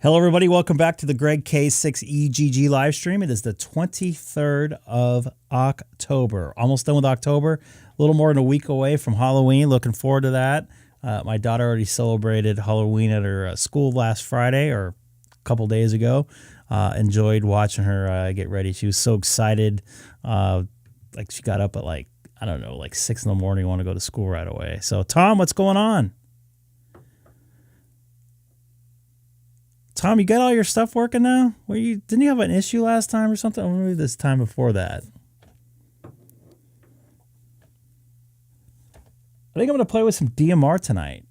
Hello, everybody. Welcome back to the Greg K6EGG live stream. It is the 23rd of October. Almost done with October. A little more than a week away from Halloween. Looking forward to that. My daughter already celebrated Halloween at her school last Friday or a couple days ago. Enjoyed watching her get ready. She was so excited. Like she got up at like 6 in the morning, want to go to school right away. So, Tom, what's going on? Tom, you got all your stuff working now? Didn't you have an issue last time or something? Or maybe this time before that. I think I'm going to play with some DMR tonight.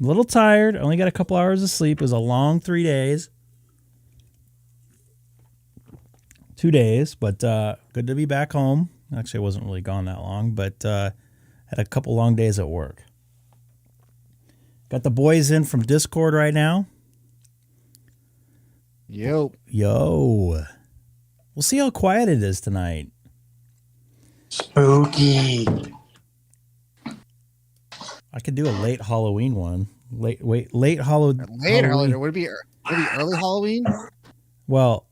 I'm a little tired. I only got a couple hours of sleep. It was a long 3 days. 2 days, but good to be back home. Actually, I wasn't really gone that long, but had a couple long days at work. Got the boys in from Discord right now. Yo. We'll see how quiet it is tonight. Spooky. I could do a late Halloween one. Late Halloween. Late Halloween. Would it be early Halloween? Well,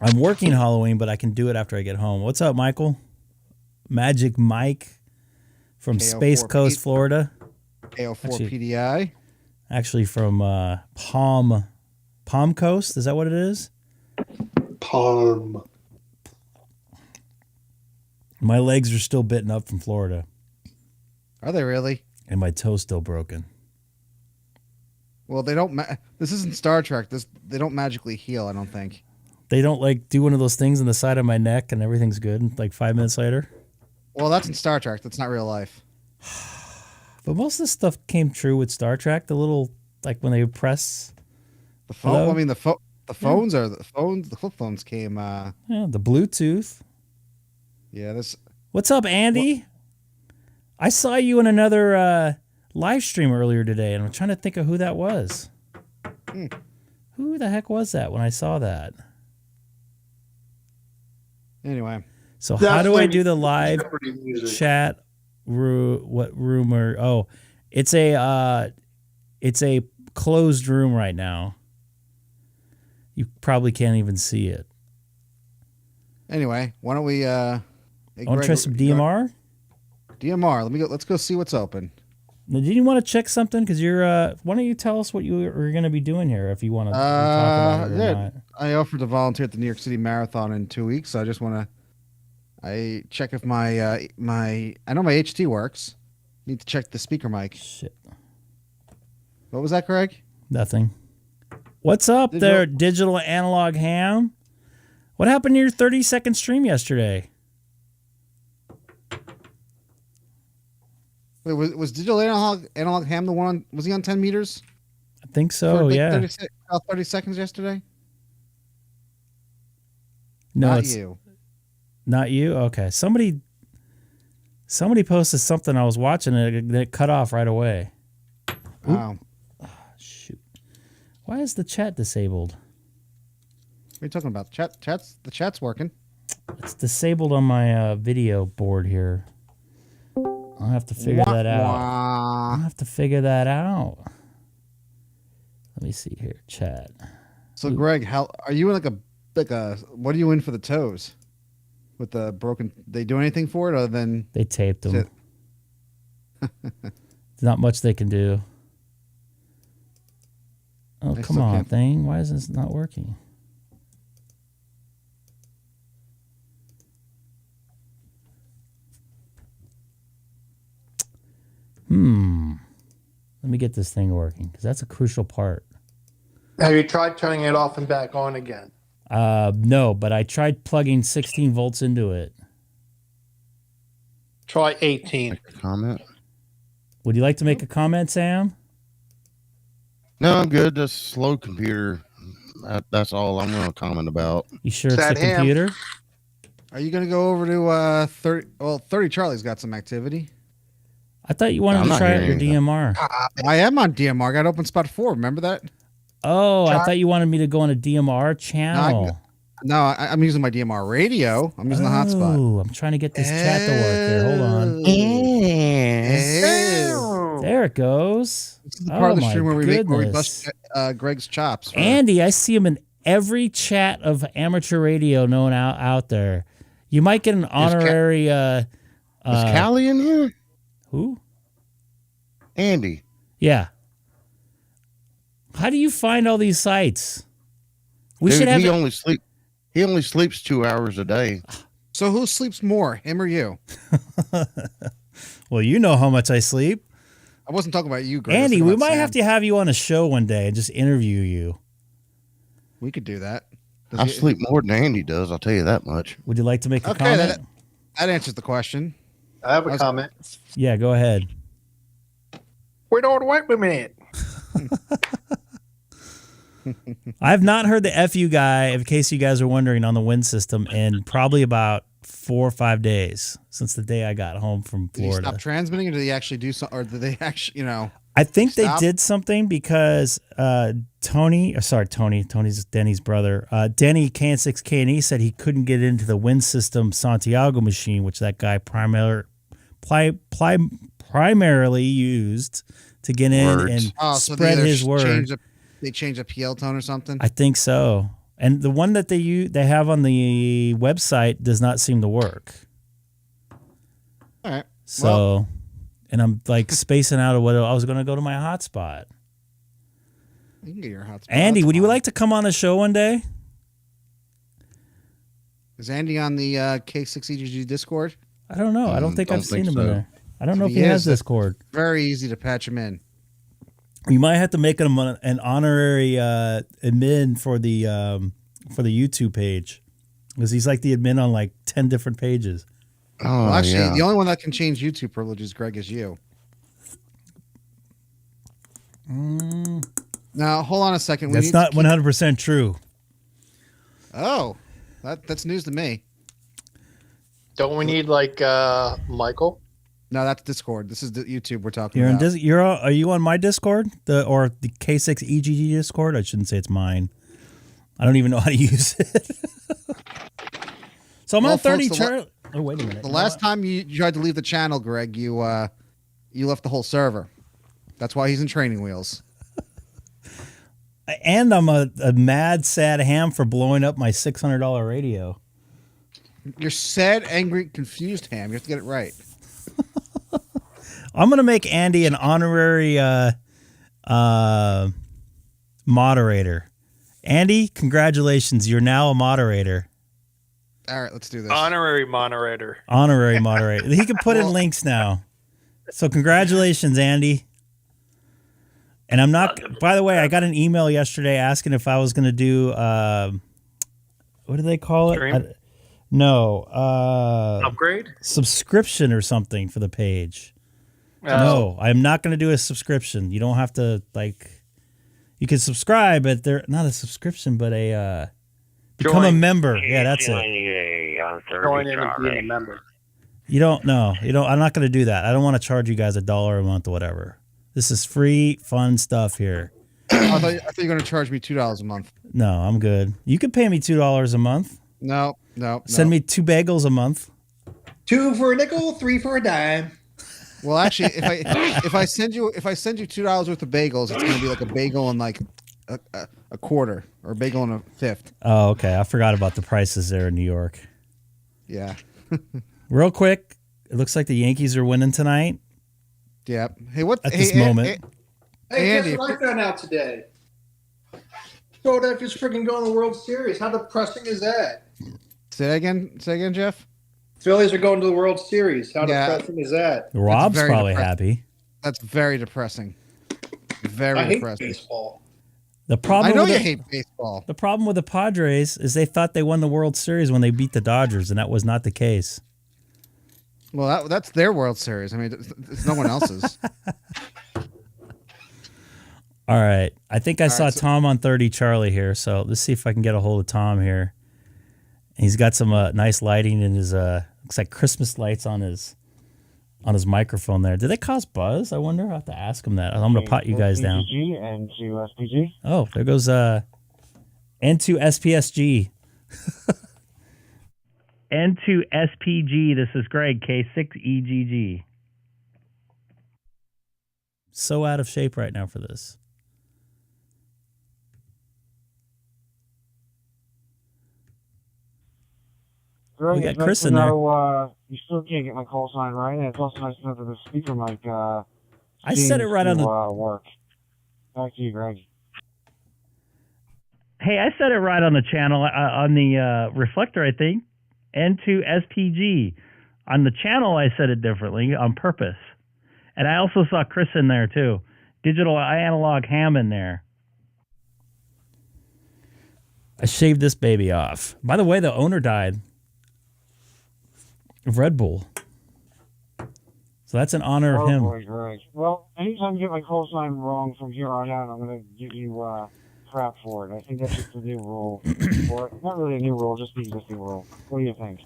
I'm working Halloween, but I can do it after I get home. What's up, Michael? Magic Mike from Space Coast, Florida. KO4 PDI. Actually from Palm Coast, is that what it is? Palm. My legs are still bitten up from Florida. Are they really? And my toe's still broken. Well, they don't. This isn't Star Trek. They don't magically heal. I don't think. They don't like do one of those things in the side of my neck and everything's good. Like 5 minutes later. Well, that's in Star Trek. That's not real life. But most of this stuff came true with Star Trek. The little when they press. The phone. Hello? I mean, the phones are the phones. The flip phones came. Yeah, the Bluetooth. Yeah, this. What's up, Andy? What? I saw you in another live stream earlier today, and I'm trying to think of who that was. Who the heck was that when I saw that? Anyway, so how do I do the live chat? What rumor? Oh, it's a closed room right now. You probably can't even see it. Anyway, why don't we want to try some DMR? DMR. Let's go see what's open. Now, did you want to check something? Because you're. Why don't you tell us what you are going to be doing here? If you want to talk about it or not. I offered to volunteer at the New York City Marathon in 2 weeks, so I just want to. I check if my I know my HT works. Need to check the speaker mic. Shit. What was that, Greg? Nothing. What's up there, Digital Analog Ham? What happened to your 30-second stream yesterday? Wait, was Digital Analog Ham the one? Was he on 10 meters? I think so. Yeah. 30 seconds yesterday. No, not it's you. Not you. Okay. Somebody posted something. I was watching it. And it cut off right away. Wow. Oh, shoot. Why is the chat disabled? What are you talking about? The chat's working. It's disabled on my video board here. I'll have to figure that out. Let me see here. Chat. So, Greg, how are you in like a what are you in for the toes? With the broken, they do anything for it other than they taped them? There's not much they can do. Oh, come on, thing. Why is this not working? Let me get this thing working because that's a crucial part. Have you tried turning it off and back on again? No, but I tried plugging 16 volts into it. Try 18. Comment? Would you like to make a comment, Sam? No, I'm good. Just slow computer. That's all I'm going to comment about. You sure it's the computer? Are you going to go over to 30? Well, 30 Charlie's got some activity. I thought you wanted to try out your DMR. I am on DMR. I got open spot 4. Remember that? Oh, I thought you wanted me to go on a DMR channel. No, I'm using my DMR radio. I'm using the hotspot. Oh, I'm trying to get this chat to work here. Hold on. There it goes. This is the part of the my stream where we goodness. bust Greg's chops. Andy, I see him in every chat of amateur radio known out there. You might get an honorary. Is Callie in here? Who? Andy. Yeah. How do you find all these sites? We Dude, should have. he only sleeps 2 hours a day. So who sleeps more, him or you? Well, you know how much I sleep. I wasn't talking about you, Greg. Andy, we might have to have you on a show one day and just interview you. We could do that. I sleep more than Andy does, I'll tell you that much. Would you like to make a Okay, comment? that answers the question. I have a comment. Yeah, go ahead. Where do all the white women at? I've not heard the FU guy, in case you guys are wondering, on the wind system in probably about 4 or 5 days since the day I got home from Did he Florida. stop transmitting, or did he actually do something, or did they actually, I think they stop? did something because Tony's Denny's brother, Denny K6EGG said he couldn't get into the wind system Santiago machine, which that guy primarily used to get in and spread his word. They changed a PL tone or something? I think so. And the one that they have on the website does not seem to work. All right. So, and I'm like spacing out of what I was going to go to my hotspot. You can get your hotspot. Andy, That's would you fine. like to come on the show one day? Is Andy on the K6EGG Discord? I don't know. I don't think don't I've seen think him in so. there. I don't know if If he he has is, Discord. Very easy to patch him in. You might have to make him an honorary admin for the YouTube page, because he's like the admin on like 10 different pages. Oh, Well, actually, yeah. the only one that can change YouTube privileges, Greg, is you. Now, hold on a second. That's not 100% true. Oh, that's news to me. Don't we need Michael? No, that's Discord. This is the YouTube we're talking You're in about. are you on my Discord? Or the K6EGG Discord? I shouldn't say it's mine. I don't even know how to use it. So I'm Well, on 30 folks, Charlie. Oh, wait a minute. The last time you tried to leave the channel, Greg, you left the whole server. That's why he's in training wheels. And I'm a mad, sad ham for blowing up my $600 radio. You're sad, angry, confused ham. You have to get it right. I'm going to make Andy an honorary moderator. Andy, congratulations. You're now a moderator. All right, let's do this. Honorary moderator. Honorary moderator. He can put in links now. So congratulations, Andy. And I'm not, by the way, I got an email yesterday asking if I was going to do, what do they call it? Stream? No. Upgrade? Subscription or something for the page. Oh. No, I'm not going to do a subscription. You don't have to, you can subscribe, but they're not a subscription, but a, become a Join. member. Yeah, that's it. Join in and being a member. You don't know. I'm not going to do that. I don't want to charge you guys $1 a month or whatever. This is free, fun stuff here. I thought you were going to charge me $2 a month. No, I'm good. You could pay me $2 a month. No. Send me 2 bagels a month. 2 for a nickel, 3 for a dime. Well, actually, if I send you $2 worth of bagels, it's going to be like a bagel and like a quarter, or a bagel and a fifth. Oh, okay. I forgot about the prices there in New York. Yeah. Real quick, it looks like the Yankees are winning tonight. Yeah. Hey, what At this moment. Hey, Andy, guess what I found out today? Philadelphia's freaking going to the World Series. How depressing is that? Say that again, Jeff. Phillies are going to the World Series. How Yeah. depressing is that? Rob's very probably depressing. happy. That's very depressing. Very I hate depressing. baseball. The problem I know with you the- hate baseball. The problem with the Padres is they thought they won the World Series when they beat the Dodgers, and that was not the case. Well, that's their World Series. I mean, it's no one else's. All right. I think I saw right, so- Tom on 30 Charlie here, so let's see if I can get a hold of Tom here. He's got some nice lighting in his looks like Christmas lights on his microphone there. Did they cause buzz? I wonder. I'll have to ask him that. I'm going to pot you guys down. And SPG. Oh, there goes N2SPSG. N2SPG. This is Greg, K6EGG. so out of shape right now for this. Greg, We got it's nice Chris to in there. know you still can't get my call sign right, and it's also nice to know that the speaker mic I said it right on the work. Back to you, Greg. Hey, I said it right on the channel, on the reflector, I think. N2SPG. On the channel, I said it differently on purpose. And I also saw Chris in there, too. Digital analog ham in there. I shaved this baby off. By the way, the owner died of Red Bull. So that's in honor of him. Boy, Greg. Well, anytime you get my call sign wrong from here on out, I'm going to give you crap for it. I think that's just the new rule. Or not really a new rule, just the existing rule. What do you think?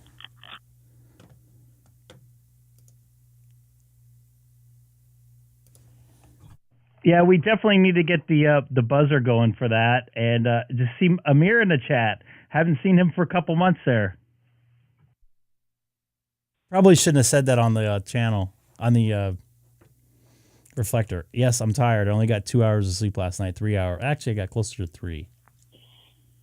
Yeah, we definitely need to get the buzzer going for that. And just see Amir in the chat. Haven't seen him for a couple months there. Probably shouldn't have said that on the channel, on the reflector. Yes, I'm tired. I only got 2 hours of sleep last night, 3 hours. Actually, I got closer to 3.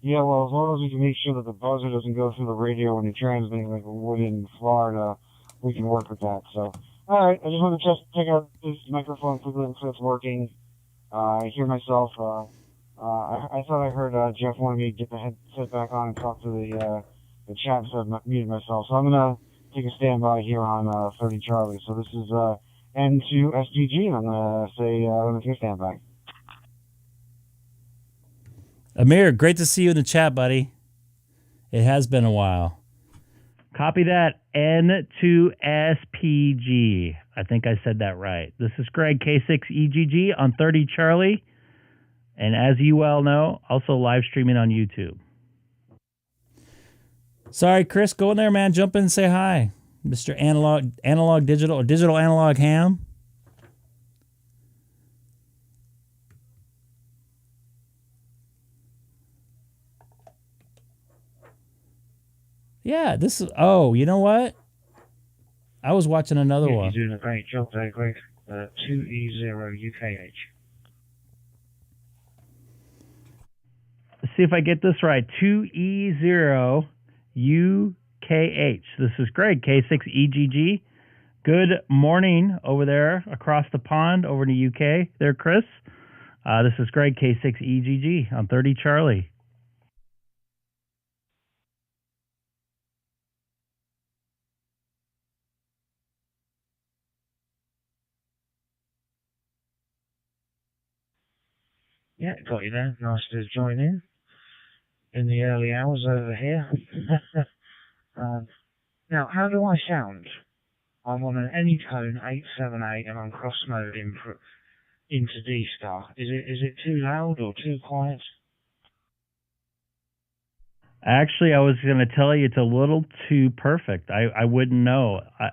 Yeah, well, as long as we can make sure that the buzzer doesn't go through the radio when you're transmitting like we would in Florida, we can work with that. So, all right, I just want to check out this microphone quickly and see if it's working. I hear myself. I thought I heard Jeff wanted me to get the headset back on and talk to the chat, so I muted myself. So I'm gonna take a standby here on 30 Charlie. So this is N2SGG, and I'm gonna say let me take a standby. Amir, great to see you in the chat, buddy. It has been a while. Copy that, N2SPG. I think I said that right. This is Greg, K6EGG on 30 Charlie. And as you well know, also live streaming on YouTube. Sorry, Chris, go in there, man. Jump in and say hi. Mr. Analog Digital, or Digital Analog Ham. Yeah, this is, oh, you know what? I was watching another one. You're doing a great job there, Greg. 2E0UKH. Let's see if I get this right. 2E0UKH. This is Greg, K6EGG. Good morning over there across the pond over in the UK. There, Chris. This is Greg, K6EGG on 30 Charlie. Yeah, got you there. Nice to join in the early hours over here. Now, how do I sound? I'm on an Anytone 878 and I'm cross mode into DStar. Is it too loud or too quiet? Actually, I was going to tell you it's a little too perfect. I wouldn't know. I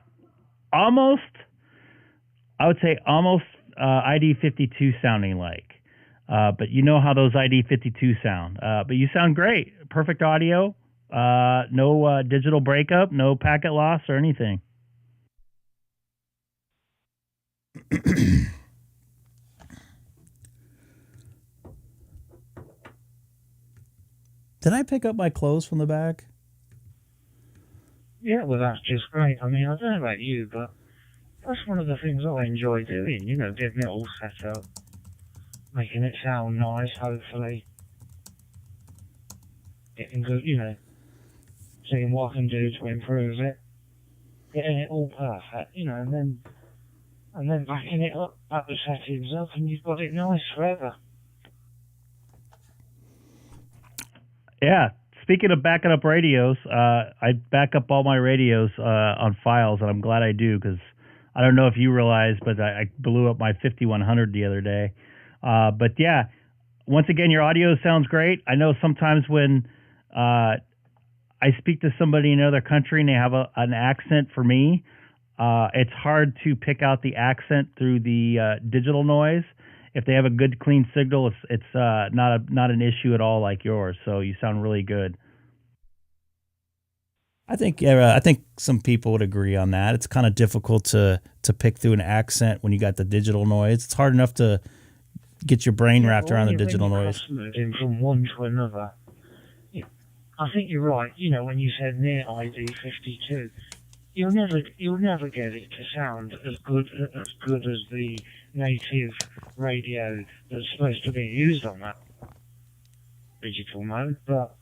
would say almost ID52 sounding like. But you know how those ID52 sound. But you sound great. Perfect audio. No digital breakup. No packet loss or anything. Did I pick up my clothes from the back? Yeah, well, that's just great. I mean, I don't know about you, but that's one of the things I enjoy doing. You know, getting it all set up. Making it sound nice, hopefully. Getting good, you know, seeing what I can do to improve it. Getting it all perfect, you know, and then backing it up, back the settings up, and you've got it nice forever. Yeah. Speaking of backing up radios, I back up all my radios on files, and I'm glad I do because I don't know if you realize, but I blew up my 5100 the other day. But yeah, once again, your audio sounds great. I know sometimes when I speak to somebody in another country and they have an accent for me, it's hard to pick out the accent through the digital noise. If they have a good clean signal, it's not an issue at all like yours. So you sound really good. I think some people would agree on that. It's kind of difficult to pick through an accent when you got the digital noise. It's hard enough to get your brain wrapped around the digital noise. In from one to another. Yeah, I think you're right. You know, when you said near ID52, you'll never get it to sound as good as the native radio that's supposed to be used on that digital mode, but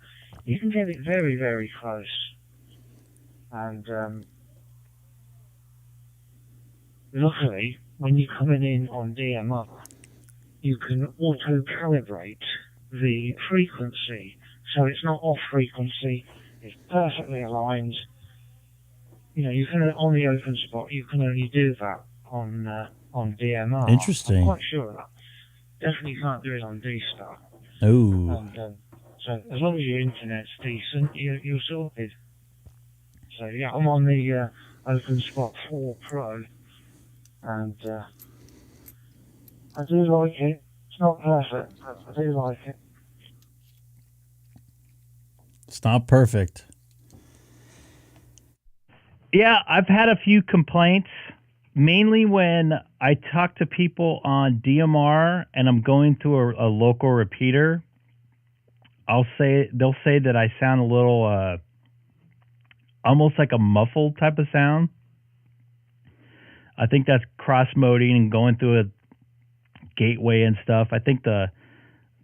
you can get it very, very close. And luckily, when you're coming in on DMR, you can auto-calibrate the frequency, so it's not off frequency, it's perfectly aligned. You know, you can on the open spot, you can only do that on DMR. Interesting. I'm quite sure of that. Definitely can't do it on DStar. Oh. And so as long as your internet's decent, you're sorted. So yeah, I'm on the OpenSpot 4 Pro, and I do like it. It's not perfect, but I do like it. It's not perfect. Yeah, I've had a few complaints, mainly when I talk to people on DMR and I'm going through a local repeater. They'll say that I sound a little almost like a muffled type of sound. I think that's cross-moding and going through a gateway and stuff. I think the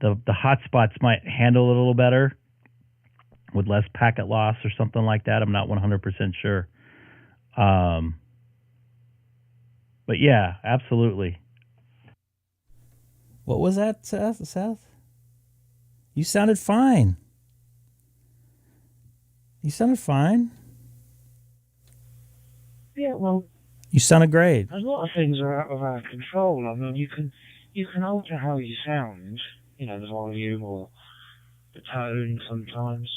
hotspots might handle it a little better with less packet loss or something like that. I'm not 100% sure. But yeah, absolutely. What was that, Seth? You sounded fine. You sounded fine. Yeah, well, you sounded great. A lot of things are out of our control. I mean, you can alter how you sound, you know, the volume or the tone sometimes,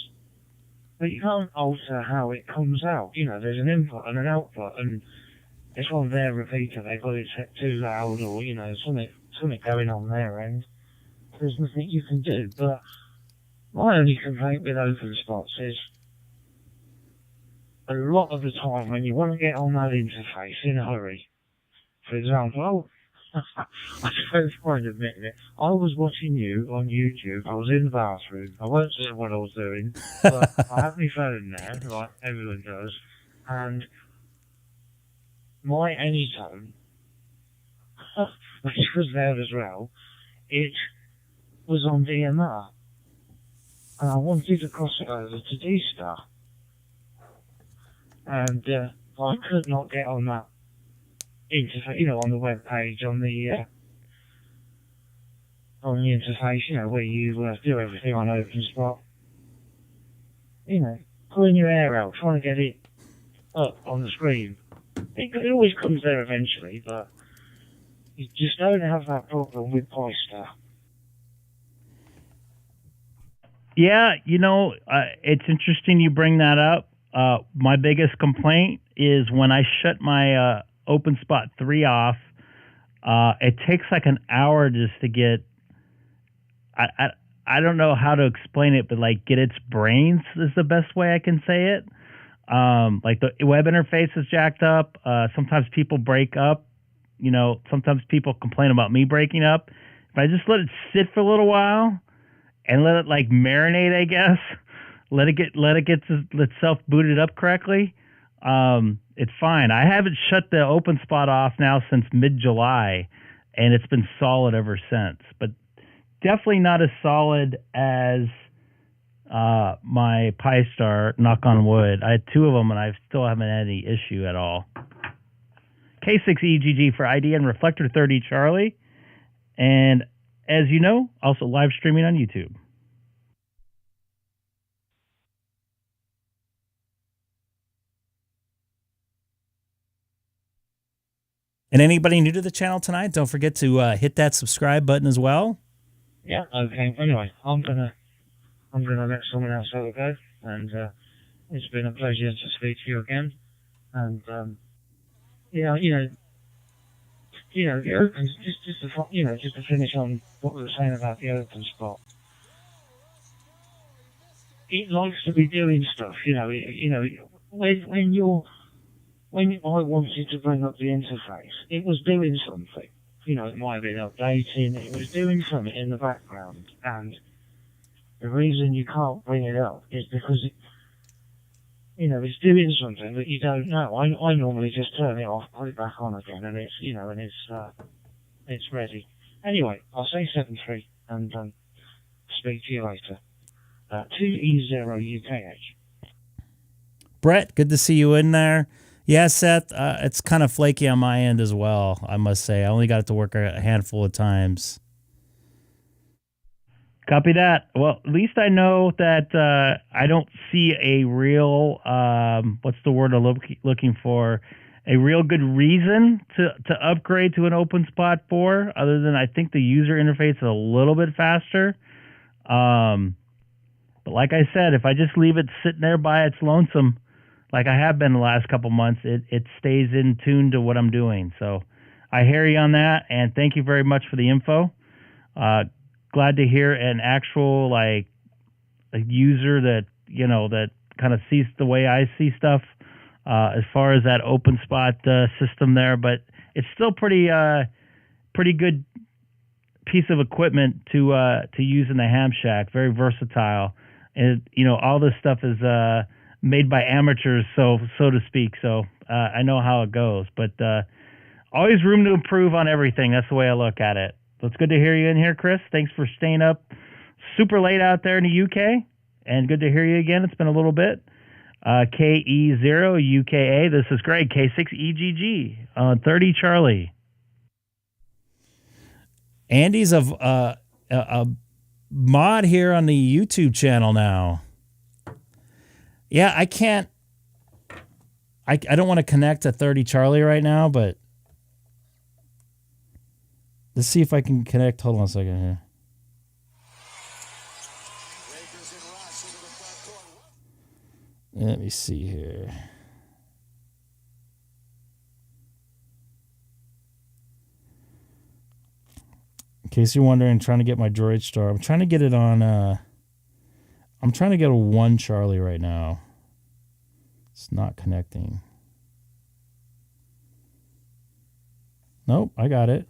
but you can't alter how it comes out. You know, there's an input and an output, and it's on their repeater. They've got it set too loud, or you know, something going on their end. There's nothing you can do. But my only complaint with OpenSpots is, a lot of the time when you want to get on that interface in a hurry, for example, I don't mind admitting it, I was watching you on YouTube, I was in the bathroom, I won't say what I was doing, but I had my phone there, like everyone does, and my Anytone, which was there as well, it was on DMR, and I wanted to cross it over to DStar. And I could not get on that interface, you know, on the web page, on the interface, you know, where you do everything on OpenSpot. You know, pulling your hair out, trying to get it up on the screen. It always comes there eventually, but you just don't have that problem with Allstar. Yeah, you know, it's interesting you bring that up. My biggest complaint is when I shut my OpenSpot 3 off, it takes like an hour just to get, I don't know how to explain it, but like get its brains is the best way I can say it. Like the web interface is jacked up. Sometimes people break up. You know, sometimes people complain about me breaking up. If I just let it sit for a little while and let it like marinate, I guess, let it get itself booted up correctly, it's fine. I haven't shut the OpenSpot off now since mid-July, and it's been solid ever since. But definitely not as solid as my Pi-Star, knock on wood. I had 2 of them, and I still haven't had any issue at all. K6EGG for ID and Reflector 30 Charlie. And as you know, also live streaming on YouTube. And anybody new to the channel tonight, don't forget to hit that subscribe button as well. Yeah, okay. Anyway, I'm gonna let someone else have a go, and it's been a pleasure to speak to you again. And yeah, just to finish on what we were saying about the OpenSpot. It likes to be doing stuff, when I wanted to bring up the interface, it was doing something. You know, it might have been updating. It was doing something in the background, and the reason you can't bring it up is because it's doing something that you don't know. I normally just turn it off, put it back on again, and it's ready. Anyway, I'll say 7-3 and speak to you later. 2E0UKH. Brett, good to see you in there. Yeah, Seth, it's kind of flaky on my end as well, I must say. I only got it to work a handful of times. Copy that. Well, at least I know that I don't see a real, what's the word I'm looking for? A real good reason to upgrade to an OpenSpot 4, other than I think the user interface is a little bit faster. But like I said, if I just leave it sitting there by its lonesome, like I have been the last couple months, it stays in tune to what I'm doing. So I hear you on that, and thank you very much for the info. Glad to hear an actual a user that that kind of sees the way I see stuff as far as that OpenSpot system there. But it's still pretty good piece of equipment to use in the ham shack. Very versatile, and all this stuff is made by amateurs, so to speak. So I know how it goes, but always room to improve on everything. That's the way I look at it. So it's good to hear you in here, Chris. Thanks for staying up super late out there in the UK, and good to hear you again. It's been a little bit. K6EGG. This is Greg, K6EGG on 30 Charlie. Andy's a mod here on the YouTube channel now. Yeah, I can't. I don't want to connect to 30 Charlie right now, but let's see if I can connect. Hold on a second here. Let me see here. In case you're wondering, trying to get my Droid Star. I'm trying to get it on. I'm trying to get a 1 Charlie right now. It's not connecting. Nope, I got it.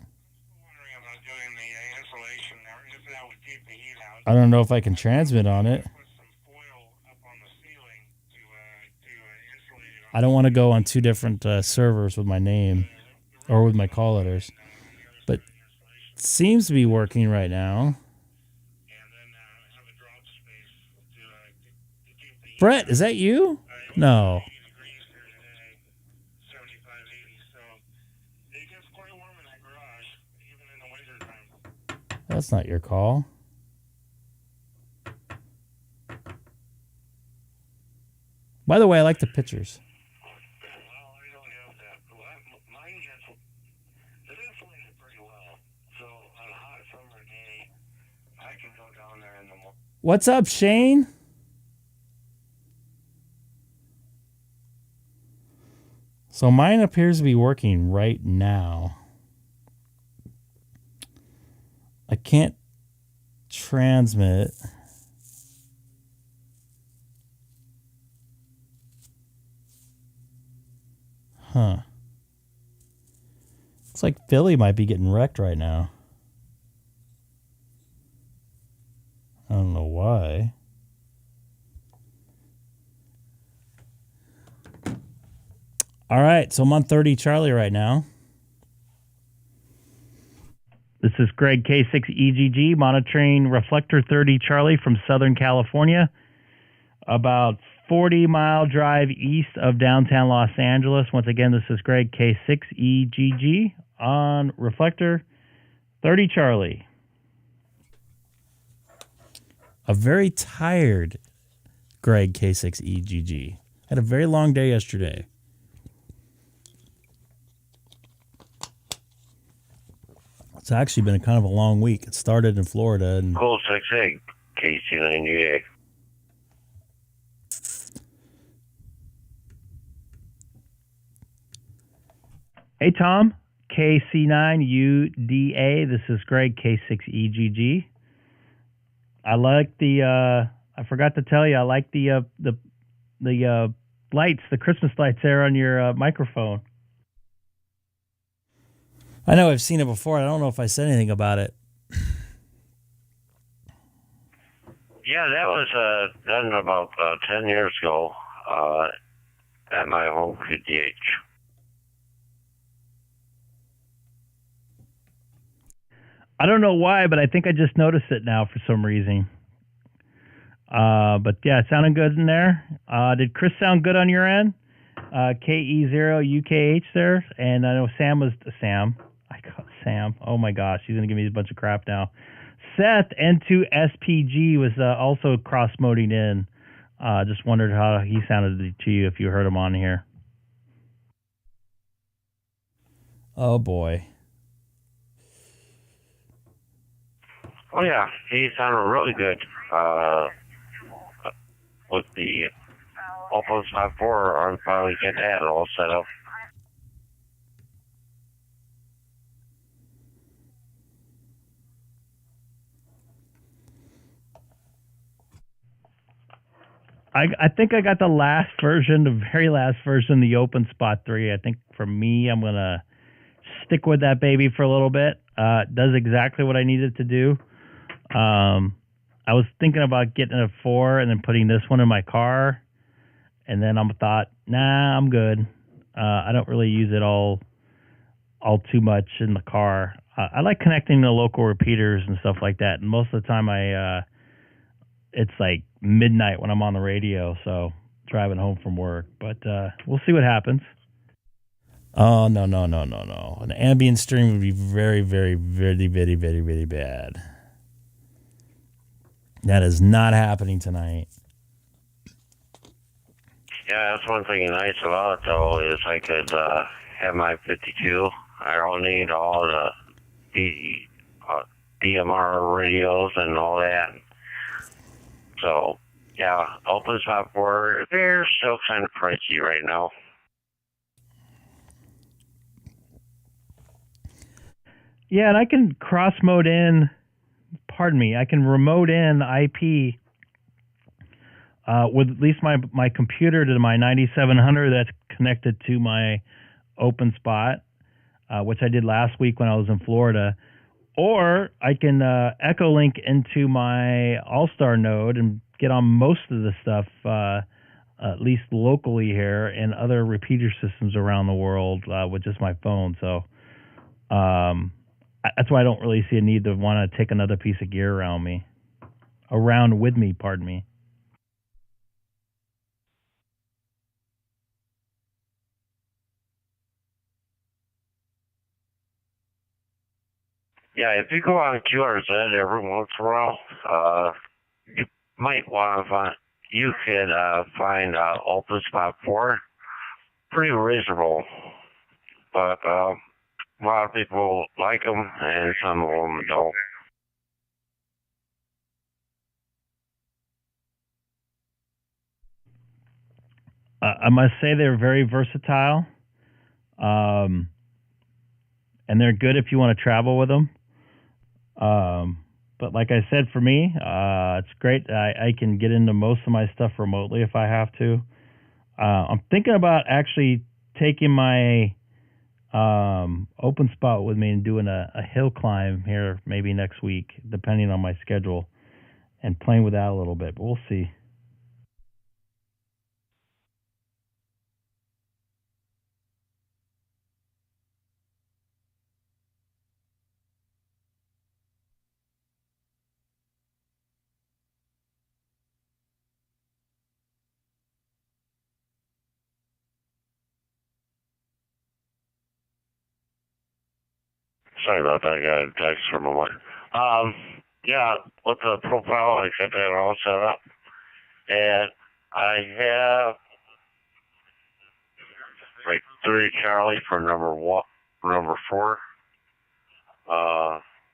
I don't know if I can transmit on it. I don't want to go on 2 different servers with my name or with my call letters. But it seems to be working right now. Brett, is that you? No. That's not your call. By the way, I like the pictures. What's up, Shane? So mine appears to be working right now. I can't transmit. Huh. Looks like Philly might be getting wrecked right now. I don't know why. All right, so I'm on 30 Charlie right now. This is Greg, K6EGG, monitoring reflector 30 Charlie from Southern California. About 40-mile drive east of downtown Los Angeles. Once again, this is Greg, K6EGG, on reflector 30 Charlie. A very tired Greg, K6EGG. Had a very long day yesterday. It's actually been kind of a long week. It started in Florida. And Cool 6-8, KC98. Hey, Tom, KC9UDA. This is Greg, K6EGG. I like the, I forgot to tell you, I like the lights, the Christmas lights there on your microphone. I know I've seen it before. I don't know if I said anything about it. Yeah, that was done about 10 years ago at my home QTH. I don't know why, but I think I just noticed it now for some reason. But yeah, it sounded good in there. Did Chris sound good on your end? K6EGG there, and I know Sam. I call Sam. Oh my gosh, he's gonna give me a bunch of crap now. Seth N2SPG was also cross-moding in. Just wondered how he sounded to you if you heard him on here. Oh boy. Oh yeah, he sounded really good with the Opus 5.4. I'm finally get that all set up. I think I got the last version, the very last version, the Open Spot 3. I think for me, I'm going to stick with that baby for a little bit. It does exactly what I needed to do. I was thinking about getting a 4 and then putting this one in my car. And then I thought, nah, I'm good. I don't really use it all too much in the car. I like connecting to local repeaters and stuff like that. And most of the time it's like midnight when I'm on the radio, so driving home from work. But we'll see what happens. Oh, no. An ambient stream would be very, very, very, very, very, very bad. That is not happening tonight. Yeah, that's one thing nice about it, though, is I could have my 52. I don't need all the DMR radios and all that. So, yeah, Opus 5.4, they're still kind of pricey right now. Yeah, and I can cross-mode in, I can remote in IP with at least my computer to my 9700 that's connected to my Open Spot, which I did last week when I was in Florida. Or I can echo link into my Allstar node and get on most of the stuff, at least locally here, and other repeater systems around the world with just my phone. So that's why I don't really see a need to want to take another piece of gear around with me, pardon me. Yeah, if you go on QRZ every once in a while, you might want to find Opus 5.4 pretty reasonable, but a lot of people like them and some of them don't. I must say they're very versatile, and they're good if you want to travel with them. But like I said, for me, it's great. I can get into most of my stuff remotely if I have to. I'm thinking about actually taking my Open Spot with me and doing a hill climb here maybe next week, depending on my schedule, and playing with that a little bit. But we'll see. Sorry about that. I got a text from a wife. Yeah, with the profile, I got that all set up. And I have like 3 Charlie for number 4.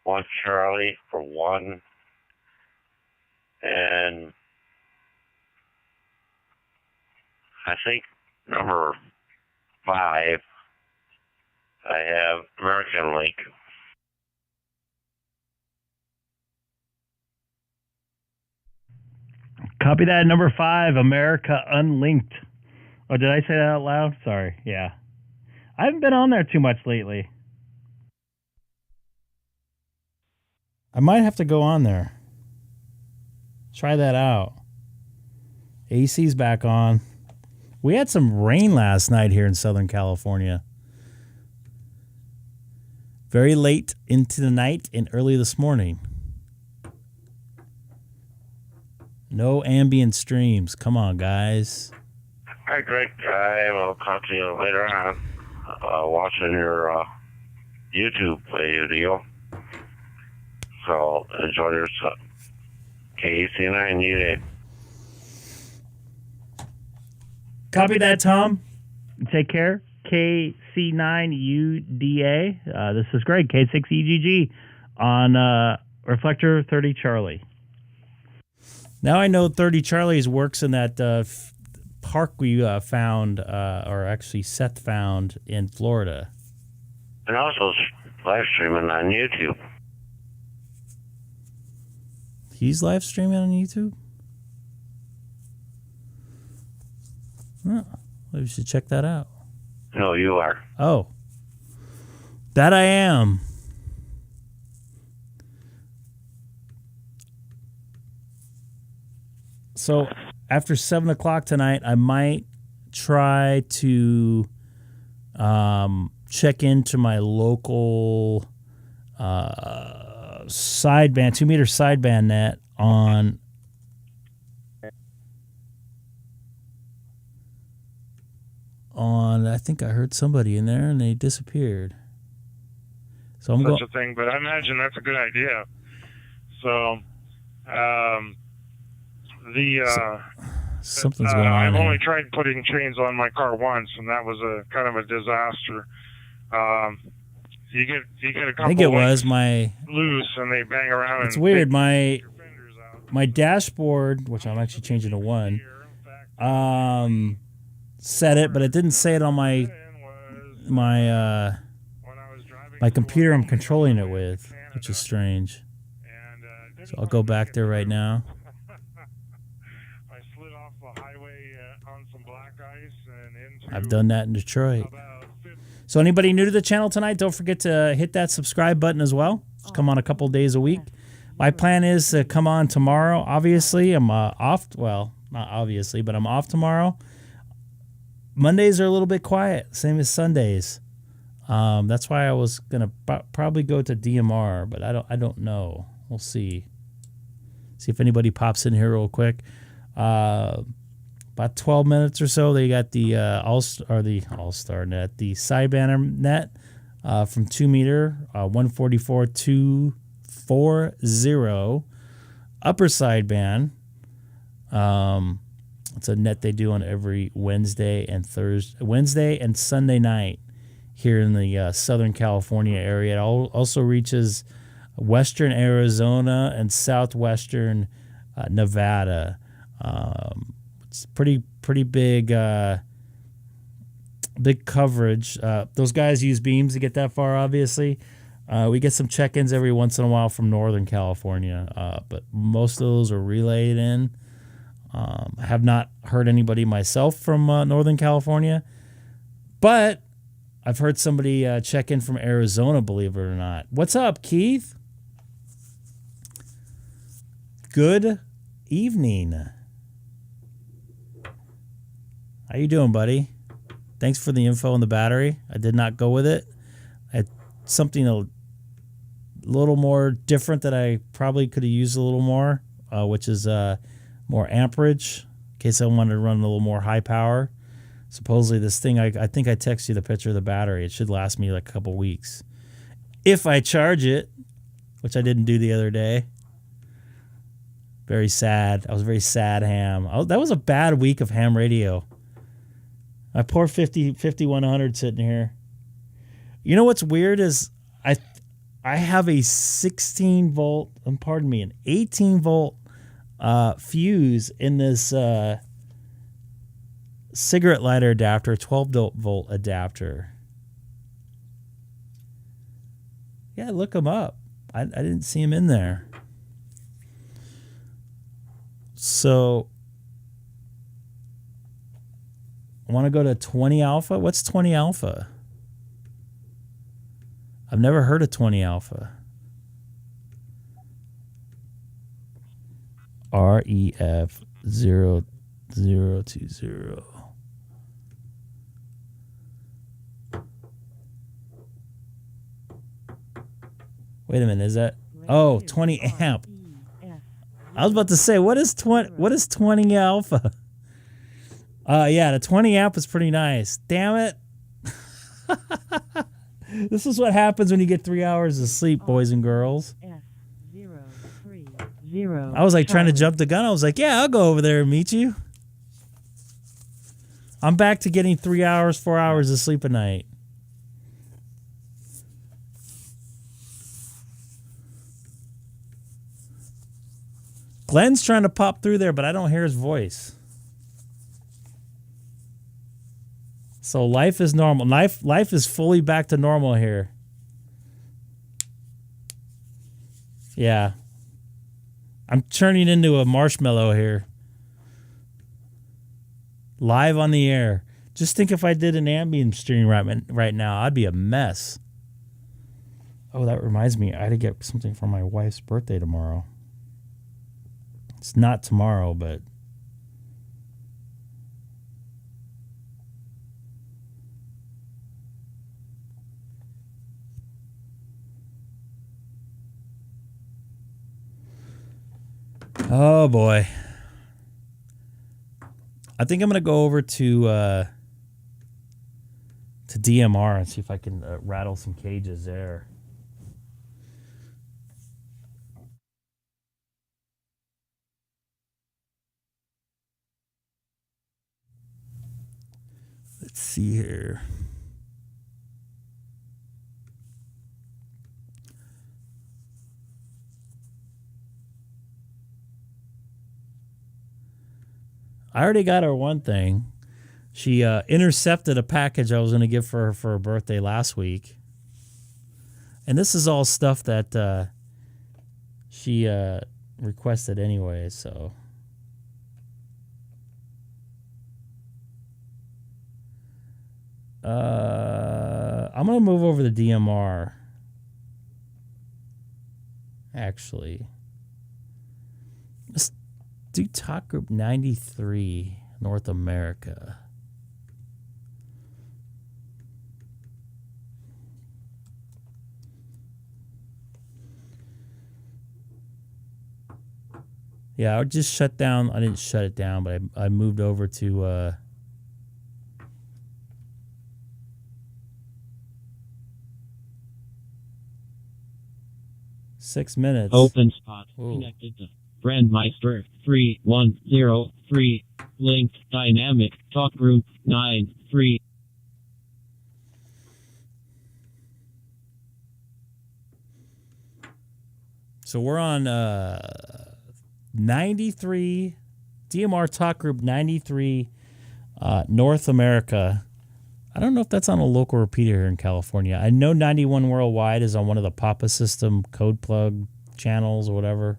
1 Charlie for 1. And I think number 5, I have American Link. Copy that. Number 5, America Unlinked Oh, did I say that out loud? Sorry. Yeah. I haven't been on there too much lately. I might have to go on there. Try that out. AC's back on. We had some rain last night here in Southern California. Very late into the night and early this morning. No ambient streams. Come on, guys. Hi, Greg. I will talk to you later on. Watching your YouTube video. So enjoy your K6EGG. Copy that, Tom. Take care. K6EGG. This is Greg, K6EGG on Reflector 30 Charlie. Now I know 30 Charlie's works in that park we found, or actually Seth found in Florida. And also live streaming on YouTube. He's live streaming on YouTube? Oh, we should check that out. No, you are. Oh. That I am. So after 7 o'clock tonight, I might try to check into my local sideband, 2-meter sideband net on I think I heard somebody in there and they disappeared. So I'm going such a thing, but I imagine that's a good idea. So, something's going on. I've here. only tried putting chains on my car once, and that was a kind of a disaster. You get a couple. I think it was my loose, and they bang around. It's weird. My dashboard, which I'm actually changing to 1, said it, but it didn't say it on my computer I'm controlling it with, which is strange. So I'll go back there right now. I slid off the highway on some black ice and into. I've done that in Detroit. So anybody new to the channel tonight, don't forget to hit that subscribe button as well. Just come on a couple days a week. My plan is to come on tomorrow. Obviously, I'm off. Well, not obviously, but I'm off tomorrow. Mondays are a little bit quiet, same as Sundays. That's why I was gonna probably go to DMR, but I don't know. We'll see. See if anybody pops in here real quick. About 12 minutes or so, they got the Allstar net, the sideband net from 2-meter, 144.240 upper sideband. It's a net they do on every Wednesday and Sunday night here in the Southern California area. It also reaches western Arizona and southwestern Nevada. It's pretty big coverage. Those guys use beams to get that far, obviously. We get some check-ins every once in a while from Northern California, but most of those are relayed in. I have not heard anybody myself from Northern California, but I've heard somebody check in from Arizona, believe it or not. What's up, Keith? Good evening. How you doing, buddy? Thanks for the info on the battery. I did not go with it. I had something a little more different that I probably could have used a little more, which is more amperage in case I wanted to run a little more high power. Supposedly this thing, I think I texted you the picture of the battery. It should last me like a couple weeks. If I charge it, which I didn't do the other day. Very sad. I was very sad ham. That was a bad week of ham radio. My poor 5100 sitting here. You know what's weird is I have a 16 volt, an 18 volt fuse in this cigarette lighter adapter, 12 volt adapter. Yeah, look them up. I didn't see him in there. So I want to go to 20 alpha. What's 20 alpha? I've never heard of 20 alpha. REF0020. Wait a minute, is that 20 amp? I was about to say, what is 20 alpha? Yeah, the 20 amp is pretty nice. Damn it. This is what happens when you get 3 hours of sleep, boys and girls. I was like trying to jump the gun. I was like, yeah, I'll go over there and meet you. I'm back to getting 3 hours, 4 hours of sleep a night. Glenn's trying to pop through there, but I don't hear his voice. So life is normal. Life is fully back to normal here. Yeah. I'm turning into a marshmallow here. Live on the air. Just think if I did an ambient stream right now, I'd be a mess. Oh, that reminds me. I had to get something for my wife's birthday tomorrow. It's not tomorrow, but... Oh, boy. I think I'm going to go over to DMR and see if I can rattle some cages there. Let's see here. I already got her one thing. She intercepted a package I was going to give for her for her birthday last week. And this is all stuff that she requested anyway, so... I'm going to move over the DMR. Actually. Let's do Talk Group 93, North America. Yeah, I would just shut down. I didn't shut it down, but I moved over to... 6 minutes. Open spot. Ooh. Connected to Brandmeister 3103. Link dynamic talk group 93. So we're on 93 DMR Talk Group 93 North America. I don't know if that's on a local repeater here in California. I know 91 Worldwide is on one of the Papa System code plug channels or whatever.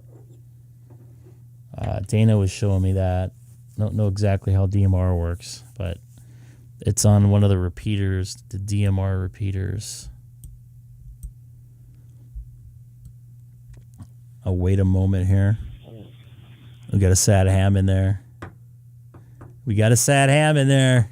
Dana was showing me that. Don't know exactly how DMR works, but it's on one of the repeaters, the DMR repeaters. I'll wait a moment here. We got a sad ham in there. We got a sad ham in there.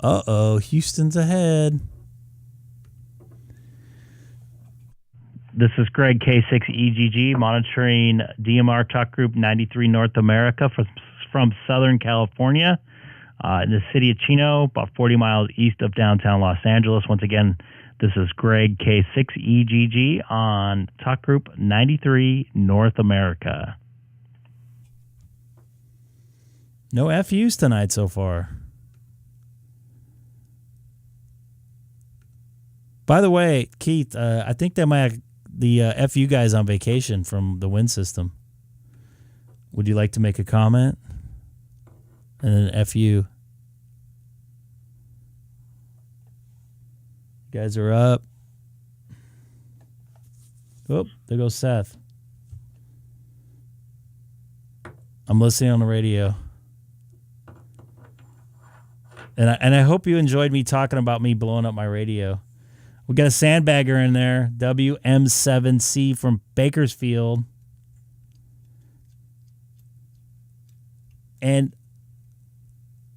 Uh-oh, Houston's ahead. This is Greg K6EGG monitoring DMR Talk Group 93 North America from Southern California in the city of Chino, about 40 miles east of downtown Los Angeles. Once again, this is Greg K6EGG on Talk Group 93 North America. No FUs tonight so far. By the way, Keith, I think they might have the FU guys on vacation from the Wind System. Would you like to make a comment? And then FU. You guys are up. Oh, there goes Seth. I'm listening on the radio. And I hope you enjoyed me talking about me blowing up my radio. We got a sandbagger in there, WM7C from Bakersfield. And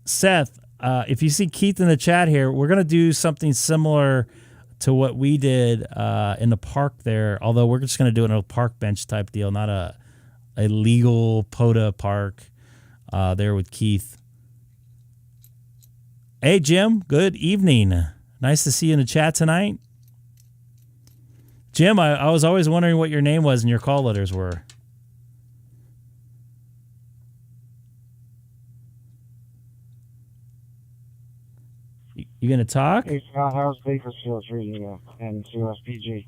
Seth, if you see Keith in the chat here, we're going to do something similar to what we did in the park there, although we're just going to do it in a park bench type deal, not a legal POTA park there with Keith. Hey, Jim, good evening. Nice to see you in the chat tonight. Jim, I was always wondering what your name was and your call letters were. You going to talk? Hey, Scott, how's Bakersfield treating you and QSPG?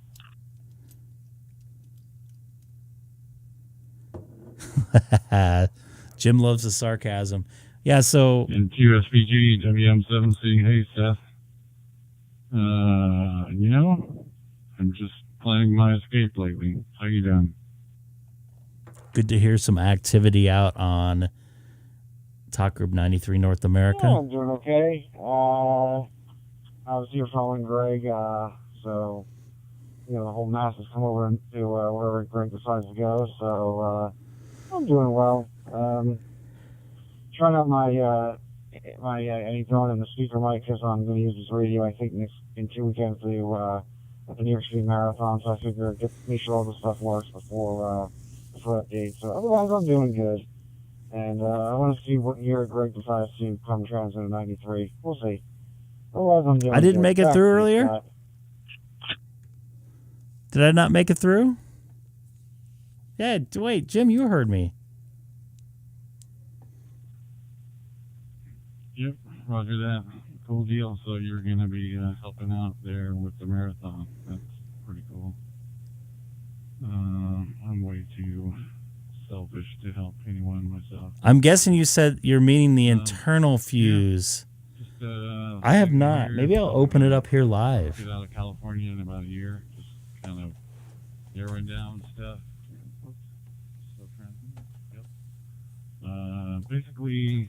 Jim loves the sarcasm. Yeah, so... In QSPG, WM7C, hey, Seth. I'm just planning my escape lately. How you doing? Good to hear some activity out on Talk Group 93 North America. Yeah, I'm doing okay. I was here following Greg, so, the whole mass has come over to wherever Greg decides to go, so I'm doing well. Trying out my any throwing in the speaker mic because I'm going to use this radio, I think, in 2 weekends to at the New York City Marathon, so I figure make sure all this stuff works before that date. So otherwise, I'm doing good. And I want to see what year Greg decides to come transmit in 93. We'll see. Otherwise, I'm doing I didn't good. make it through earlier? Did I not make it through? Yeah, wait, Jim, you heard me. Yep, roger that. Cool deal. So you're going to be helping out there with the marathon. That's pretty cool. I'm way too selfish to help anyone myself. I'm guessing you said you're meaning the internal fuse. Yeah. Just, I have not. Maybe I'll open it up here live. Get out of California in about a year. Just kind of narrowing down stuff. Basically,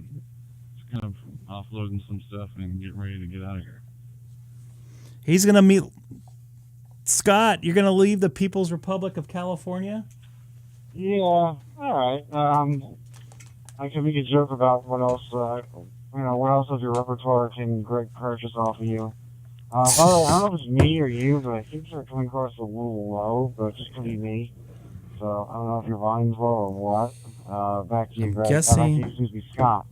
just kind of offloading some stuff and getting ready to get out of here. He's going to meet... Scott, you're going to leave the People's Republic of California? Yeah, all right. I can make a joke about what else, what else of your repertoire can Greg purchase off of you. By the way, I don't know if it's me or you, but I think you're coming across a little low, but it just could be me. So I don't know if your volume's low or what. Back to you, Greg. Guessing... Back to you, excuse me, Scott.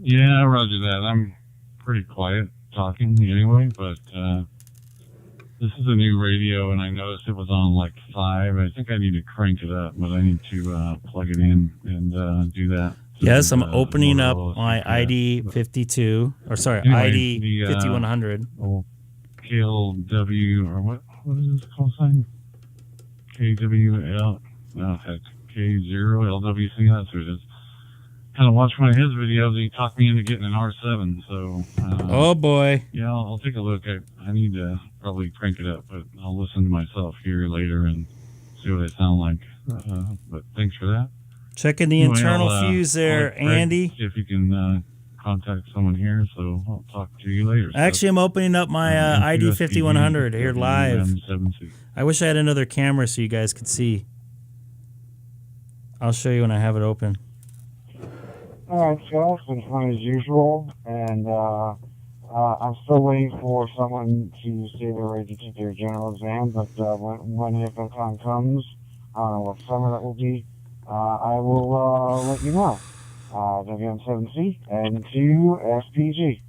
Yeah, roger that. I'm pretty quiet talking anyway, but this is a new radio, and I noticed it was on like 5. I think I need to crank it up, but I need to plug it in and do that. Yes, I'm opening up my ID 52, or sorry, anyway, ID 5100. KLW, or what is this call sign? KWL, no, heck, K0LWC, that's what it is. Kind of watched one of his videos, he talked me into getting an R7, so... oh, boy. Yeah, I'll take a look. I need to probably crank it up, but I'll listen to myself here later and see what I sound like. But thanks for that. Checking the internal fuse there, Greg, Andy. See if you can contact someone here, so I'll talk to you later. Actually, I'm opening up my ID 5100 here live. I wish I had another camera so you guys could see. I'll show you when I have it open. All right, so it's been fun as usual, and I'm still waiting for someone to say they're ready to take their general exam, but when if that time comes, I don't know what summer that will be, I will let you know. WM7C and Q6EGG.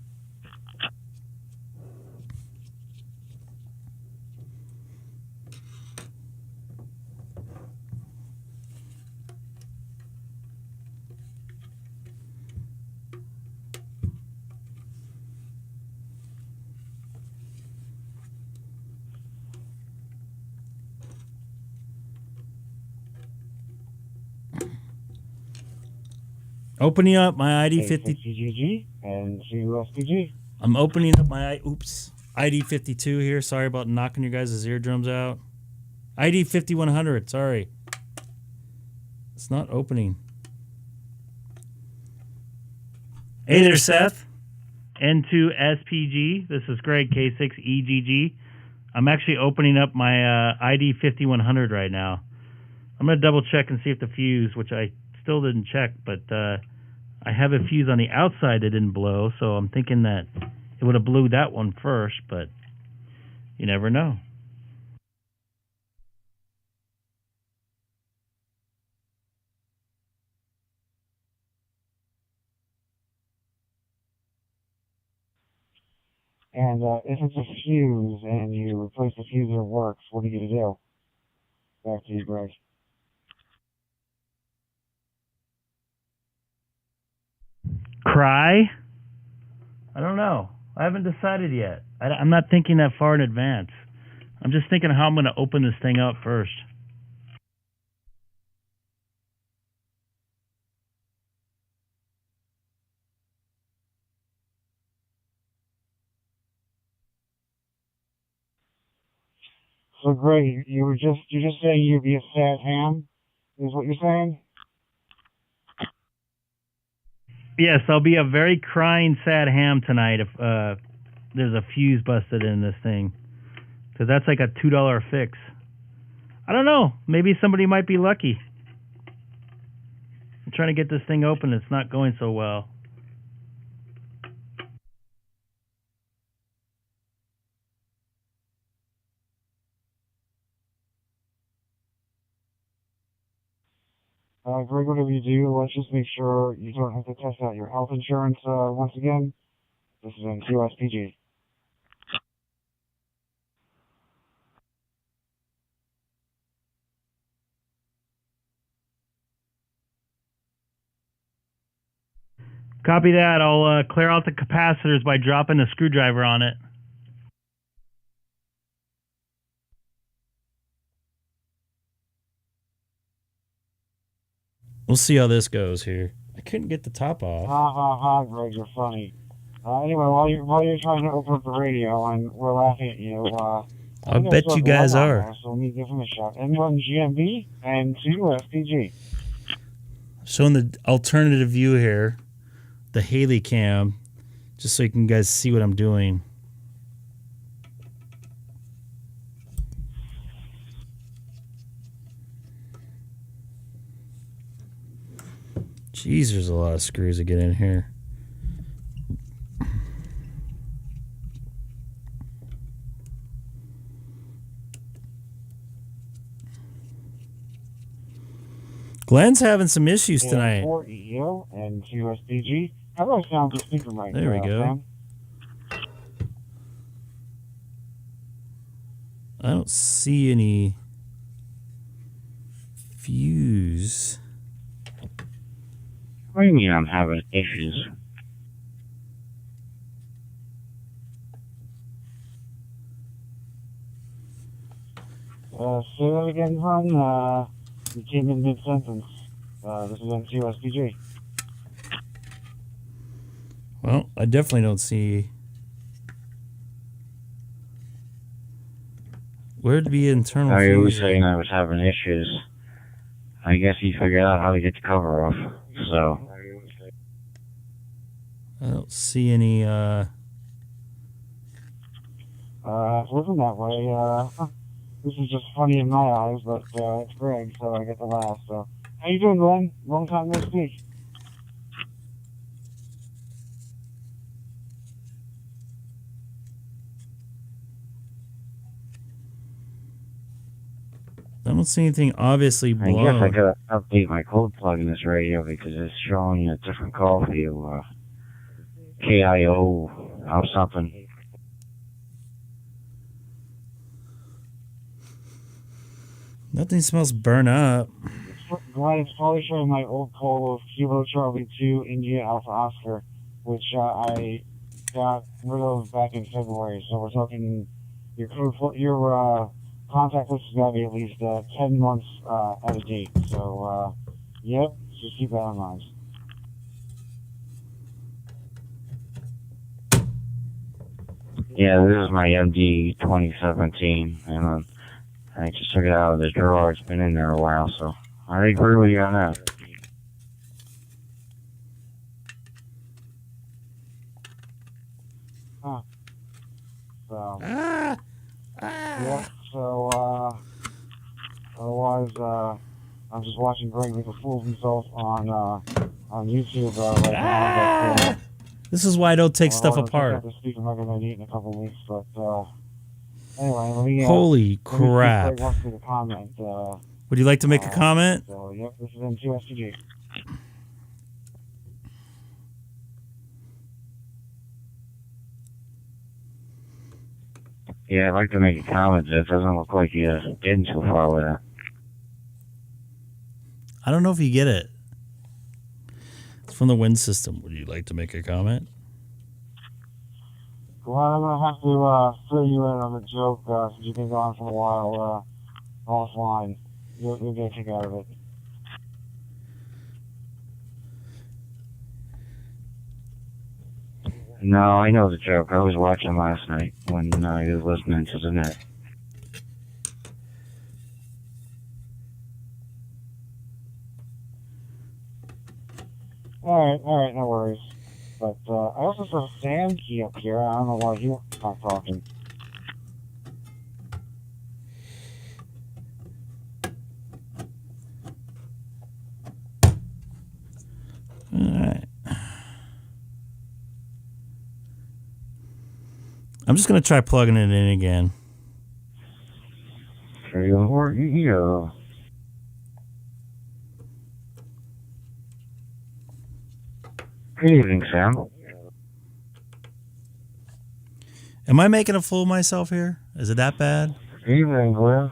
Opening up my ID50. K6EGG and CUSPG. I'm opening up my ID52 here. Sorry about knocking your guys' eardrums out. ID5100. Sorry, it's not opening. Hey there, Seth. N2SPG. This is Greg, K6EGG. I'm actually opening up my ID5100 right now. I'm going to double check and see if the fuse, which I still didn't check, but I have a fuse on the outside that didn't blow, so I'm thinking that it would have blew that one first, but you never know. And if it's a fuse and you replace the fuse and it works, what are you going to do? Back to you, Greg. Cry? I don't know. I haven't decided yet. I'm not thinking that far in advance. I'm just thinking how I'm going to open this thing up first. So, Greg, you're just saying you'd be a sad ham, is what you're saying? Yes, I'll be a very crying, sad ham tonight if there's a fuse busted in this thing. Because that's like a $2 fix. I don't know. Maybe somebody might be lucky. I'm trying to get this thing open. It's not going so well. Greg, whatever you do, let's just make sure you don't have to test out your health insurance once again. This is in QSPG. Copy that. I'll clear out the capacitors by dropping a screwdriver on it. We'll see how this goes here. I couldn't get the top off. Ha ha ha, Greg, you're funny. Anyway, while you're trying to open up the radio and we're laughing at you, I bet you guys are. There, so let me give him a shot. M1 GMB and 2 FPG. Showing the alternative view here, the Haley cam, just so you can guys see what I'm doing. Jeez, there's a lot of screws to get in here. Glenn's having some issues tonight. 4 EO and 2 SPG. How do I sound the speaker mic? There we go. Sam? I don't see any fuse. What do you mean I'm having issues? Say that again, hon. You came in mid-sentence. This is M2 SPG. Well, I definitely don't see. Where'd be internal Are you fuse? saying I was having issues? I guess he figured out how to get the cover off. So. I don't see any. It's looking that way. This is just funny in my eyes, but it's Greg, so I get to laugh. So, how you doing, Glenn? Long time no speak. I don't see anything obviously I blown. guess I gotta update my code plug in this radio because it's showing a different call for you. KIO or something. Nothing smells burn up. Glenn, it's probably showing my old call of Kilo Charlie 2 India Alpha Oscar, which I got rid of back in February. So we're talking your contact list has got to be at least 10 months out of date. So, yep, just keep that in mind. Yeah, this is my MD 2017, and I just took it out of the drawer. It's been in there a while, so I agree with you on that. Huh. So, yeah, so, otherwise, I'm just watching Greg make a fool of himself on YouTube right now. But, This is why I don't take stuff I'll apart. check out the speaker I'm going to eat in a couple weeks, but, anyway, let me, Holy let me see if crap. Greg wants me to comment, Would you like to make a comment? So, yep, this is K6EGG. Yeah, I'd like to make a comment. It doesn't look like you're getting too far with that. I don't know if you get it. It's from the wind system. Would you like to make a comment? Well, I'm going to have to fill you in on the joke since you've been gone for a while offline. You'll get a kick out of it. No, I know the joke. I was watching last night when you were listening to the net. Alright, no worries. But I also saw Sam key up here. I don't know why he's not talking. Alright. I'm just going to try plugging it in again. Yeah. Good evening, Sam. Am I making a fool of myself here? Is it that bad? Evening, Glenn.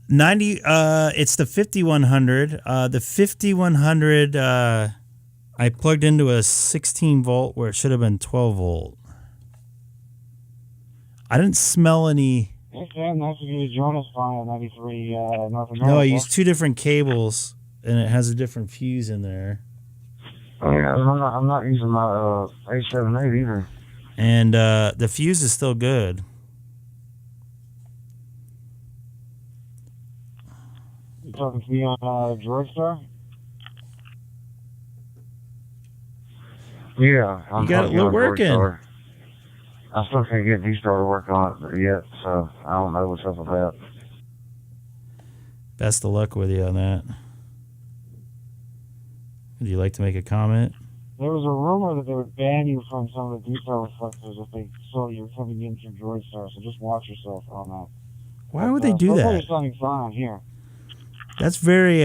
90 it's the 5100. The 5100 I plugged into a 16 volt where it should have been 12 volt. I didn't smell any. Hey, Sam, nice of you to join us on 93 North America. No, I used two different cables and it has a different fuse in there. Oh, yeah, I'm not using my A78 either. And the fuse is still good. You talking to me on DStar? Yeah, I'm You got it working. I still can't get DStar to work on it yet, so I don't know what's up with that. Best of luck with you on that. Would you like to make a comment? There was a rumor that they would ban you from some of the DStar reflectors if they saw you coming in through DroidStar, so just watch yourself on that. Why would they do that? There's something fine here. That's very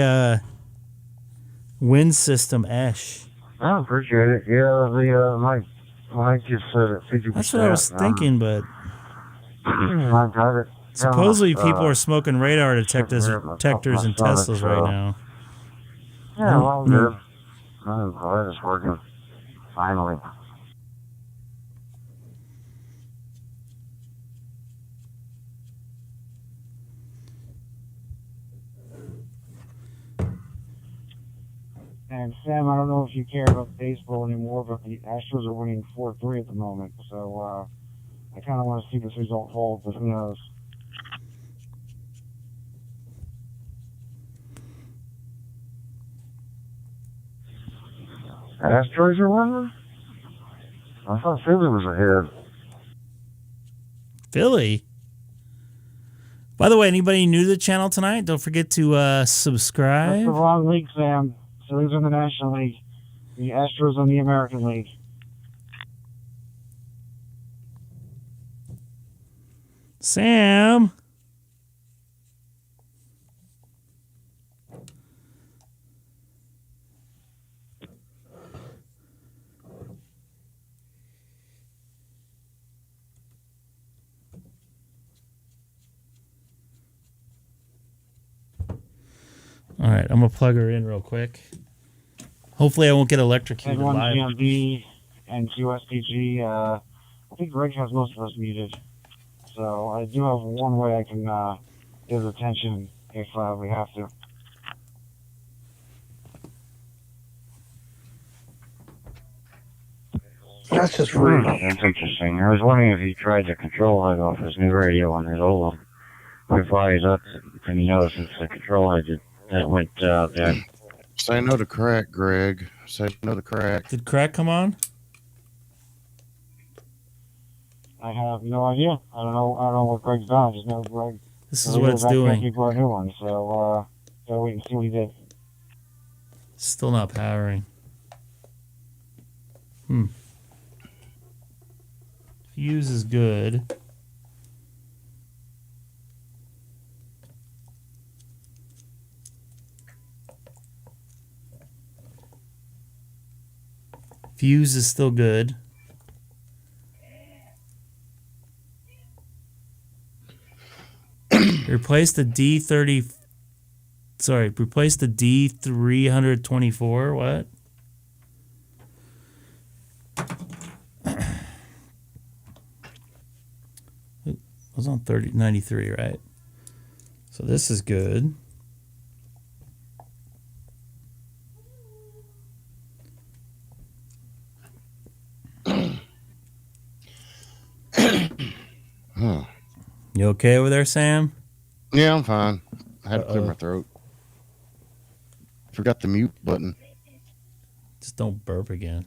wind system-esh. I appreciate it. Yeah, the Mike just said it 50%. That's what I was thinking, but I got it. supposedly people are smoking radar detectors in Teslas right now. Yeah, well, good. I'm glad it's working. Finally. And Sam, I don't know if you care about baseball anymore, but the Astros are winning 4-3 at the moment. So I kind of want to see this result hold, but who knows? Astros are winning? I thought Philly was ahead. Philly? By the way, anybody new to the channel tonight, don't forget to subscribe. That's the wrong league, Sam. Phillies in the National League. The Astros in the American League. Sam? All right, I'm going to plug her in real quick. Hopefully I won't get electrocuted live. GMB and K6EGG. I think Greg has most of us muted. So I do have one way I can get his attention if we have to. That's just rude. That's interesting. I was wondering if he tried the control head off his new radio on his old one. Before he's up, and he noticed it's the control head that went dead. Say no to crack, Greg. Say no to crack. Did crack come on? I have no idea. I don't know what Greg's done. I just know Greg. This is what it's doing. He brought a new one, so gotta wait and see what he did. Still not powering. Fuse is good. Fuse is still good. Replace the D30. Sorry, replace the D324. What? It was on 3093, right? So this is good. You okay over there, Sam? Yeah, I'm fine. I had to clear my throat. Forgot the mute button. Just don't burp again.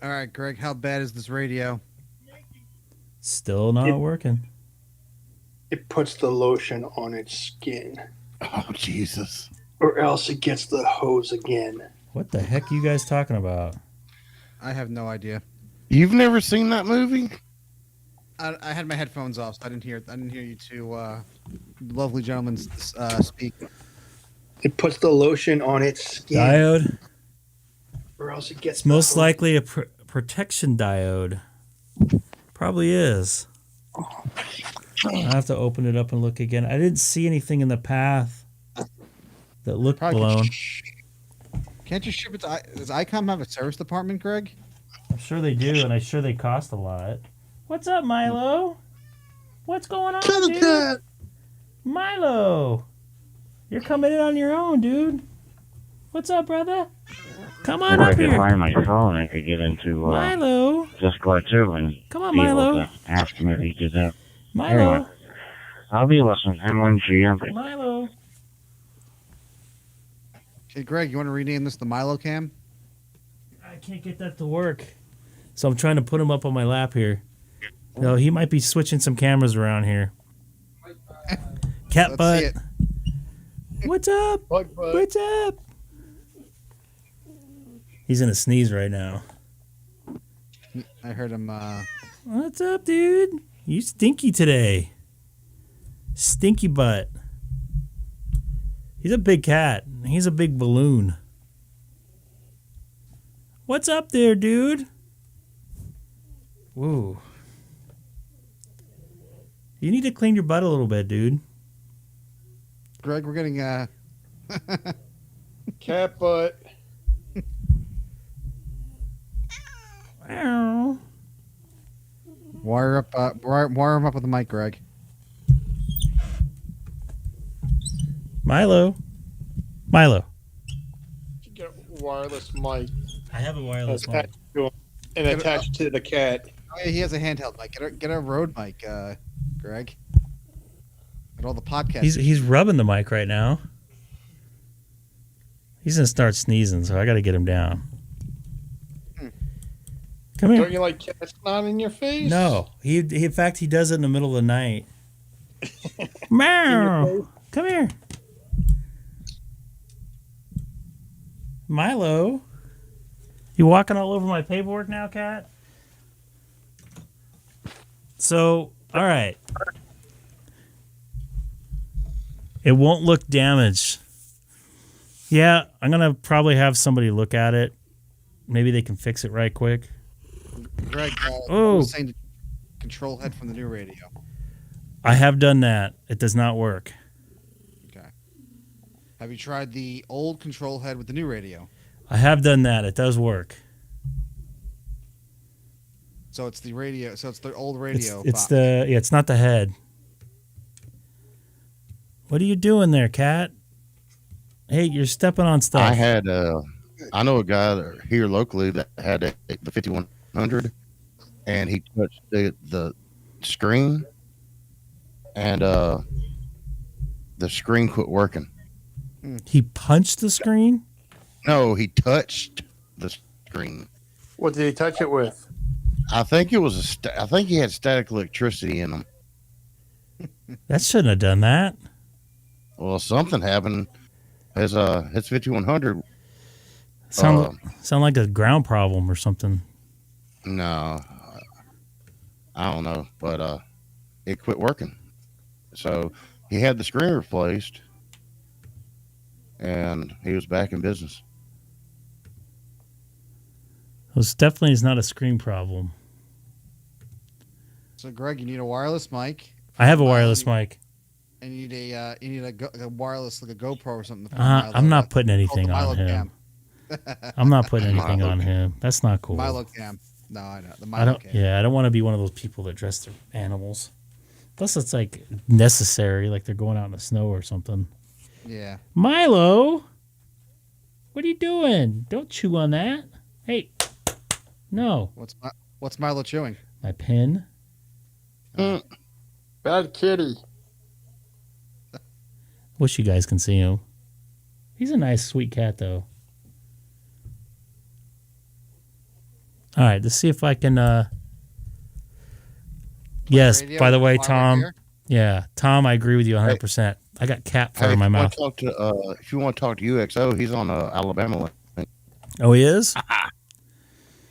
All right, Greg, how bad is this radio? Still not working. It puts the lotion on its skin, Oh, Jesus. or else it gets the hose again. What the heck are you guys talking about? I have no idea. You've never seen that movie? I had my headphones off, so I didn't hear you two lovely gentlemen speak. It puts the lotion on its skin, Diode? or else it gets It's most the hose. likely a protection diode. Probably is. I have to open it up and look again. I didn't see anything in the path that looked blown. Can't you ship it to... Does Icom have a service department, Greg? I'm sure they do, and I'm sure they cost a lot. What's up, Milo? What's going on, dude? Milo! You're coming in on your own, dude. What's up, brother? Come on If up I could here. find my phone, I could get into Milo! Discord too and Come on, be able Milo. to ask him if he did that. Milo! Anyway, I'll be listening. M1G. Milo! Hey, Greg, you want to rename this the Milo Cam? I can't get that to work. So I'm trying to put him up on my lap here. No, he might be switching some cameras around here. Cat Let's butt. see it. What's up? What's up? He's in a sneeze right now. I heard him. What's up, dude? You stinky today. Stinky butt. He's a big cat. He's a big balloon. What's up there, dude? Whoa. You need to clean your butt a little bit, dude. Greg, we're getting Cat butt. wire him up with the mic, Greg. Milo. Milo. You get a wireless mic I have a wireless mic. attached to him and attached to the cat. Oh, yeah, he has a handheld mic. Get a Rode mic, Greg. Get all the podcasts. He's rubbing the mic right now. He's gonna start sneezing, so I got to get him down. Come here. Don't you like cats not in your face? No, he in fact he does it in the middle of the night. Meow. Come here, Milo. You walking all over my paperwork now, cat? So, all right. It won't look damaged. Yeah, I'm gonna probably have somebody look at it. Maybe they can fix it right quick. Greg, Oh. was saying to control head from the new radio. I have done that. It does not work. Okay. Have you tried the old control head with the new radio? I have done that. It does work. So it's the radio. So it's the old radio. It's not the head. What are you doing there, cat? Hey, you're stepping on stuff. I had I know a guy here locally that had the 51 and he touched the screen, and the screen quit working. He punched the screen? No, he touched the screen. What did he touch it with? I think it was I think he had static electricity in him. That shouldn't have done that. Well, something happened. His 5100. Sound like a ground problem or something. No, I don't know, but it quit working. So he had the screen replaced, and he was back in business. Well, it definitely is not a screen problem. So, Greg, you need a wireless mic. I have a wireless mic. And you need a wireless, like a GoPro or something. I'm not putting anything on him. I'm not putting anything on him. That's not cool. Milo Cam. No, I know. The Milo Cam. Yeah, I don't want to be one of those people that dress their animals. Plus, it's like necessary, like they're going out in the snow or something. Yeah. Milo, what are you doing? Don't chew on that. Hey, no. What's Milo chewing? My pen. Bad kitty. Wish you guys can see him. He's a nice, sweet cat, though. All right, let's see if I can. Yes, by the way, Tom. Yeah, Tom, I agree with you 100%. I got cat fur in my mouth. If you want to talk to UXO, he's on Alabama link. Oh, he is?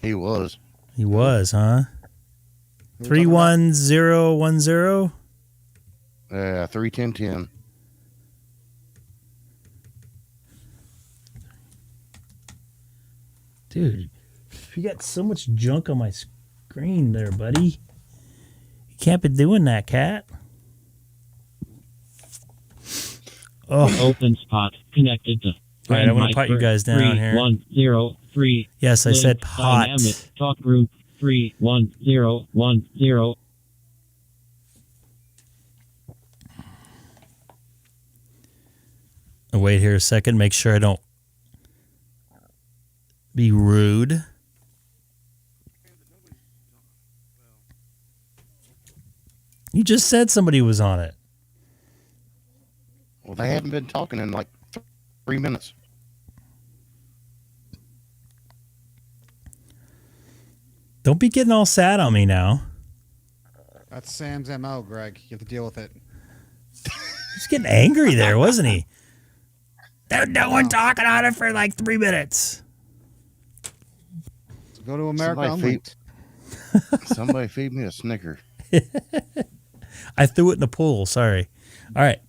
He was. He was, huh? 31010? Yeah, 31010. Dude, you got so much junk on my screen there, buddy. You can't be doing that, cat. Oh. Open spot connected to. All right, I want to pot you guys down 3103. Yes, I said pot. Dynamic talk group 31010. I'll wait here a second. Make sure I don't be rude. You just said somebody was on it. Well, they haven't been talking in like 3 minutes. Don't be getting all sad on me now. That's Sam's MO, Greg. You have to deal with it. He's getting angry there, wasn't he? There's no one talking on it for like 3 minutes. So go to America. Somebody feed me a Snicker. I threw it in the pool. Sorry. All right.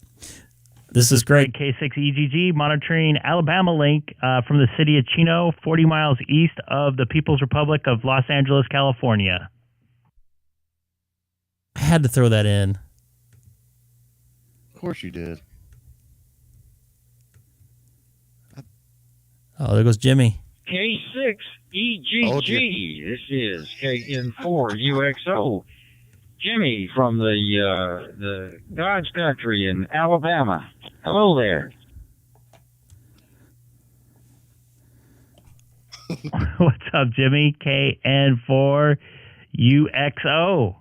This is Greg, K6EGG, monitoring Alabama link from the city of Chino, 40 miles east of the People's Republic of Los Angeles, California. I had to throw that in. Of course you did. Oh, there goes Jimmy. K6EGG. This is KN4UXO. Jimmy from the God's country in Alabama. Hello there. What's up, Jimmy? KN4UXO.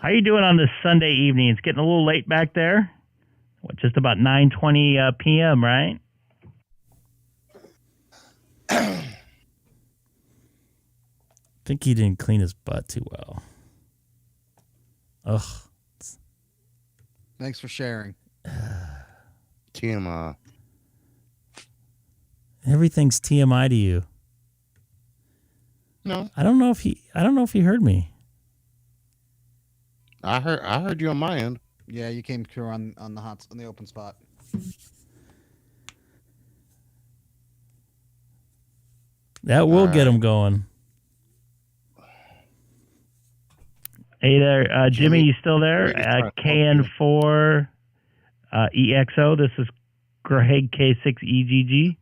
How you doing on this Sunday evening? It's getting a little late back there. What, just about 9:20 p.m., right? I think he didn't clean his butt too well. Ugh. Thanks for sharing. TMI. Everything's TMI to you. No. I don't know if he heard me. I heard you on my end. Yeah, you came through on the open spot. That will get him going. Hey there, Jimmy, you still there? KN4 EXO. This is Greg, K6EGG.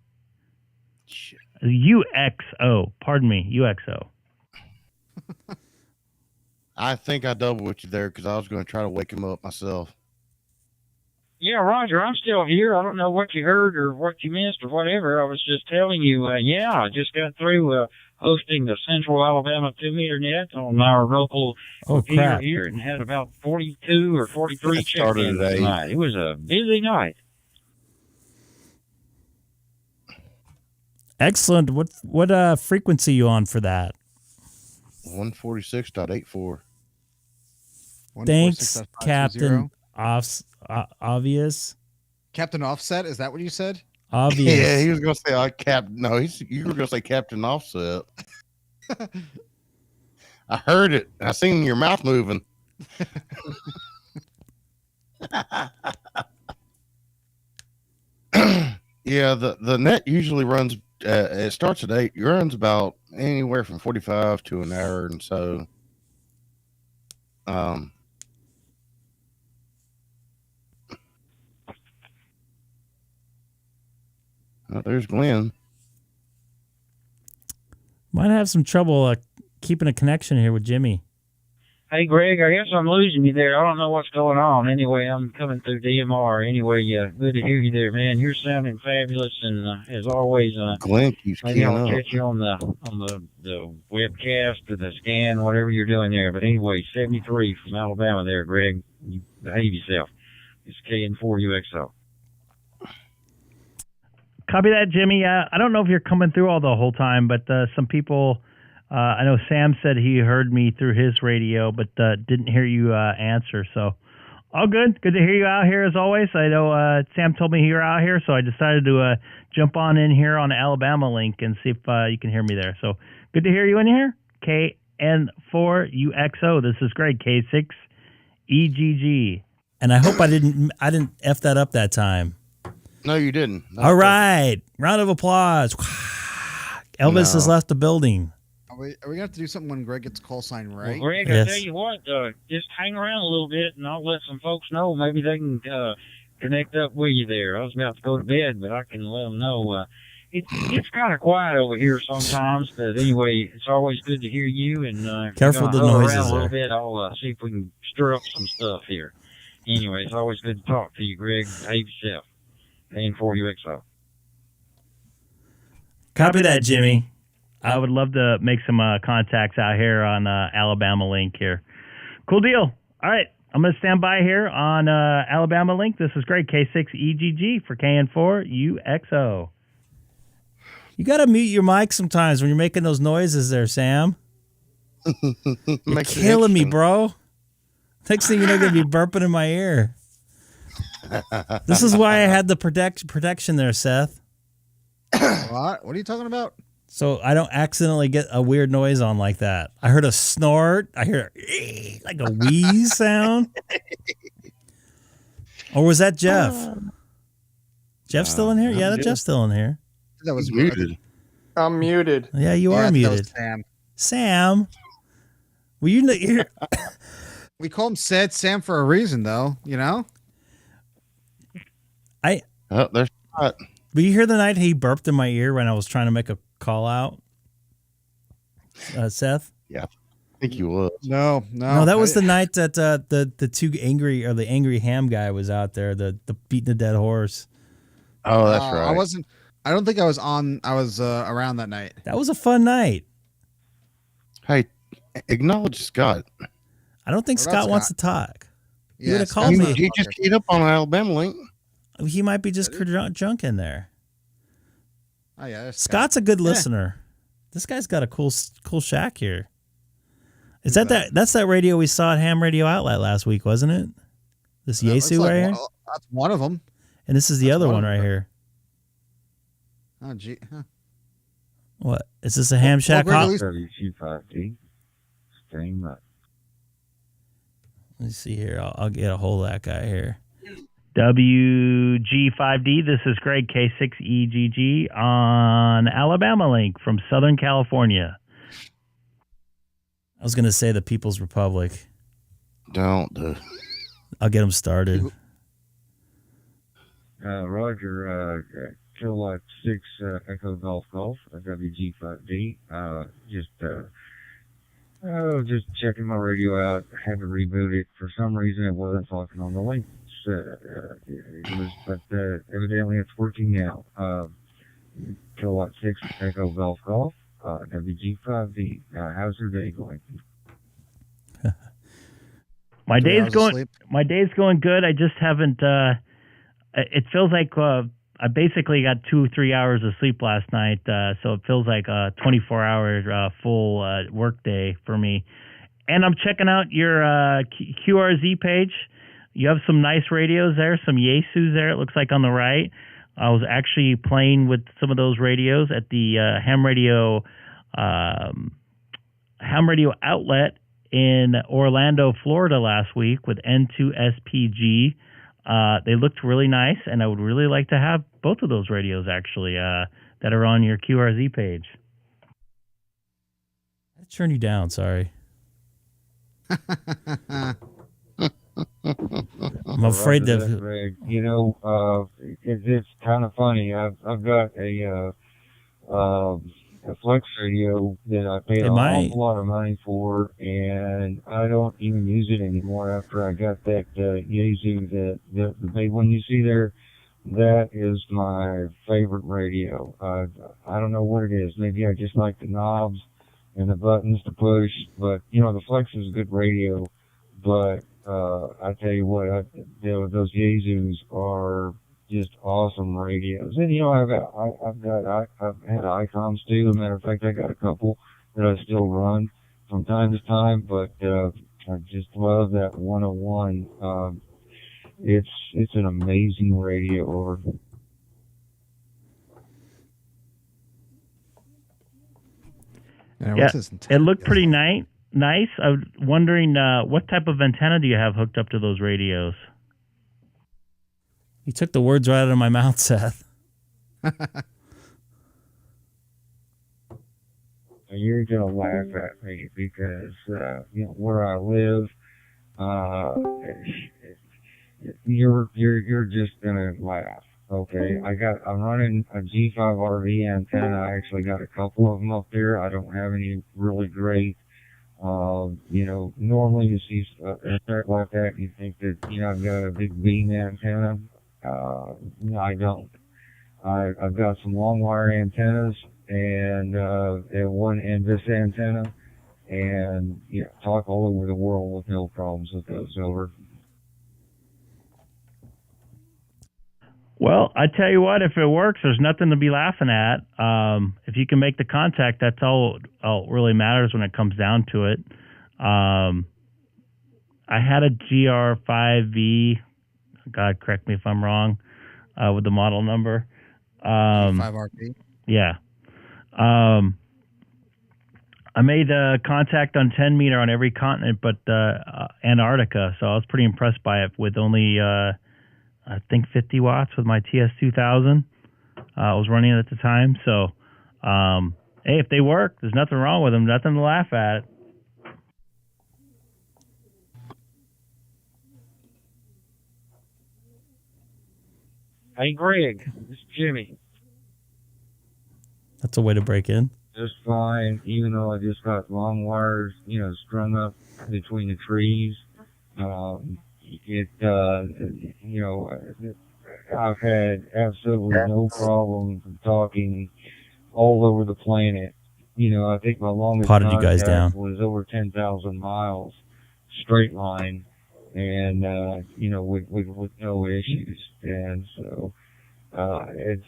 UXO. Pardon me, UXO. I think I doubled with you there because I was going to try to wake him up myself. Yeah, Roger, I'm still here. I don't know what you heard or what you missed or whatever. I was just telling you, I just got through hosting the Central Alabama 2-meter net on our local Oh, repeater crap. here, and had about 42 or 43 It started check-ins at 8. tonight. It was a busy night. Excellent. What frequency you on for that? 146.84. Thanks, 146.520. Captain Obvious. Captain Offset, is that what you said? Obvious. Yeah, he was going to say No, you were going to say Captain Offset. I heard it. I seen your mouth moving. Yeah, the net usually runs. It starts at 8. It runs about anywhere from 45 to an hour, and so. Oh, there's Glenn. Might have some trouble keeping a connection here with Jimmy. Hey, Greg, I guess I'm losing you there. I don't know what's going on. Anyway, I'm coming through DMR. Anyway, good to hear you there, man. You're sounding fabulous, and as always, Glenn keeps maybe queuing I'll up. catch you on the webcast or the scan, whatever you're doing there. But anyway, 73 from Alabama there, Greg. You behave yourself. It's KN4UXO. Copy that, Jimmy. I don't know if you're coming through all the whole time, but some people, I know Sam said he heard me through his radio, but didn't hear you answer. So, all good. Good to hear you out here as always. I know Sam told me you were out here, so I decided to jump on in here on the Alabama link and see if you can hear me there. So, good to hear you in here. KN4UXO. This is Greg, K6EGG. And I hope I didn't F that up that time. No, you didn't. All right. Round of applause. Elvis has left the building. Are we going to have to do something when Greg gets call sign right? Well, Greg, Yes. I tell you what, just hang around a little bit, and I'll let some folks know. Maybe they can connect up with you there. I was about to go to bed, but I can let them know. It's kind of quiet over here sometimes, but anyway, it's always good to hear you. And Careful if the you're gonna noises around a little there. bit, I'll see if we can stir up some stuff here. Anyway, it's always good to talk to you, Greg. Behave yourself. KN4UXO. Copy that, Jimmy. I would love to make some contacts out here on Alabama Link here. Cool deal. All right. I'm going to stand by here on Alabama Link. This is Greg, K6EGG for KN4UXO. You got to mute your mic sometimes when you're making those noises there, Sam. You're Makes it killing me, interesting. bro. Next thing you know, you're going to be burping in my ear. This is why I had the protection there, Seth. What? What are you talking about? So I don't accidentally get a weird noise on like that. I heard a snort. I hear like a wheeze sound. Or was that Jeff? Jeff still in here? Yeah, that Jeff's still in here. That was muted. I'm muted. Yeah, you Yeah, are that was muted. Sam. Sam. Well, you're We call him Sad Sam for a reason, though. You know. Oh, there's Scott. But you hear the night he burped in my ear when I was trying to make a call out? Seth? Yeah, I think you was. No. No, that was the night that the angry ham guy was out there, the beating a dead horse. Oh, that's right. I wasn't. I don't think I was on. I was around that night. That was a fun night. Hey, acknowledge Scott. I don't think What about Scott wants to Scott? talk. He would have Scott- called You, me. you just keyed up on Alabama Link. He might be just junk in there. Oh yeah, there's Scott's a good listener. This guy's got a cool shack here. Is that's that radio we saw at Ham Radio Outlet last week, wasn't it? This That looks Yaesu like right here? That's one of them. And this is the other one one of right them. here. Oh gee. Huh. What? Is this a Ham Shack Greg, hot? at least- W25D. Staying up. Let's see here. I'll get a hold of that guy here. WG5D. This is Greg, K6EGG on Alabama Link from Southern California. I was going to say the People's Republic. Don't do. I'll get him started. Roger, Kilowatt 6 Echo Golf Golf, WG5D. Just checking my radio out. Had to reboot it. For some reason, it wasn't talking on the link. But evidently it's working now. Kilowatt 6 Echo Golf Golf, WG5V. How's your day going? My 3 day's hours of going. sleep? My day's going good. I just haven't. It feels like I basically got 2-3 hours of sleep last night, so it feels like a 24-hour full work day for me. And I'm checking out your QRZ page. You have some nice radios there, some Yaesus there. It looks like on the right. I was actually playing with some of those radios at the ham radio outlet in Orlando, Florida last week with N2SPG. They looked really nice, and I would really like to have both of those radios actually that are on your QRZ page. I turned you down, sorry. I'm afraid that Greg. You know, it's kind of funny. I've got a Flex radio that I paid an awful lot of money for, and I don't even use it anymore after I got that Yaesu, the big one you see there. That is my favorite radio. I don't know what it is. Maybe I just like the knobs and the buttons to push, but you know, the Flex is a good radio, but I tell you what, those Yaesus are just awesome radios. And you know, I've had Icoms too. As a matter of fact, I got a couple that I still run from time to time, but I just love that 101. It's an amazing radio. Over. Yeah, it looked pretty nice. I was wondering what type of antenna do you have hooked up to those radios? You took the words right out of my mouth, Seth. You're gonna laugh at me because you know where I live. You're just gonna laugh. Okay, I'm running a G5RV antenna. I actually got a couple of them up there. I don't have any really great. You know, normally you see a start like that, you think that, you know, I've got a big beam antenna. No, I don't. I've got some long wire antennas and one NVIS antenna, and you know, talk all over the world with no problems with those. Over. Well, I tell you what, if it works, there's nothing to be laughing at. If you can make the contact, that's all really matters when it comes down to it. I had a GR5V. God, correct me if I'm wrong with the model number. G5RP? Yeah. I made contact on 10 meter on every continent but Antarctica, so I was pretty impressed by it with only... I think 50 watts with my TS2000. I was running it at the time. So, hey, if they work, there's nothing wrong with them. Nothing to laugh at. Hey, Greg, this is Jimmy. That's a way to break in. Just fine, even though I just got long wires, you know, strung up between the trees. You know, I've had absolutely no problem talking all over the planet. You know, I think my longest Potted you guys contact down. was over 10,000 miles straight line, and you know, with no issues. And so it's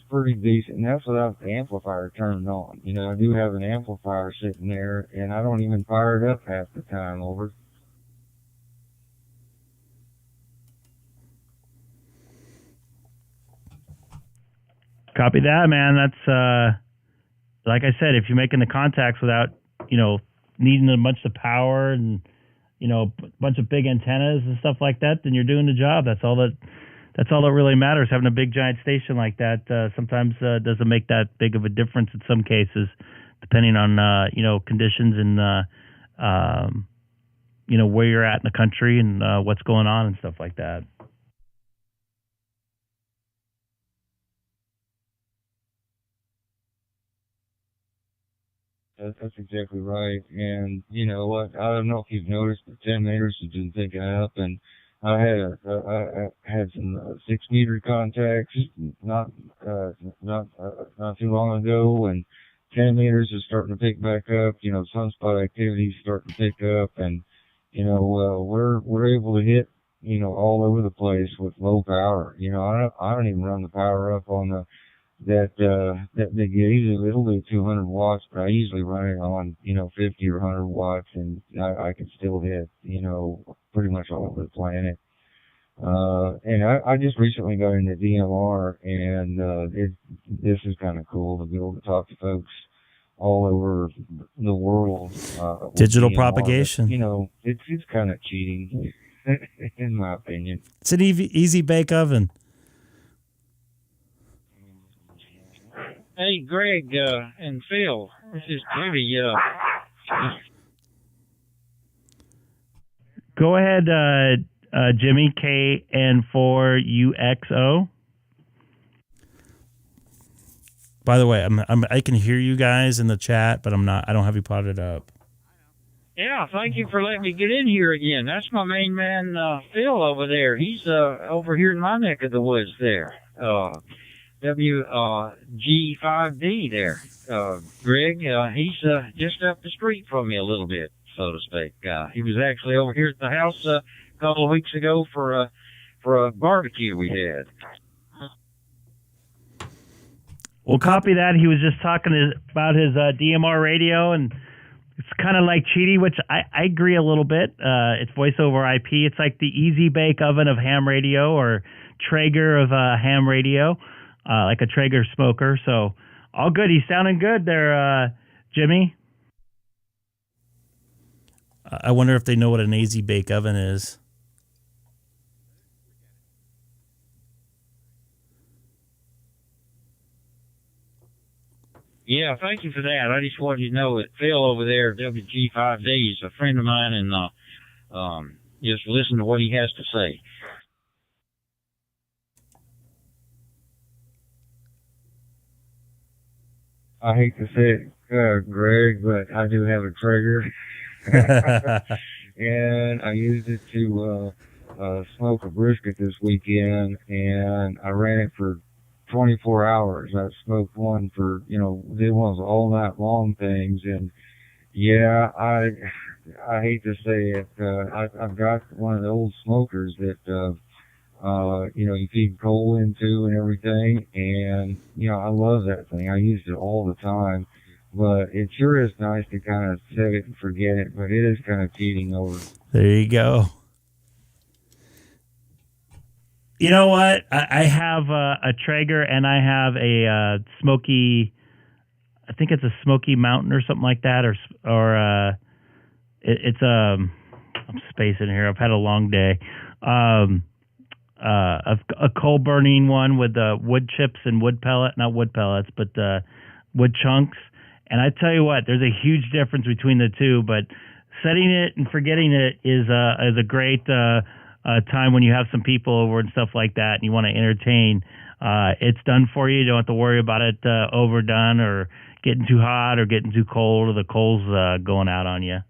pretty decent. And that's without the amplifier turned on. You know, I do have an amplifier sitting there, and I don't even fire it up half the time. Over. Copy that, man. That's like I said, if you're making the contacts without, you know, needing a bunch of power and, you know, a bunch of big antennas and stuff like that, then you're doing the job. That's all that really matters. Having a big giant station like that sometimes doesn't make that big of a difference in some cases, depending on you know, conditions and you know, where you're at in the country and what's going on and stuff like that. That's exactly right. And you know what? I don't know if you've noticed, but 10 meters has been picking up, and I had some 6-meter contacts not too long ago, and 10 meters is starting to pick back up. Sunspot activity is starting to pick up, and we're able to hit all over the place with low power. I don't even run the power up on that big Yaesu. It'll do 200 watts, but I usually run it on 50 or 100 watts, and I can still hit pretty much all over the planet. And I just recently got into DMR, and this is kind of cool to be able to talk to folks all over the world. Digital DMR, propagation. but, it's kind of cheating, in my opinion. It's an easy bake oven. Hey, Greg and Phil, this is Jimmy. Go ahead, Jimmy, KN4UXO. By the way, I can hear you guys in the chat, but I don't have you potted up. Yeah, thank you for letting me get in here again. That's my main man, Phil, over there. He's over here in my neck of the woods there. WG5D there. Greg, he's just up the street from me a little bit, so to speak. He was actually over here at the house a couple of weeks ago for a barbecue we had. Well, copy that. He was just talking about his DMR radio, and it's kind of like cheaty, which I agree a little bit. It's voice over IP. It's like the easy bake oven of ham radio, or Traeger of ham radio, like a Traeger smoker. So all good. He's sounding good there, Jimmy. I wonder if they know what an easy bake oven is. Yeah, thank you for that. I just wanted you to know that Phil over there at WG5D is a friend of mine, and just listen to what he has to say. I hate to say it, Greg, but I do have a Traeger. And I used it to smoke a brisket this weekend, and I ran it for 24 hours. I smoked one for, did one of those all night long things. And yeah, I hate to say it. I've got one of the old smokers that, you feed coal into and everything. And, I love that thing. I used it all the time, but it sure is nice to kind of set it and forget it, but it is kind of cheating over. There you go. You know what? I have a Traeger, and I have a Smoky. I think it's a Smoky Mountain or something like that, or it's I'm spacing here. I've had a long day. A coal burning one with wood chips and wood pellets, but wood chunks. And I tell you what, there's a huge difference between the two. But setting it and forgetting it is a great. Time when you have some people over and stuff like that, and you want to entertain. It's done for you. You don't have to worry about it overdone or getting too hot or getting too cold, or the coals going out on you.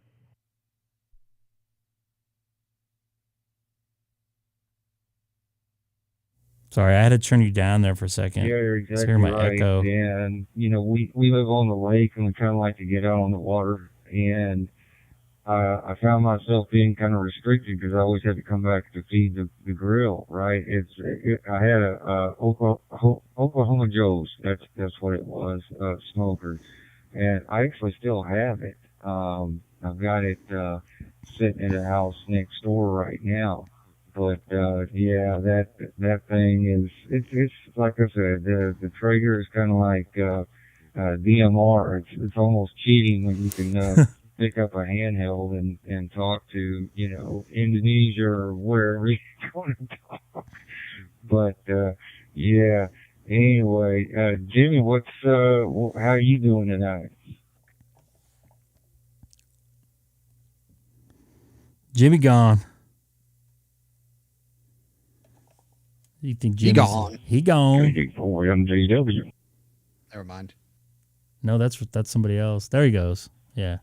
Sorry, I had to turn you down there for a second. Yeah, you're exactly hear my right. echo. And, we live on the lake, and we kind of like to get out on the water. And I found myself being kind of restricted because I always had to come back to feed the grill, right? I had a Oklahoma Joe's, that's what it was, smoker. And I actually still have it. I've got it sitting in the house next door right now. But yeah, that thing is it's like I said, the Traeger is kind of like DMR. It's almost cheating when you can pick up a handheld and talk to Indonesia or wherever you want to talk. But yeah. Anyway, Jimmy, how are you doing tonight? Jimmy gone. You think Jimmy's gone? He gone. MJW. Never mind. No, that's somebody else. There he goes. Yeah.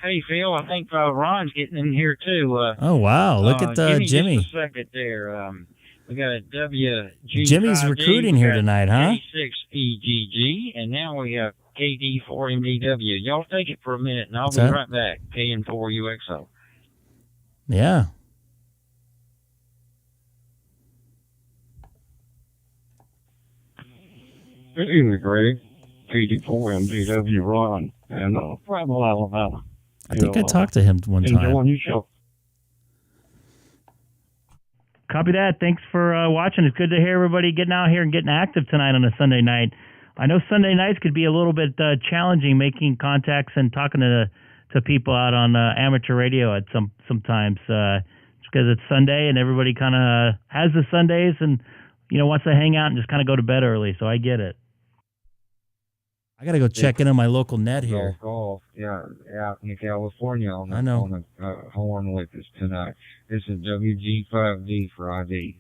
Hey, Phil, I think Ron's getting in here, too. Oh, wow. Look at Jimmy. Jimmy. Just a second there. We got a WG. Jimmy's recruiting here tonight, huh? K6EGG, and now we have KD4MDW. Y'all take it for a minute, and I'll What's be that? right back. KN4UXO. Yeah. Good evening, Greg. KD4MDW Ron and Rebel, Alabama. I think I talked to him one time. Enjoying your show. Copy that. Thanks for watching. It's good to hear everybody getting out here and getting active tonight on a Sunday night. I know Sunday nights could be a little bit challenging making contacts and talking to people out on amateur radio at sometimes because it's Sunday and everybody kind of has the Sundays and wants to hang out and just kind of go to bed early. So I get it. I got to go check in on my local net here. Golf, yeah, out in California on I know. on the horn with us tonight. This is WG5D for ID.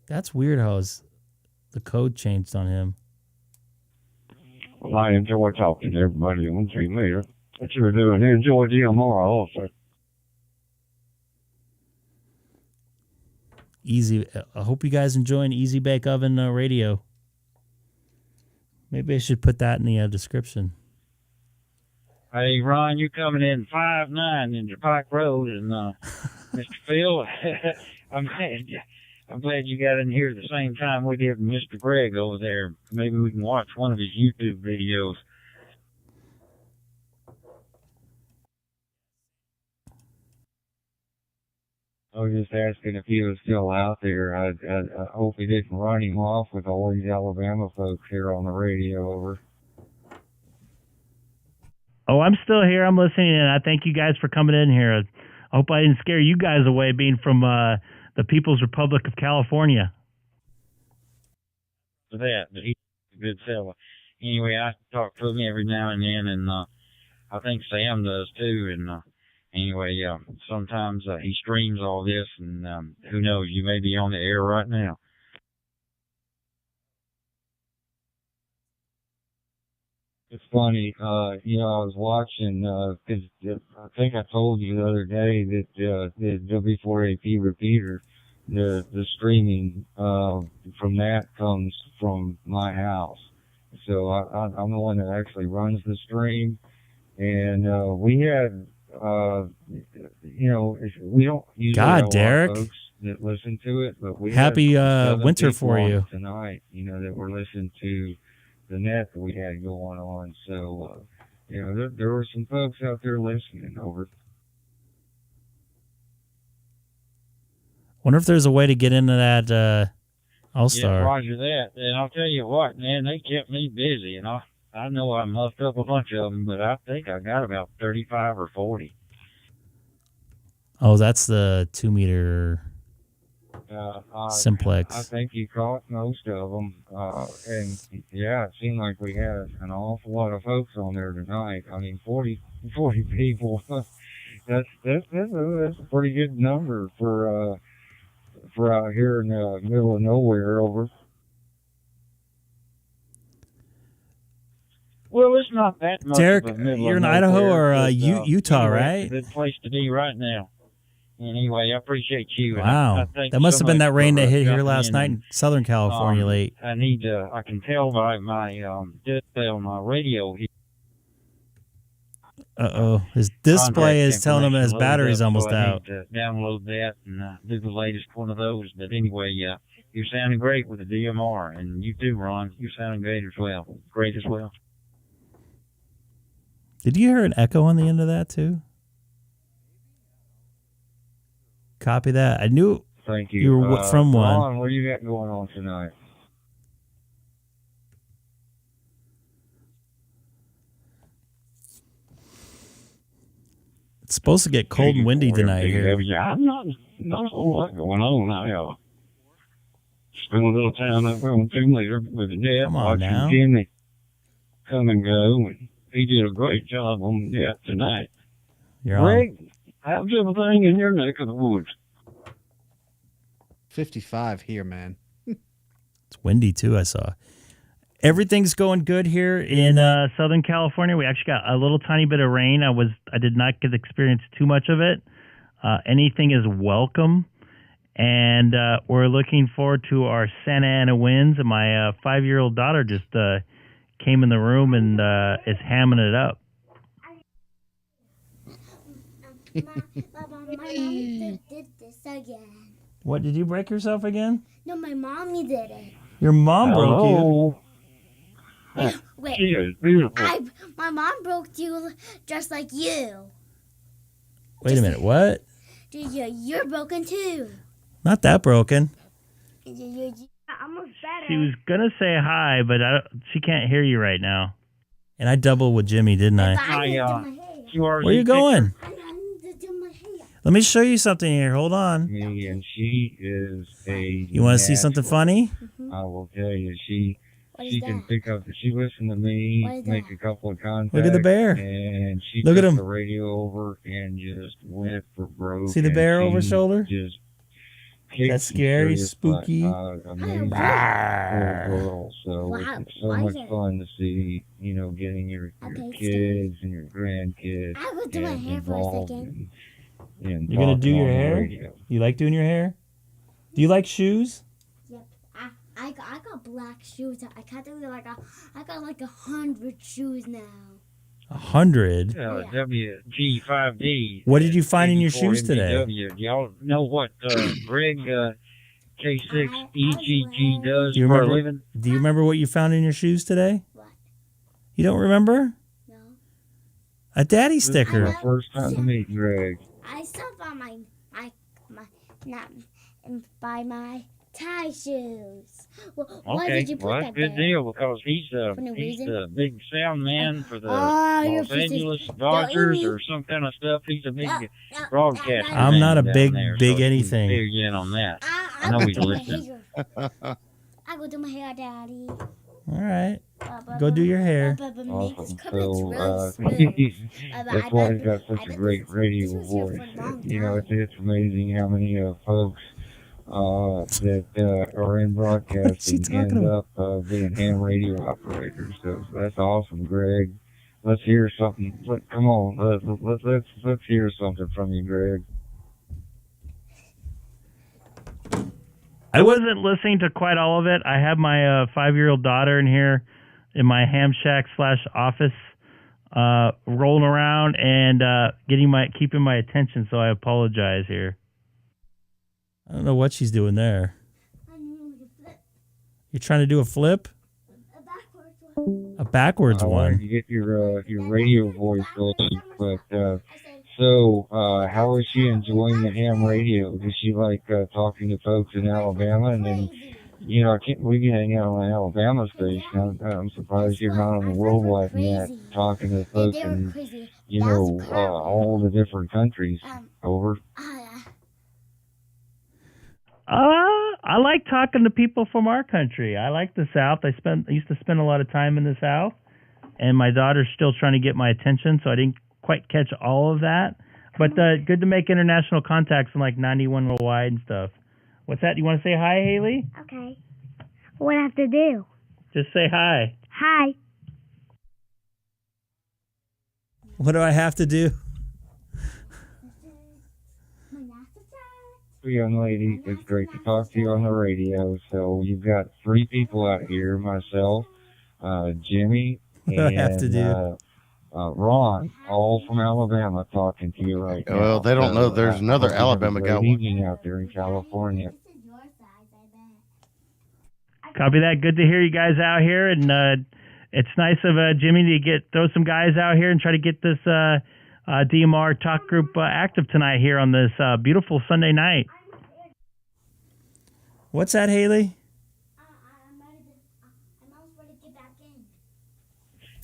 That's weird how the code changed on him. Well, I enjoy talking to everybody on TV later. What you were doing. Enjoy DMR also. Easy. I hope you guys enjoying Easy Bake Oven radio. Maybe I should put that in the description. Hey, Ron, you coming in 5'9" into Pike Road, and Mr. Phil, I'm glad you got in here at the same time we did Mr. Greg over there. Maybe we can watch one of his YouTube videos. I was just asking if he was still out there. I hope he didn't run him off with all these Alabama folks here on the radio over. Oh, I'm still here. I'm listening, and I thank you guys for coming in here. I hope I didn't scare you guys away being from the People's Republic of California. For that, but he's a good fella. Anyway, I talk to him every now and then, and I think Sam does too. And anyway, sometimes he streams all this, and who knows, you may be on the air right now. It's funny, I was watching, because I think I told you the other day that the W4AP repeater, the streaming from that comes from my house. So I'm the one that actually runs the stream. And we had, we don't usually have a lot Derek. of folks that listen to it, but we Happy had 7 winter people for on you. tonight, that were listening to the net that we had going on. So, there were some folks out there listening over. Wonder if there's a way to get into that Allstar. Yeah, roger that. And I'll tell you what, man, they kept me busy. And I know I muffed up a bunch of them, but I think I got about 35 or 40. Oh, that's the 2-meter simplex. I think you caught most of them. And yeah, it seemed like we had an awful lot of folks on there tonight. I mean, 40 people. That's a pretty good number for out here in the middle of nowhere over. Well, it's not that much. Derek, of a middle you're of in Idaho nowhere, or but, Utah, anyway, right? It's a good place to be right now. Anyway, I appreciate you. And Wow. I thank That must so have been much that rain for, that hit here jumping last in. night in Southern California late. I need to, I can tell by my display on my radio here. Uh-oh. His display is telling him his Information battery's loaded up, almost so I out. need to download that and do the latest one of those. But anyway, you're sounding great with the DMR, and you too, Ron. You're sounding great as well. Great as well. Did you hear an echo on the end of that too? Copy that. I knew Thank you. you were from one. Ron, what do you got going on tonight? It's supposed to get cold and windy tonight here. Yeah, not a whole lot going on. I spent a little time up on Team Leader with the net, Come on watching now. Jimmy come and go. And he did a great job on the net tonight. You're on. Greg, how's everything in your neck of the woods? 55 here, man. It's windy too, I saw. Everything's going good here in Southern California. We actually got a little tiny bit of rain. I did not get to experience too much of it. Anything is welcome. And we're looking forward to our Santa Ana winds. And my 5-year-old daughter just came in the room and is hamming it up. My mommy did this again. What, did you break yourself again? No, my mommy did it. Your mom broke you? Wait, She is beautiful. my mom broke you just like you. Wait a minute, what? You're broken too. Not that broken. Almost better. She was going to say hi, but she can't hear you right now. And I doubled with Jimmy, didn't I? Where are you going? Let me show you something here. Hold on. And she is a. You want to see something funny? I will tell you, she can pick up. She listened to me make a couple of contacts. Look at the bear. And she Look took at him. the radio over and just went for broke. See the bear over his shoulder? Just That's scary, spooky. Amazing girl. So it's so much fun to see, getting your kids and your grandkids. I will do my hair for a second. You're going to do your hair? You like doing your hair? Do you like shoes? Yep. I got black shoes. I got like 100 shoes now. 100? WG5D. What did you find in your shoes today? MBW. Y'all know what Greg K6EGG does Do you for a remember? living? Do you remember what you found in your shoes today? What? You don't remember? No. A daddy This is sticker. my first time to meet Greg. I still bought my tie shoes. Why Okay, did you put well, that that's a good there? deal because he's no the reason? big sound man for the you're Los Angeles Dodgers or some kind of stuff. He's a big broadcaster. I'm not a man big, down there, big so anything. Big in on that. I know I he's go do my listening. hair. I go do my hair, Daddy. All right. Go do your hair. Awesome. So, That's why he's got such a great radio voice. It's amazing how many folks that are in broadcasting end up being ham radio operators. So that's awesome, Greg. Let's hear something. Come on, let's hear something from you, Greg. I wasn't listening to quite all of it. I have my 5-year-old daughter in here in my ham shack / office, rolling around and keeping my attention. So I apologize here. I don't know what she's doing there. You're trying to do a flip? A backwards one. You get your radio voice going, but so how is she enjoying the ham radio? Does she like talking to folks in Alabama? And then, we can hang out on an Alabama station. I'm surprised you're not on the worldwide net talking to folks in, all the different countries. Over. I like talking to people from our country. I like the South. I used to spend a lot of time in the South, and my daughter's still trying to get my attention, so I didn't quite catch all of that. But good to make international contacts in like 91 worldwide and stuff. What's that? You want to say hi, Haley? Okay. What do I have to do? Just say hi. Hi. What do I have to do? Young lady, it's great to talk to you on the radio. So you've got 3 people out here, myself, Jimmy, What do I have to do? and Ron, all from Alabama, talking to you right now. Well, they don't know there's another Alabama guy. Evening out there in California. Copy that. Good to hear you guys out here, and it's nice of Jimmy to throw some guys out here and try to get this DMR talk group active tonight here on this beautiful Sunday night. What's that, Haley?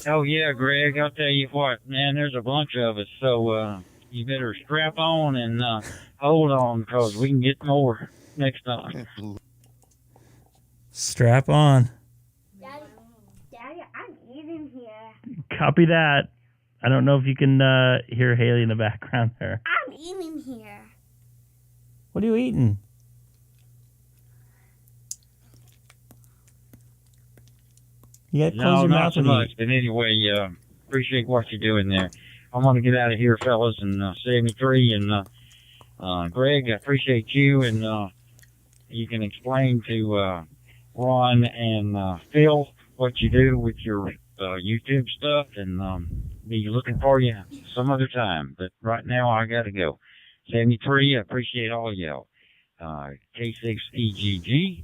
Oh, yeah, Greg, I'll tell you what, man, there's a bunch of us, so you better strap on and hold on, because we can get more next time. Strap on. Daddy, I'm eating here. Copy that. I don't know if you can hear Haley in the background there. I'm eating here. What are you eating? You got to close No, your not mouth so and much. eat. But anyway, appreciate what you're doing there. I'm going to get out of here, fellas, and 73. And Greg, I appreciate you. And you can explain to Ron and Phil what you do with your YouTube stuff. And be looking for you some other time. But right now, I got to go. 73, I appreciate all y'all. K6EGG,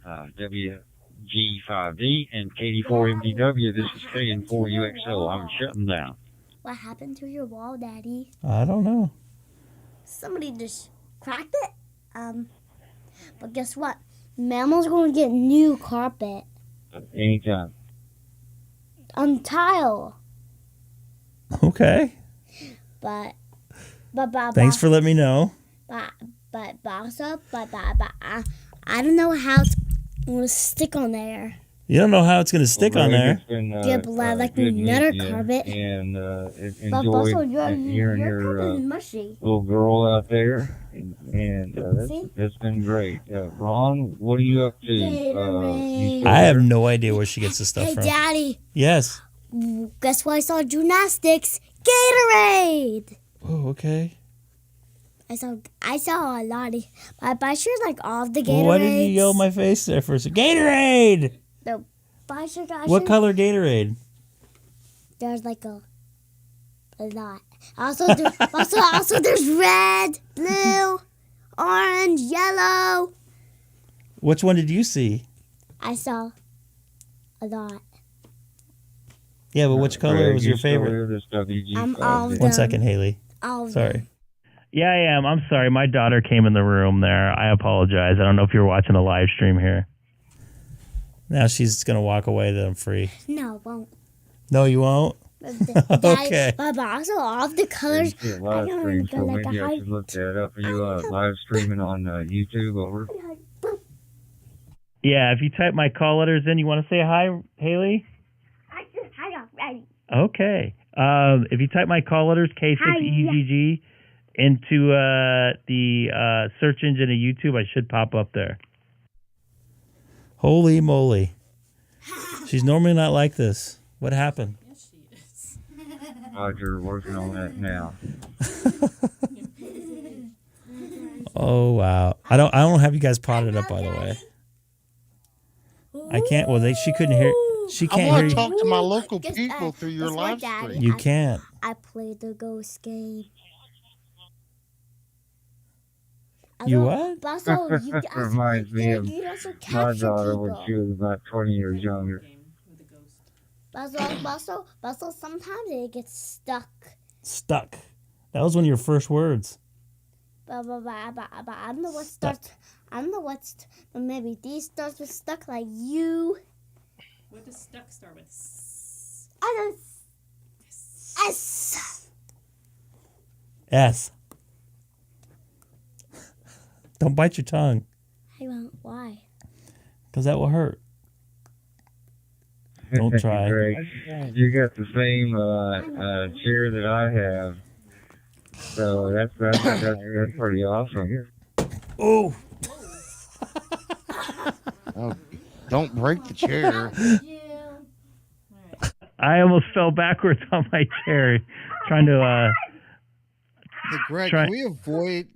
WG5D, and KD4MDW. This is KN4UXO. I'm shutting down. What happened to your wall, Daddy? I don't know. Somebody just cracked it. But guess what? Mammal's going to get new carpet Anytime. on tile. Okay. But Thanks for letting me know. But also, I don't know how it's going to stick on there. You don't know how it's going to stick on there. Yeah, but like another carpet. And But also, enjoyed your hearing carpet your is mushy. little girl out there. And See? that's been great. Ron, what are you up to? You still I have there? no idea where she gets this stuff Hey, from. Daddy, Yes. guess what I saw? Gymnastics. Gatorade. Oh, okay. I saw a lot of, but I sure like all of the Gatorades. Well, why did you yell in my face there for a second? Gatorade! No, but I sure, What color Gatorade? There's like a lot. Also, there's red, blue, orange, yellow. Which one did you see? I saw a lot. Yeah, but which color Greg, was you your still favorite? there? This WG5D. I'm all done. 1 second, Haley. All of Sorry. them. Yeah, I am. I'm sorry. My daughter came in the room there. I apologize. I don't know if you're watching the live stream here. Now she's going to walk away that I'm free. No, it won't. No, you won't? Okay. But also all of the colors. You see a live stream, so like maybe I should look that up. Are you live streaming on YouTube? Over. Yeah, if you type my call letters in, you want to say hi, Haley? I got ready. Okay. If you type my call letters, K6EGG, into the search engine of YouTube, I should pop up there. Holy moly. She's normally not like this. What happened? Roger, working on that now. Oh wow. I don't have you guys potted up, by the way. I can't. Well, she couldn't hear. She I can't want hear to you. talk to my local Guess, people through your guess what, live Daddy? stream. You can't. I played the ghost game. You what? But also, you Reminds me of also my capture daughter when people. she was about 20 years younger. But also, sometimes it gets stuck. Stuck. That was one of your first words. But I don't know what starts. I don't know what's. But maybe these starts with stuck like you. What does stuck start with? I don't. S. S. Don't bite your tongue, I won't. Why? because that will hurt. Don't try. Greg, you got the same chair that I have, so that's pretty awesome. Oh. Oh, don't break the chair. I almost fell backwards on my chair, trying to. Hey, Greg, Try- can we avoid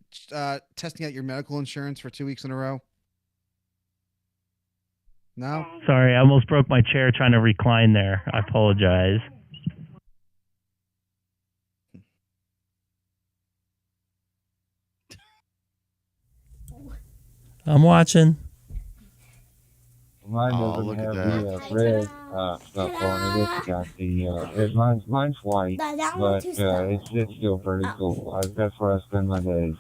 testing out your medical insurance for 2 weeks in a row? No? Sorry, I almost broke my chair trying to recline there. I apologize. I'm watching. Mine Oh, doesn't look at have the red stuff on it. It's got the mine's white, But that but one's too stuck. it's still pretty cool. That's where I spend my days.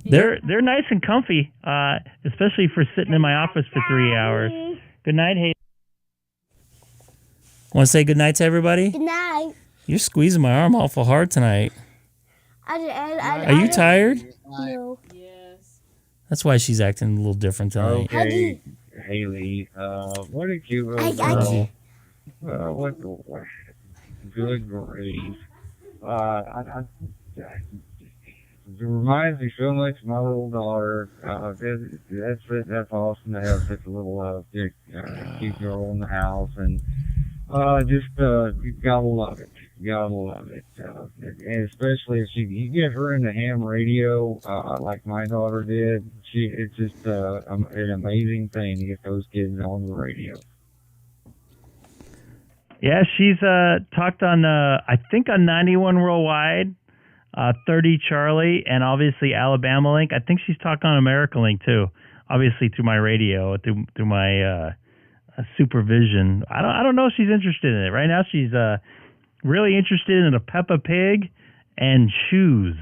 They're nice and comfy, especially for sitting in my office for 3 hours. Good night, Haley. Want to say good night to everybody? Good night. You're squeezing my arm awful hard tonight. Are you tired? No. Yes. That's why she's acting a little different tonight. Okay, Haley, what did you I- what good grief. it reminds me so much of my little daughter. That's awesome to have such a little cute girl in the house, and you gotta love it. You gotta love it. And especially if you get her into ham radio, like my daughter did. It's just an amazing thing to get those kids on the radio. Yeah, she's talked on I think on 91 Worldwide, 30 Charlie, and obviously Alabama Link. I think she's talked on America Link too. Obviously through my radio, through my supervision. I don't know if she's interested in it right now. She's really interested in a Peppa Pig and shoes.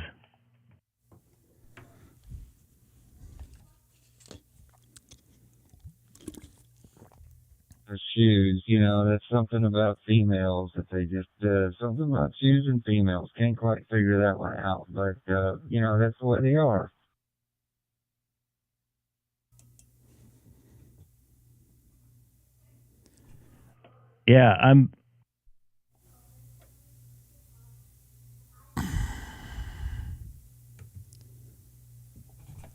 Shoes, that's something about females that they just something about shoes and females can't quite figure that one out, but that's the way they are. Yeah,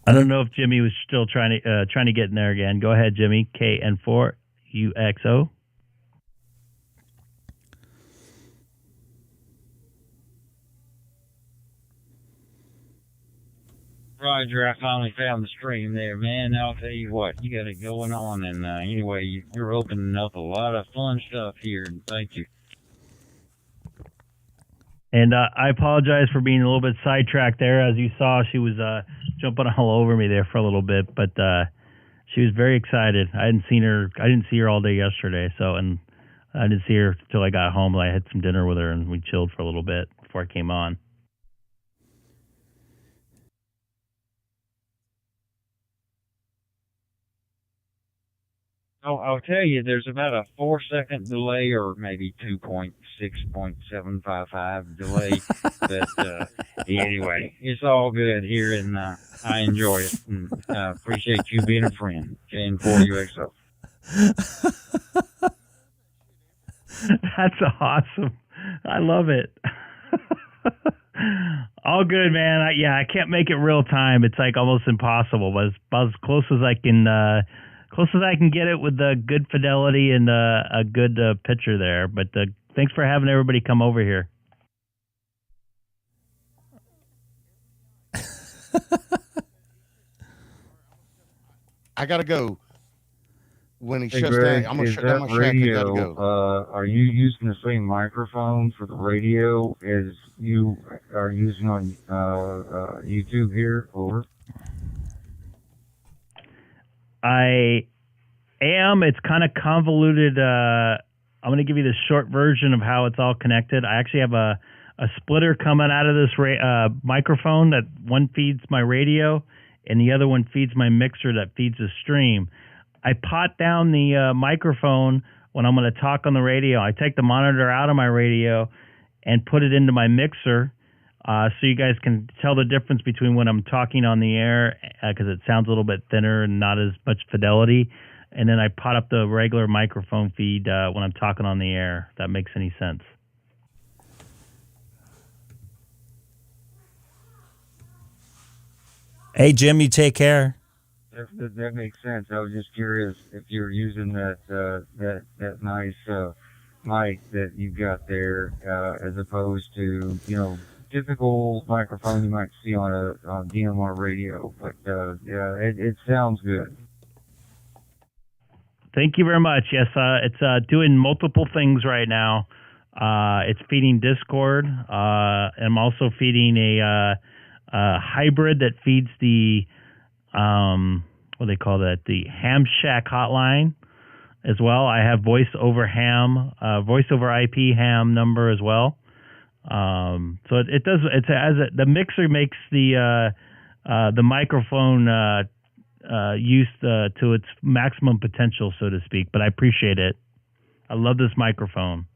I don't know if Jimmy was still trying to get in there again. Go ahead, Jimmy. KN4UXO. Roger, I finally found the stream there, man. I'll tell you what, you got it going on, and anyway, you're opening up a lot of fun stuff here, and thank you. And I apologize for being a little bit sidetracked there. As you saw, she was jumping all over me there for a little bit, but she was very excited. I didn't see her all day yesterday, and I didn't see her till I got home. I had some dinner with her, and we chilled for a little bit before I came on. I'll tell you, there's about a 4-second delay, or maybe 2.6.755 delay. But anyway, it's all good here, and I enjoy it. And appreciate you being a friend. KN4UXO. That's awesome. I love it. All good, man. I can't make it real time. It's like almost impossible, but it's about as close as I can get it with the good fidelity and a good picture there. But thanks for having everybody come over here. I gotta go. When he Hey, shuts Greg, down, I'm gonna is shut down my that shack. I radio, gotta go. are you using the same microphone for the radio as you are using on YouTube here? Over. I am. It's kind of convoluted. I'm going to give you the short version of how it's all connected. I actually have a splitter coming out of this microphone that one feeds my radio and the other one feeds my mixer that feeds the stream. I pot down the microphone when I'm going to talk on the radio. I take the monitor out of my radio and put it into my mixer so you guys can tell the difference between when I'm talking on the air because it sounds a little bit thinner and not as much fidelity. And then I pot up the regular microphone feed when I'm talking on the air, if that makes any sense. Hey, Jim, you take care. That makes sense. I was just curious if you're using that nice mic that you got there as opposed to typical microphone you might see on a DMR radio. But yeah, it sounds good. Thank you very much. Yes, it's doing multiple things right now. It's feeding Discord. I'm also feeding a hybrid that feeds the what do they call that? The Ham Shack hotline as well. I have voice over IP ham number as well. So it does. The mixer makes the microphone use to its maximum potential, so to speak. But I appreciate it. I love this microphone.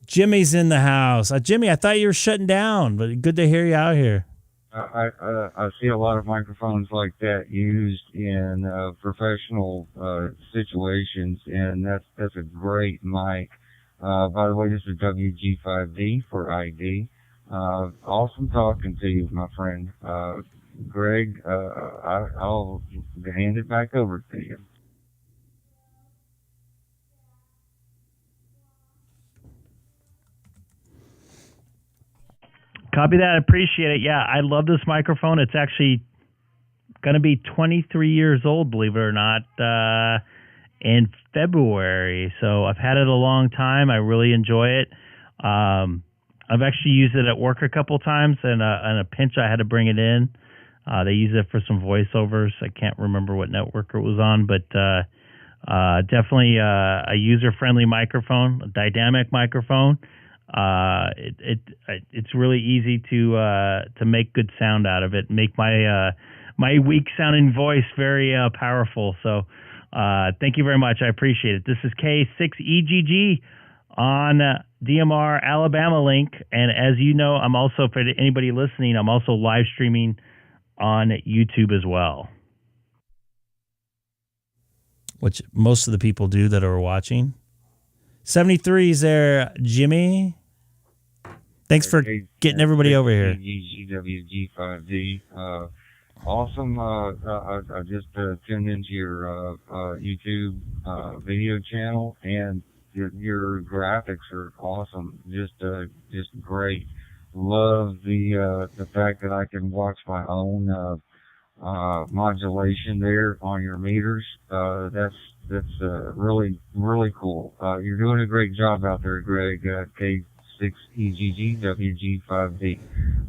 Jimmy's in the house. Jimmy, I thought you were shutting down, but good to hear you out here. I see a lot of microphones like that used in professional situations, and that's a great mic. By the way, this is WG5D for ID. Awesome talking to you, my friend. Greg, I'll hand it back over to you. Copy that. I appreciate it. Yeah, I love this microphone. It's actually going to be 23 years old, believe it or not, in February. So I've had it a long time. I really enjoy it. I've actually used it at work a couple times, and in a pinch I had to bring it in. They use it for some voiceovers. I can't remember what network it was on, but definitely a user-friendly microphone, a dynamic microphone. It's really easy to make good sound out of it, make my weak-sounding voice very powerful. So thank you very much. I appreciate it. This is K6EGG on DMR Alabama link, and as you know, I'm also, for anybody listening, I'm also live streaming on YouTube as well, which most of the people do that are watching. 73's there, Jimmy. Thanks for getting everybody over here. WG5D. Awesome. I just tuned into your YouTube video channel, and your graphics are awesome. Just great. Love the fact that I can watch my own modulation there on your meters. That's really, really cool. You're doing a great job out there, Greg. K6EGG WG5D.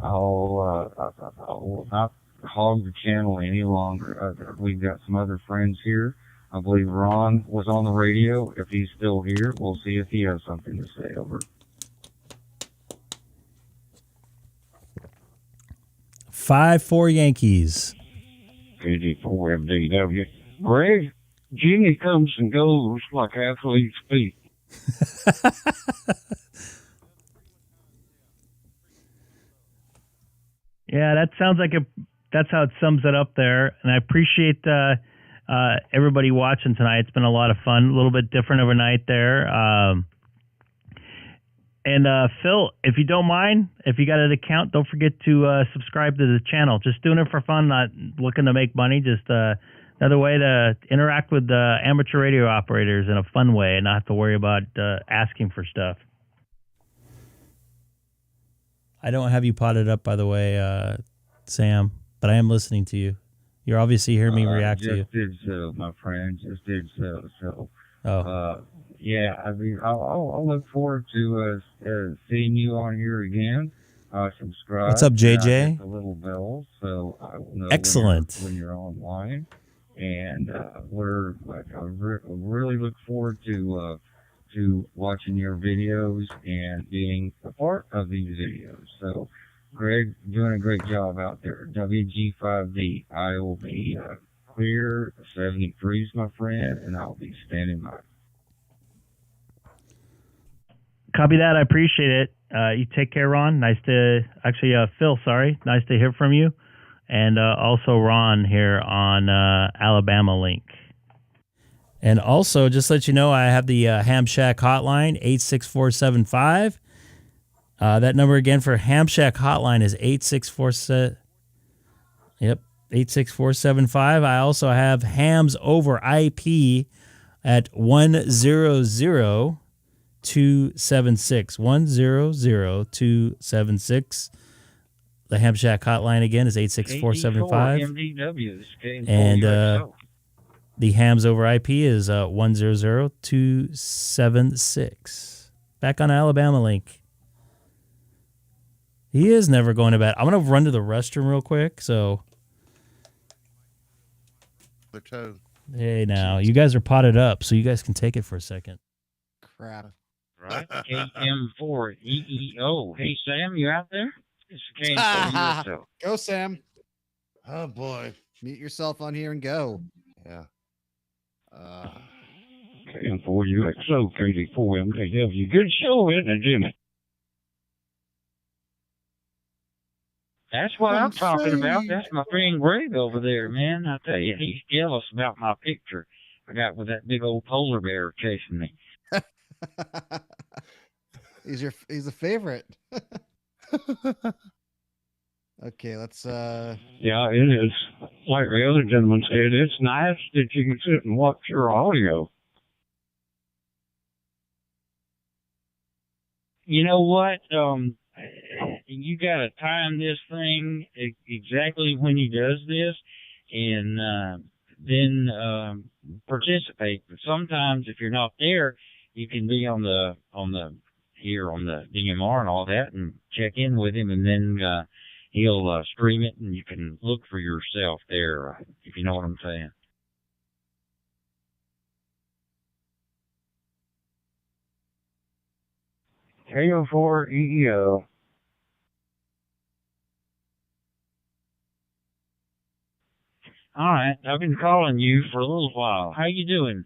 I'll not hog the channel any longer. We've got some other friends here. I believe Ron was on the radio. If he's still here, we'll see if he has something to say. Over. 5-4 Yankees. KD4MDW. Greg, Jimmy comes and goes like athletes speak. Yeah, that sounds like that's how it sums it up there. And I appreciate everybody watching tonight. It's been a lot of fun, a little bit different of a night there. And Phil, if you don't mind, if you got an account, don't forget to subscribe to the channel. Just doing it for fun, not looking to make money. Just another way to interact with amateur radio operators in a fun way and not have to worry about asking for stuff. I don't have you potted up, by the way, Sam, but I am listening to you. You're obviously hearing me react to you. Just did so, my friend. Just did so. Oh. Yeah, I mean, I'll look forward to seeing you on here again. Subscribe. What's up, JJ? Hit the little bell, so I will know Excellent. when you're online. And I really look forward to watching your videos and being a part of these videos. So, Greg, doing a great job out there. WG5D. I will be clear 73's, my friend, and I'll be standing by. Copy that. I appreciate it. You take care, Ron. Phil, sorry. Nice to hear from you. And also Ron here on Alabama Link. And also, just to let you know, I have the Ham Shack hotline, 86475. That number again for Ham Shack hotline is 86475. I also have Hams over IP at 100-276. 100-276. The Ham Shack hotline again is 86475. And the Hams over IP is 100-276. Back on Alabama Link. He is never going to bed. I'm going to run to the restroom real quick. So, hey, now you guys are potted up, so you guys can take it for a second. Crap. Right. KM4EEO. Hey, Sam, you out there? It's KM4EEO. Go, Sam. Oh, boy. Mute yourself on here and go. Yeah. KM4UXO, KD4MKW. Good show, isn't it, Jimmy? That's what I'm talking about. That's my friend Greg over there, man. I tell you, he's jealous about my picture I got with that big old polar bear chasing me. He's a favorite. Okay, let's. Yeah, it is. Like the other gentleman said, it's nice that you can sit and watch your audio. You know what? You gotta time this thing exactly when he does this, and then participate. But sometimes if you're not there, you can be on the DMR and all that, and check in with him, and then he'll stream it, and you can look for yourself there, if you know what I'm saying. K4EEO. All right, I've been calling you for a little while. How you doing?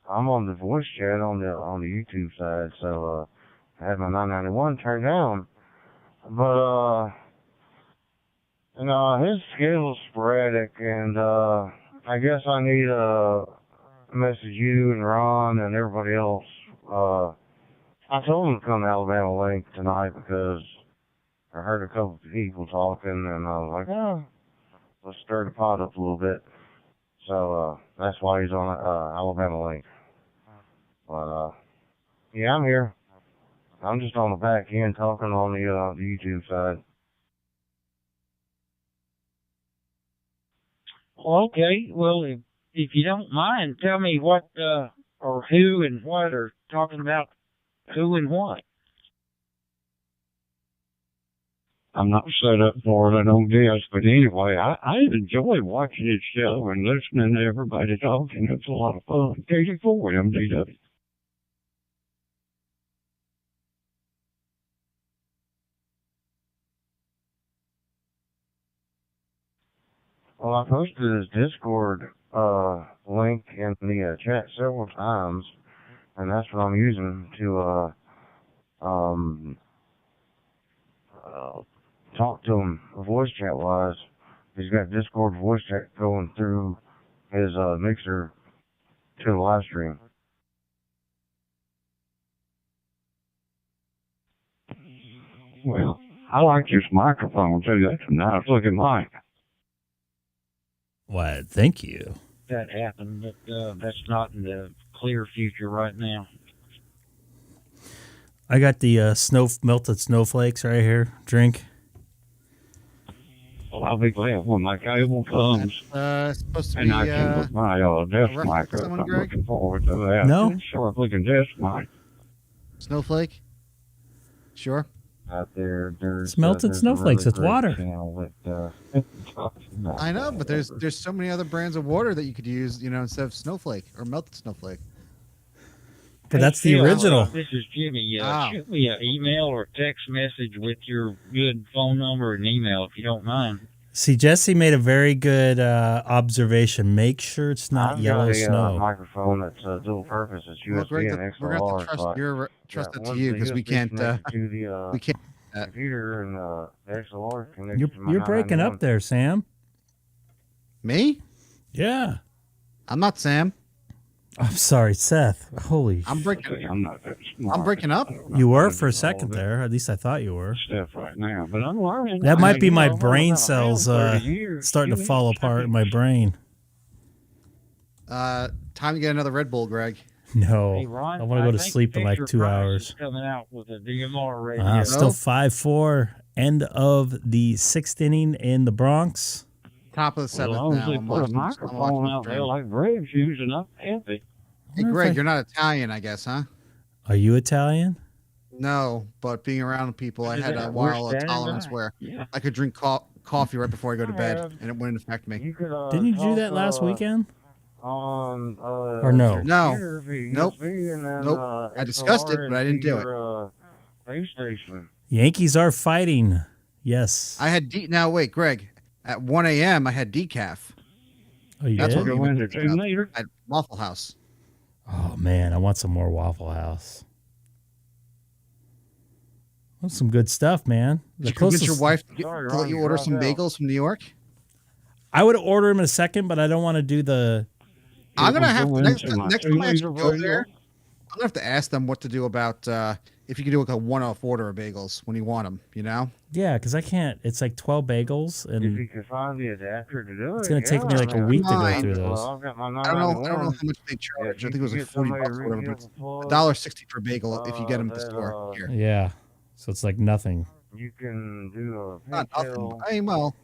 I'm on the voice chat on the YouTube side, so I had my 991 turned down. But his schedule's sporadic, and I guess I need to message you and Ron and everybody else. I told him to come to Alabama Link tonight because I heard a couple of people talking, and I was like, oh, let's stir the pot up a little bit. So that's why he's on Alabama Link. But yeah, I'm here. I'm just on the back end talking on the YouTube side. Well, okay. Well, if you don't mind, tell me what or who and what are talking about who and what. I'm not set up for it, I don't guess. But anyway, I enjoy watching this show and listening to everybody talking. It's a lot of fun. K4MDW. Well, I posted his Discord link in the chat several times, and that's what I'm using to talk to him voice chat wise. He's got Discord voice chat going through his mixer to the live stream. Well, I like this microphone too. That's a nice looking mic. What? Thank you. That happened, but that's not in the clear future right now. I got the melted snowflakes right here. Drink. Well, I'll be glad when my cable comes. Supposed to and be, I can put my desk mic up. someone, I'm Greg? looking forward to that. No? Short looking desk mic. Snowflake? Sure. Out there, It's melted snowflakes. It's water. I know, but there's so many other brands of water that you could use, instead of snowflake or melted snowflake. But that's the Phil, original. This is Jimmy. Wow. Shoot me an email or text message with your good phone number and email if you don't mind. See, Jesse made a very good observation. Make sure it's not yellow got a snow. microphone that's dual purpose. It's USB Greg, and we're going to XLR. have to trust it to one's you the because we USB can't. connected to the We can't. computer, and the XLR connected to my You're breaking 991. up there, Sam. Me? Yeah. I'm not Sam. I'm sorry, Seth. Holy. I'm breaking. I'm not that smart. I'm breaking up. You were for a second there. At least I thought you were. Stuff right now, but I'm learning. That might be my I've been brain around cells 30 years. starting to fall apart in my brain. Time to get another Red Bull, Greg. No. Hey, Ron, I want to go to think sleep in like Fisher 2 Price hours. is coming out with a DMR radio. Still 5-4. End of the 6th inning in the Bronx. Top of the As seventh long as now. they I'm put a watching- I'm microphone watching out the there stream. like Greg's using, I'm happy. Hey, Greg, you're not Italian, I guess, huh? Are you Italian? No, but being around people, I Is had that a worse while of than tolerance that? where Yeah. I could drink coffee right before I go to bed, and it wouldn't affect me. You could, Didn't you do talk, that last weekend? On, Or no? No. USB, Nope. and then, Nope. I discussed it, but I didn't do it. Base station. Yankees are fighting. Yes. I had now wait, Greg. At 1 a.m. I had decaf. Oh, you That's did? what Go into 2 meter. at Waffle House. Oh, man. I want some more Waffle House. That's some good stuff, man. Did you convince your wife to let you order some bagels from New York? I would order them in a second, but I don't want to do the I'm gonna have to next my time I actually go radio. there. I'm gonna have to ask them what to do about if you can do like a one-off order of bagels when you want them. You know? Yeah, because I can't. It's like 12 bagels, If and you can find the adapter to do it, it's gonna take me yeah, like a man. week to go Mine. through Well, those. I've got my I don't know how 991. much they charge. If I think it was you like get 40 somebody bucks or whatever, but to it's plug, $1.60 per bagel if you get them at the that, store here. Yeah, so it's like nothing. you can do a Not nothing. pigtail. I mean, well,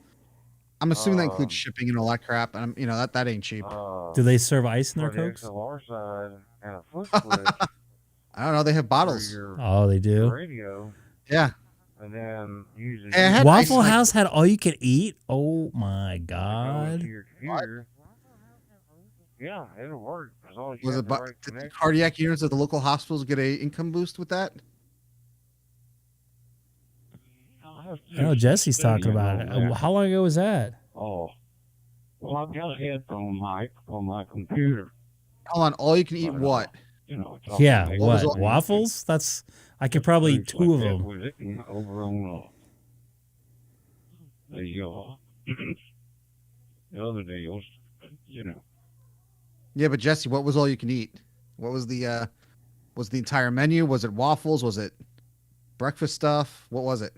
I'm assuming that includes shipping and all that crap, and that ain't cheap. Do they serve ice in their for the Cokes? XLR side and a foot switch I don't know. They have for bottles. your Oh, they do. radio, Yeah. and then using Hey, I had Waffle ice, House had all you could eat. Oh my to god! your computer. Yeah, it'll work as long as you Was have it the right did the connection. cardiac units at the local hospitals get a income boost with that? I know Jesse's talking about it. How long ago was that? Oh, well, I've got a headphone mic on my computer. Hold on. All you can eat what? You know, Yeah, What was what all- waffles? That's I could probably eat two of them. With it, over on the other deals, you know. Yeah, but Jesse, what was all you can eat? What was the entire menu? Was it waffles? Was it breakfast stuff? What was it?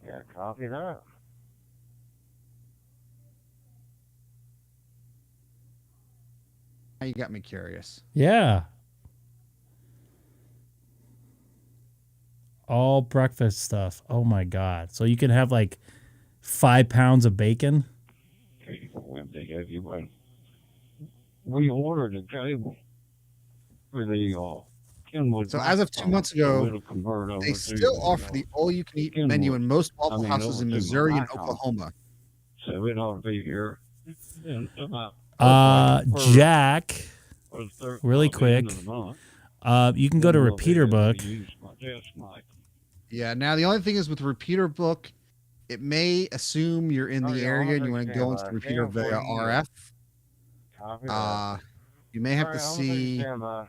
Yeah, copy that. Now you got me curious. Yeah. All breakfast stuff. Oh my god! So you can have like 5 pounds of bacon. They gave you one. We ordered a cable for the Kenwood. So as of 2 months ago, It'll convert over they to still offer the all-you-can-eat Kenwood. menu in most Waffle I mean, Houses over in to Missouri and Icom. Oklahoma. So it ought to be here in about Jack, or third- really by the end quick. of the month. You can go to Then we'll Repeater be able Book. to use my desk mic. Yeah. Now the only thing is with Repeater Book, it may assume you're in Oh, the yeah, area I'll and you want to go into understand the Repeater that. via Yeah, RF. Copy that. You may have All to right, I'll see. stand by.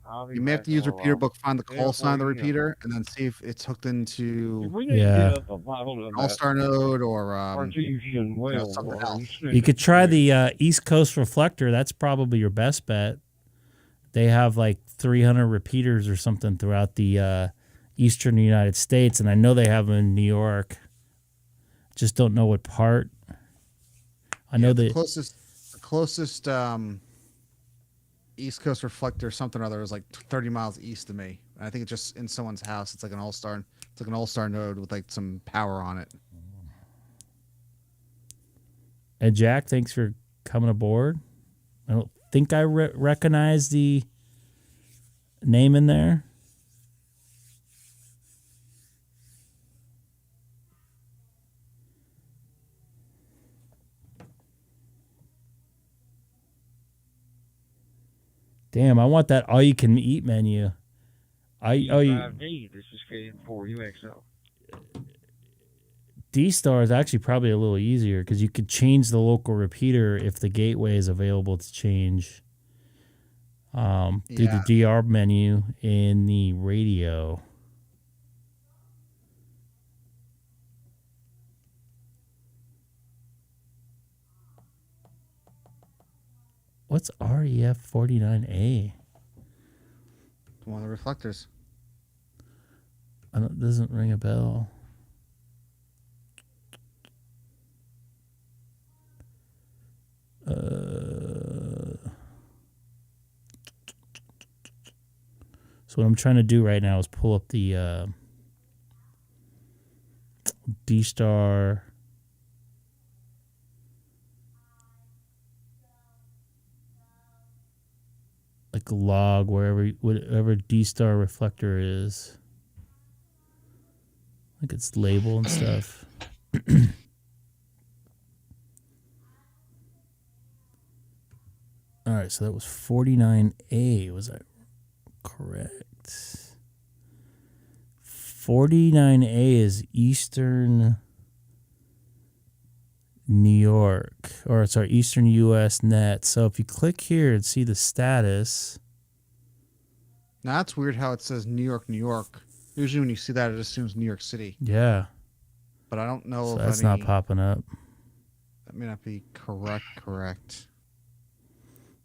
I'll be You may have back to use for a Repeater while. Book, find the Yeah, call sign of the well, you know. repeater, and then see if it's hooked into We need to Yeah. get up a bottle of that Allstar node or artesian well something water. else. You could try the East Coast Reflector. That's probably your best bet. They have like 300 repeaters or something throughout the eastern United States, and I know they have them in New York. Just don't know what part. I know the that. closest East Coast Reflector, something or other, is like 30 miles east of me. And I think it's just in someone's house. It's like an Allstar. It's like an Allstar node with like some power on it. And Jack, thanks for coming aboard. I don't think I recognize the name in there. Damn, I want that all-you-can-eat menu. D5D, this is K4UXL. DStar is actually probably a little easier because you could change the local repeater if the gateway is available to change through the DR menu in the radio. What's REF 49A? One of the reflectors. Doesn't ring a bell. So what I'm trying to do right now is pull up the DStar like log whatever DStar reflector is. Like its label and stuff. All right, so that was 49A. Was that correct? 49A is Eastern New York, or sorry, Eastern U.S. net. So if you click here and see the status. Now that's weird how it says New York, New York. Usually when you see that, it assumes New York City. Yeah. But I don't know So if that's any, not popping up. That may not be correct.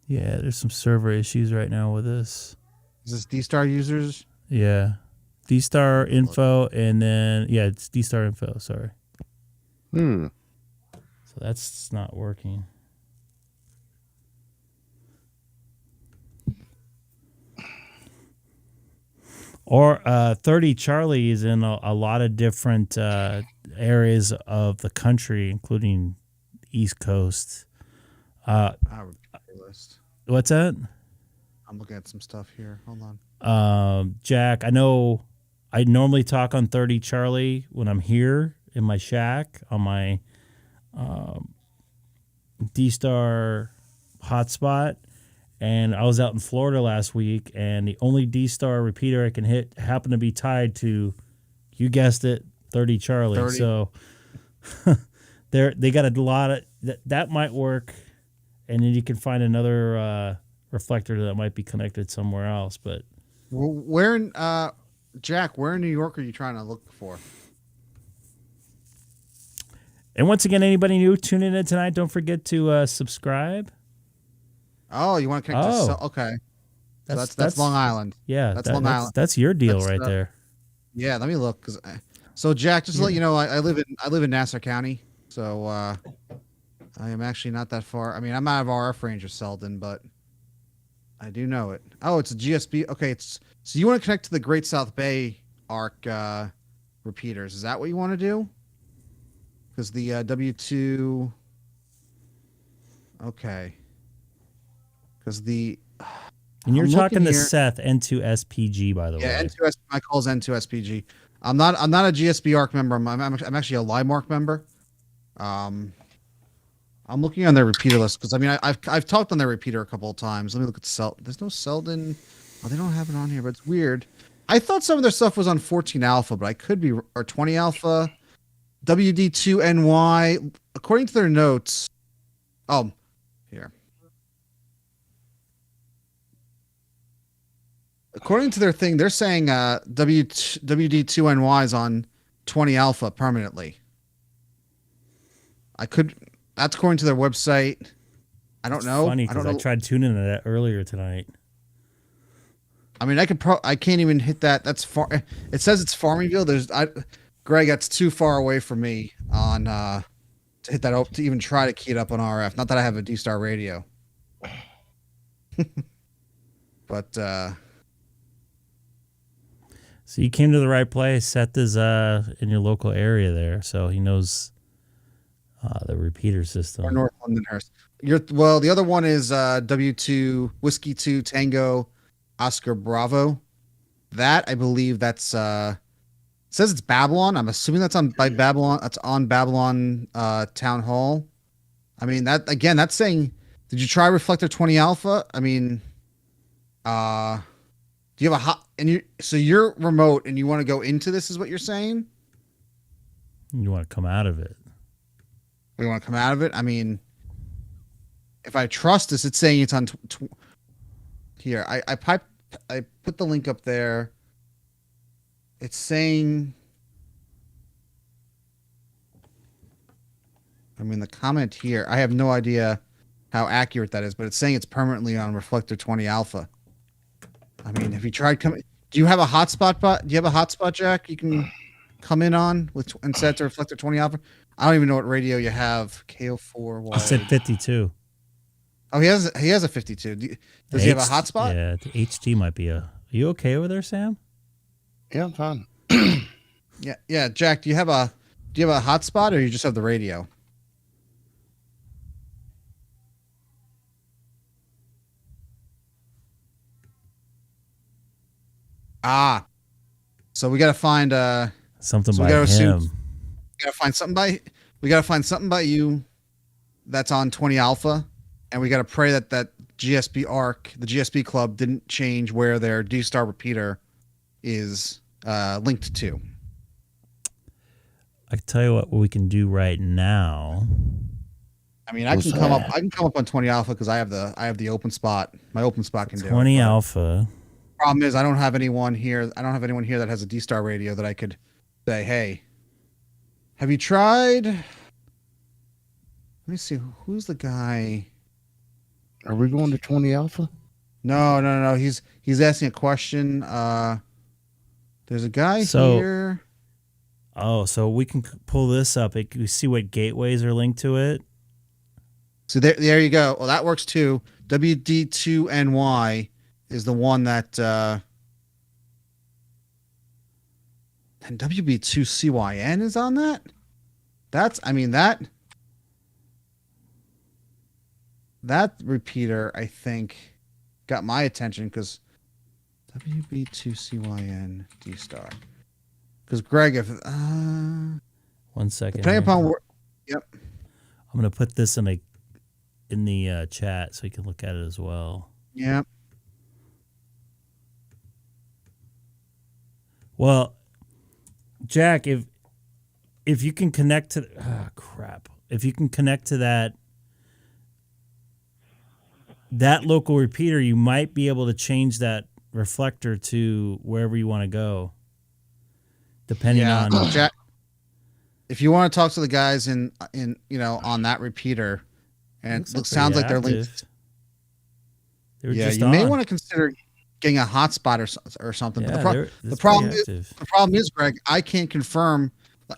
Yeah, there's some server issues right now with this. Is this DStar users? Yeah. DStar info, and then, yeah, it's DStar info, sorry. So that's not working. Or 30 Charlie is in a lot of different areas of the country, including East Coast. List. What's that? I'm looking at some stuff here. Hold on. Jack, I know I normally talk on 30 Charlie when I'm here in my shack on my DStar hotspot. And I was out in Florida last week, and the only DStar repeater I can hit happened to be tied to, you guessed it, 30 Charlie. 30. So they got a lot of that might work, and then you can find another reflector that might be connected somewhere else. But where in Jack, where in New York are you trying to look for? And once again, anybody new tuning in tonight, don't forget to subscribe. Oh, you want to connect to okay. That's Long Island. Yeah, that's Long Island. That's your deal right there. Yeah, let me look. So Jack, just to let you know, I live in Nassau County, so I am actually not that far. I mean, I'm out of RF range of Selden, but I do know it. Oh, it's a GSB. Okay, so you want to connect to the Great South Bay ARC repeaters? Is that what you want to do? Because the W2. Okay. Because the. And you're talking to Seth N2SPG, by the way. Yeah, N2S. My call's N2SPG. I'm not a GSB ARC member. I'm actually a LimeARC member. I'm looking on their repeater list because I mean I've talked on their repeater a couple of times. Let me look at There's no Selden. Oh, they don't have it on here, but it's weird. I thought some of their stuff was on 14 alpha, but I could be or 20 alpha. WD2NY. According to their notes. Oh, here. According to their thing, they're saying WD2NY is on 20 alpha permanently. That's according to their website. I don't know. Funny because I tried tuning into that earlier tonight. I mean, I can't even hit that. That's far. It says it's Farmingville. Greg, that's too far away from me on to hit that to even try to key it up on RF. Not that I have a DStar radio, but. So you came to the right place. Seth is in your local area there, so he knows the repeater system. Or North Londonhurst. The other one is W2 Whiskey 2 Tango Oscar Bravo. That I believe that's it says it's Babylon. I'm assuming that's on Babylon. That's on Babylon Town Hall. I mean that's saying. Did you try Reflector 20 Alpha? I mean, do you have so you're remote and you want to go into this? Is what you're saying? You want to come out of it. We want to come out of it. I mean, if I trust this, it's saying it's on. Here, I put the link up there. It's saying. I mean, the comment here. I have no idea how accurate that is, but it's saying it's permanently on Reflector 20 Alpha. I mean, have you tried coming? Do you have a hotspot? Do you have a hotspot, Jack? You can come in on and set to Reflector 20 Alpha. I don't even know what radio you have. KO4. I said 52. Oh, he has a 52. Does he have a hotspot? Yeah, the HT might be Are you okay over there, Sam? Yeah, I'm fine. yeah. Jack, do you have a hotspot or you just have the radio? So we got to find something by him. We got to find something by you that's on 20 alpha, and we got to pray that GSB ARC, the GSB club, didn't change where their DStar repeater is linked to. I can tell you what we can do right now. I mean, I can come up on 20 alpha because I have the open spot. My open spot can do 20 alpha. Problem is, I don't have anyone here. I don't have anyone here that has a DStar radio that I could say, "Hey, have you tried Let me see. Who's the guy? Are we going to 20 Alpha? No. He's asking a question. There's a guy here. Oh, so we can pull this up. We see what gateways are linked to it. So there you go. Well, that works too. WD2NY is the one that. And WB2CYN is on that? That repeater, I think, got my attention because WB2CYN DStar. Because Greg, if 1 second. depending upon where, yep. I'm gonna put this in the chat so you can look at it as well. Yep. Well, Jack, if you can connect to if you can connect to that local repeater, you might be able to change that reflector to wherever you want to go. Depending on Jack, if you want to talk to the guys in on that repeater, and it sounds like they're linked. You may want to consider getting a hotspot or something. Yeah, but the problem is, Greg, I can't confirm.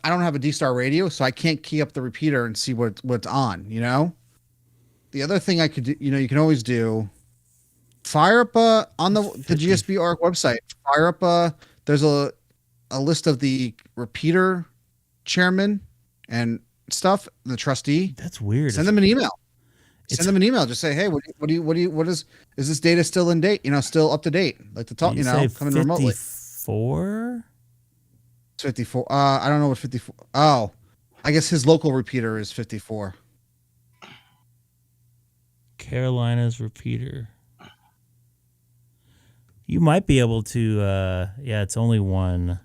I don't have a DStar radio, so I can't key up the repeater and see what's on. The other thing I could do, you can always do, fire up on the GSB ARC website. Fire up there's a list of the repeater chairman and stuff, the trustee. That's weird. Send them an email. Send them an email. Just say, hey, is this data still in date? Still up to date? Like to talk, coming remotely. 54? 54. I don't know what 54. Oh, I guess his local repeater is 54. Carolina's repeater. You might be able to. It's only one.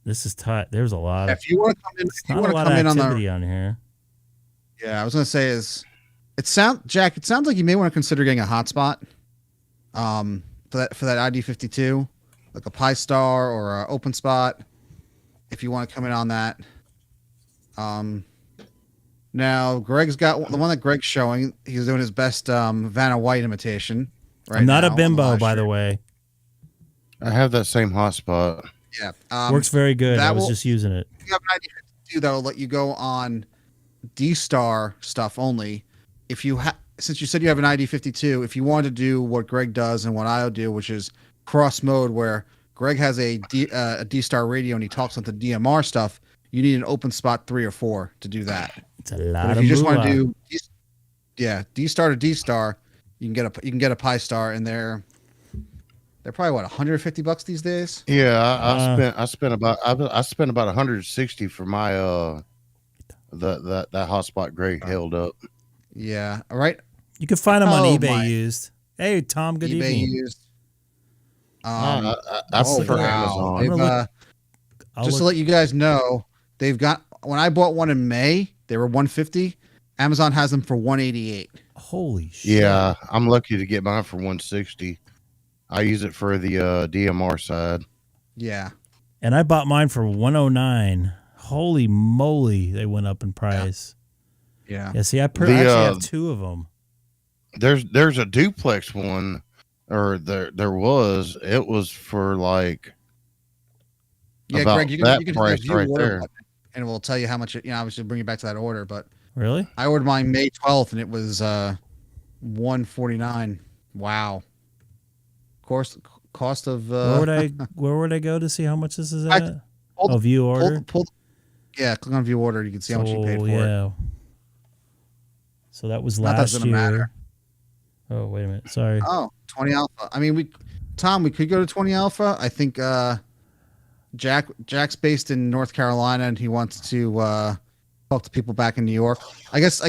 This is tight. There's a lot. If you want to come in, if you want to come in on here. Yeah, I was gonna say Jack. It sounds like you may want to consider getting a hotspot, for that ID52, like a Pi-Star or an OpenSpot, if you want to come in on that. Now Greg's got the one that Greg's showing. He's doing his best Vanna White imitation. Right. I'm not a bimbo, by the way. I have that same hotspot. Yeah, works very good. I was just using it. You have an ID52 that'll let you go on DStar stuff only. If you since you said you have an ID52, if you want to do what Greg does and what I'll do, which is cross mode, where Greg has a DStar radio and he talks on the DMR stuff, you need an OpenSpot 3 or 4 to do that. It's a lot. But if you just want to do, DStar to DStar, you can get a Pi-Star, and they're probably what, $150 these days. Yeah, I spent about 160 for my that hotspot Greg held up. Yeah, all right. You can find them on eBay used. Hey, Tom, good eBay evening. Used. I prefer Amazon. Just to let you guys know, they've got, when I bought one in May, they were $150. Amazon has them for $188. Holy shit! Yeah, I'm lucky to get mine for $160. I use it for the DMR side. Yeah, and I bought mine for $109. Holy moly, they went up in price. Yeah. See, I actually have 2 of them. There's a duplex one, or there was. It was for like. Yeah, about Greg, you can that price right there, and we'll tell you how much. Obviously, bring you back to that order, but really, I ordered mine May 12th, and it was $149. Wow. Cost of. Where would I go to see how much this is at? View order. Yeah, click on view order. You can see how much you paid for it. So that was last year. Matter. Oh, wait a minute. Sorry. Oh, 20 Alpha. I mean, we could go to 20 Alpha. I think Jack's based in North Carolina, and he wants to talk to people back in New York. I guess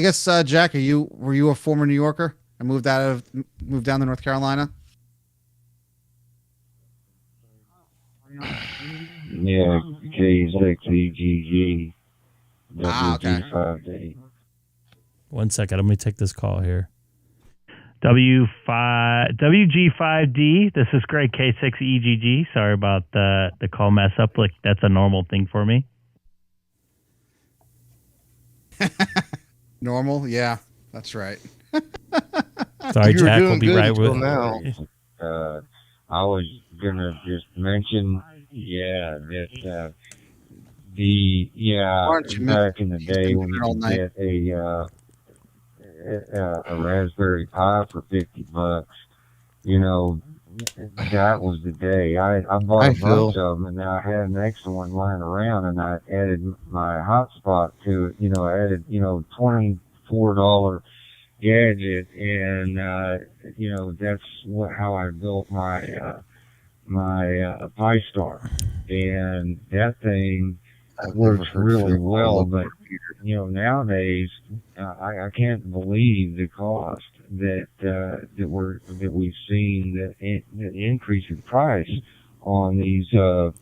Jack, were you a former New Yorker and moved down to North Carolina? Yeah, K6EGG. Okay. WG5D. 1 second. Let me take this call here. WG5D. This is Greg, K6EGG. Sorry about the call mess up. Like, that's a normal thing for me. Normal? Yeah, that's right. Sorry, You were Jack. We'll doing be good right until with. now. I was gonna just mention, Aren't you back in the He's day been when you there all could night. get a Raspberry Pi for $50. You know, that was the day. I bought Hi, a Phil. bunch of them, and now I had an extra one lying around, and I added my hotspot to it. I added $24 gadget, and that's how I built my Pi-Star, and that thing I've never works heard really Phil well. call But nowadays, I can't believe the cost that we've seen, the increase in price on these. I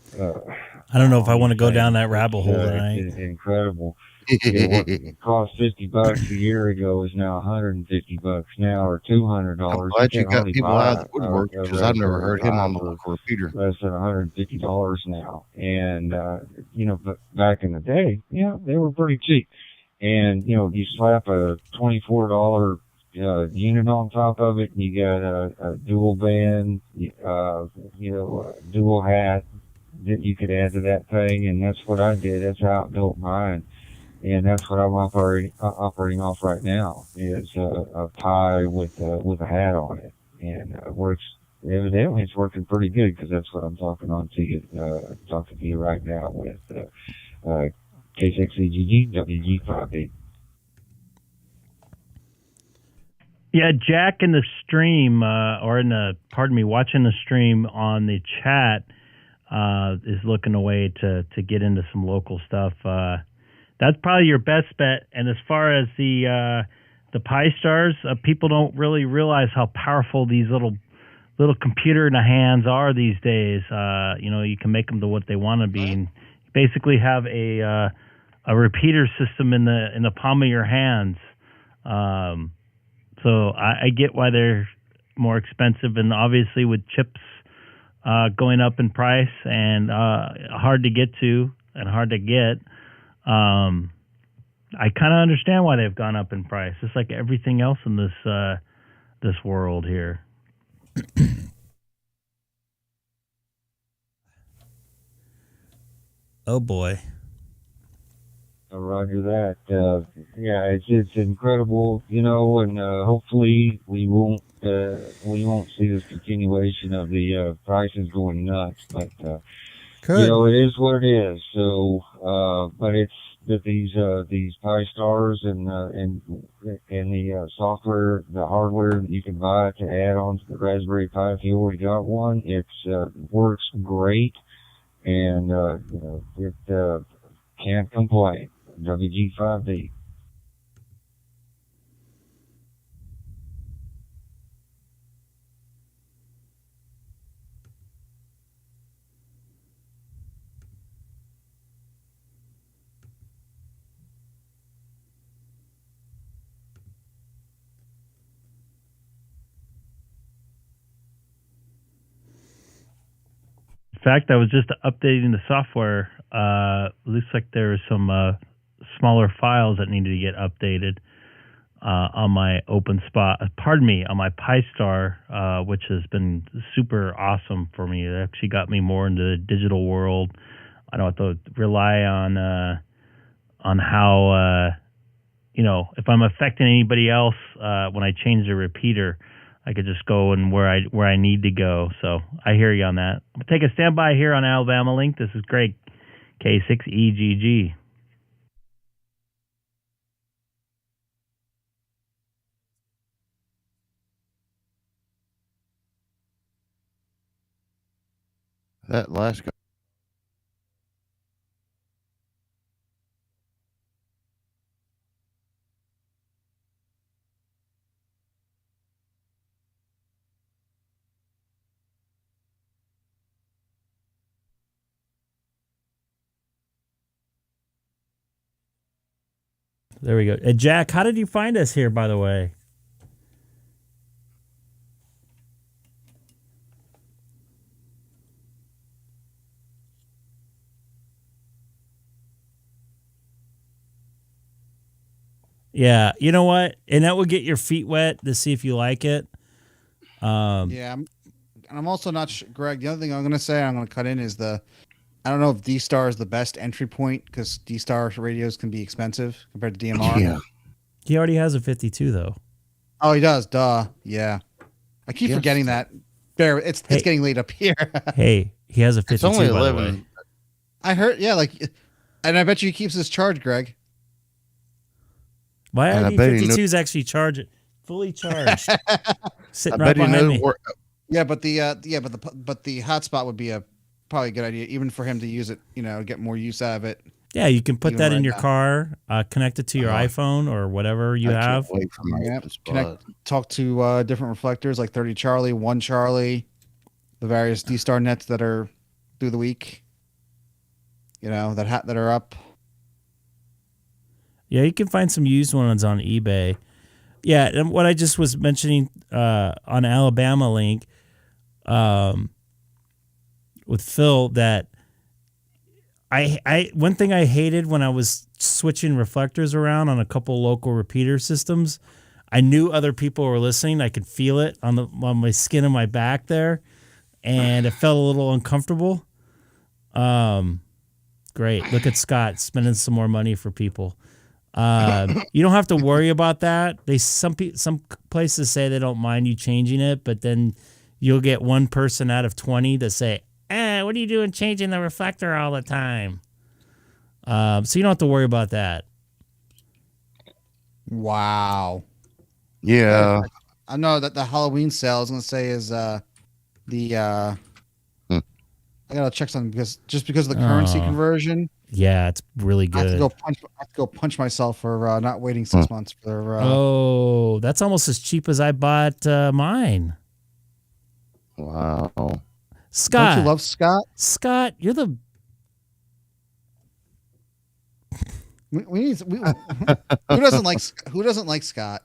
don't know if I want to go down that It's, rabbit hole tonight. it's incredible. What cost $50 a year ago is now $150 now, or $200. I'm glad you can got hardly people buy out of the woodwork a because I've never Raspberry heard him Pi on the for local repeater. less than $150 now. And but back in the day, they were pretty cheap. And you slap a $24 unit on top of it, and you got a dual band, dual hat that you could add to that thing. And that's what I did. That's how I built mine. And that's what I'm operating off right now, is a Pi with a hat on it, and it works. Evidently, it's working pretty good, because that's what I'm talking to you right now with K6EGG WG5D. Yeah, Jack in the stream, watching the stream on the chat, is looking away to get into some local stuff. That's probably your best bet. And as far as the Pi-Stars, people don't really realize how powerful these little computer in the hands are these days. You can make them to what they want to be, and basically have a repeater system in the palm of your hands. So I get why they're more expensive, and obviously with chips going up in price and hard to get to and hard to get. I kind of understand why they've gone up in price. It's like everything else in this world here. Oh boy. Roger that. It's incredible, and hopefully we won't see this continuation of the prices going nuts. But it is what it is. So, but it's that these Pi-Stars and the software, the hardware that you can buy to add on to the Raspberry Pi, if you already got one, works great, and it can't complain. WG5D. In fact, I was just updating the software. Looks like there are some smaller files that needed to get updated on my on my Pi-Star, which has been super awesome for me. It actually got me more into the digital world. I don't have to rely on how if I'm affecting anybody else when I change the repeater. I could just go and where I need to go. So I hear you on that. I'm gonna take a standby here on Alabama Link. This is Greg, K6EGG. That last guy. There we go. Jack, how did you find us here, by the way? Yeah, you know what? And that will get your feet wet to see if you like it. Yeah, I'm also not Greg. The other thing I'm going to say, I'm going to cut in is I don't know if DStar is the best entry point because DStar radios can be expensive compared to DMR. Yeah. He already has a 52 though. Oh, he does. Duh. Yeah. I keep forgetting that. Bear, it's getting late up here. Hey, he has a 52. It's only by the 11. way. I heard. Yeah, and I bet you he keeps his charge, Greg. My And I ID bet he 52 is actually fully charged, sitting I right bet he behind me. knows Yeah, but the hotspot would be probably a good idea, even for him to use it. Get more use out of it. Yeah, you can put Even that in right your now. car, connect it to your iPhone or whatever you have. Wait for my Yep. spot. Talk to different reflectors like 30 Charlie, 1 Charlie, the various DStar nets that are through the week. That are up. Yeah, you can find some used ones on eBay. Yeah, and what I just was mentioning on Alabama Link with Phil, that I one thing I hated when I was switching reflectors around on a couple local repeater systems, I knew other people were listening. I could feel it on my skin of my back there, and it felt a little uncomfortable. Great. Look at Scott spending some more money for people. You don't have to worry about that. Some places say they don't mind you changing it, but then you'll get one person out of 20 that say, what are you doing changing the reflector all the time? So you don't have to worry about that. Wow. Yeah. I know that the Halloween sale I was going to say is I gotta check something because of the currency conversion. Yeah, it's really I have good. to go punch myself for not waiting 6 months for. Oh, that's almost as cheap as I bought mine. Wow. Scott, Don't you love Scott? Scott, you're the. We need who doesn't like Scott?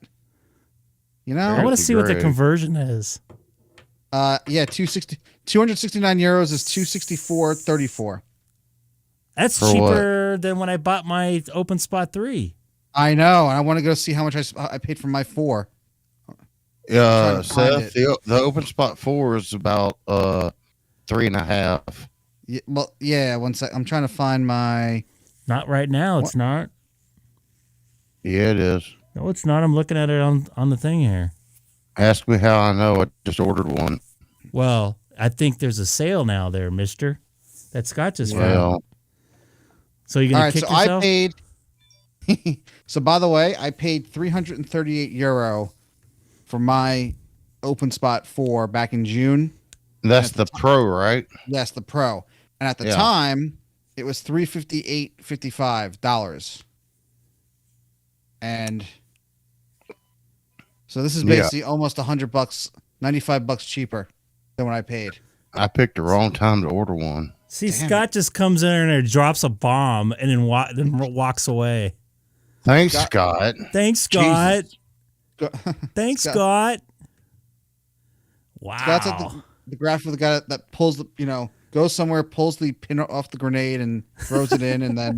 I want to see what the conversion is. Yeah, 269 euros is 264.34. That's For cheaper than when I bought my Open Spot 3. I know, and I want to go see how much I paid for my 4. Seth, the open spot 4 is about 3.5. Yeah, well, yeah. One sec. I'm trying to find my. Not right now. It's not. Yeah, it is. No, it's not. I'm looking at it on the thing here. Ask me how I know. I just ordered one. Well, I think there's a sale now there, mister. That Scott just found. Well, So you're going to kick yourself? I paid. So by the way, I paid 338 euro for my Open Spot 4 back in June. that's the Pro, right? Yes, the Pro. And at the time, it was $358.55. And so this is basically almost $100, $95 cheaper than what I paid. I picked the wrong time to order one. See, Scott just comes in and drops a bomb and then walks away. Thanks, Scott. Thanks, Scott. Thanks, Scott. Wow. Scott's like the graph of the guy that pulls the, goes somewhere, pulls the pin off the grenade and throws it in, and then,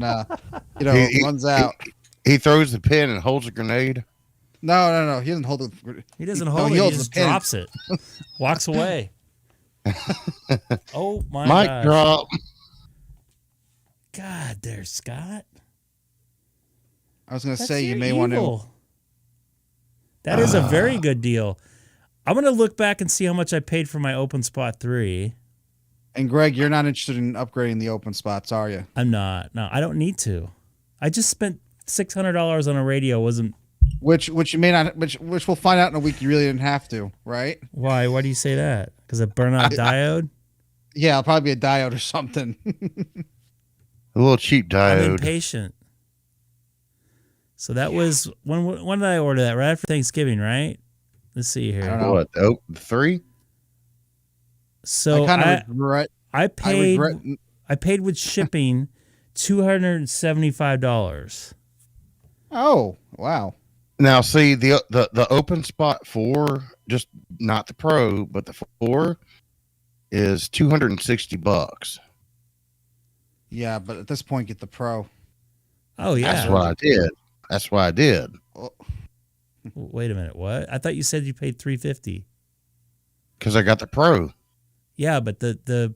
runs out. He throws the pin and holds a grenade. No. He doesn't hold it. He doesn't hold it. He just drops it. Walks away. Oh, my Mic gosh. drop. God, there's Scott. I was going to say, you may want to. That is a very good deal. I'm going to look back and see how much I paid for my Open Spot 3. And Greg, you're not interested in upgrading the Open Spots, are you? I'm not. No, I don't need to. I just spent $600 on a radio. Which you may not. Which we'll find out in a week. You really didn't have to, right? Why? Why do you say that? Because it burned out a diode? Yeah, it'll probably be a diode or something. A little cheap diode. I'm impatient. So that was when did I order that? Right after Thanksgiving, right? Let's see here. I don't know. What? 3? So I paid with shipping $275. Oh, wow. Now, see, the Open Spot 4, just not the Pro, but the 4 is $260. Yeah, but at this point, get the Pro. Oh, yeah. That's what I did. That's why I did. Wait a minute. What? I thought you said you paid $350. Because I got the Pro. Yeah, but the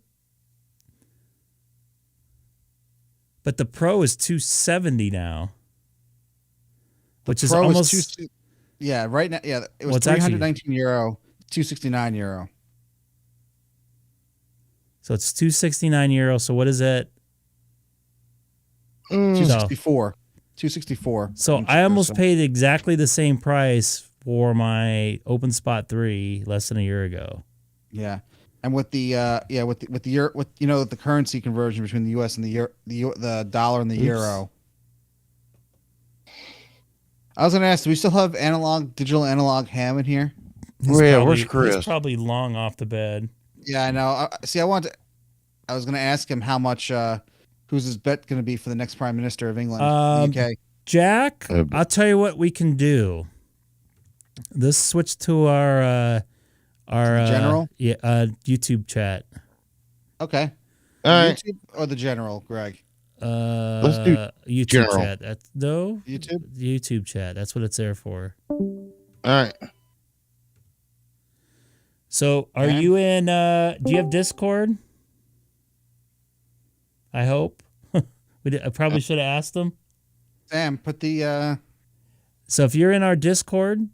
Pro is $270 now, which is Pro almost. Yeah, right now. Yeah, it was Well, it's actually- €319, €269. So it's €269. So what is it? $264. $264. So I almost paid exactly the same price for my OpenSpot 3 less than a year ago. Yeah, and with the the currency conversion between the U.S. and the dollar and the euro. I was going to ask, do we still have digital analog ham in here? Where's Chris? He's probably long off the bed. Yeah, I know. I was going to ask him how much. Who's his bet going to be for the next Prime Minister of England? The UK. Jack, I'll tell you what we can do. Let's switch to our general? YouTube chat. Okay. All right. YouTube or the general, Greg? Let's do YouTube general. chat. YouTube chat. That's what it's there for. All right. So, are you in? Do you have Discord? I hope. I probably should have asked them. Sam, put the. So if you're in our Discord,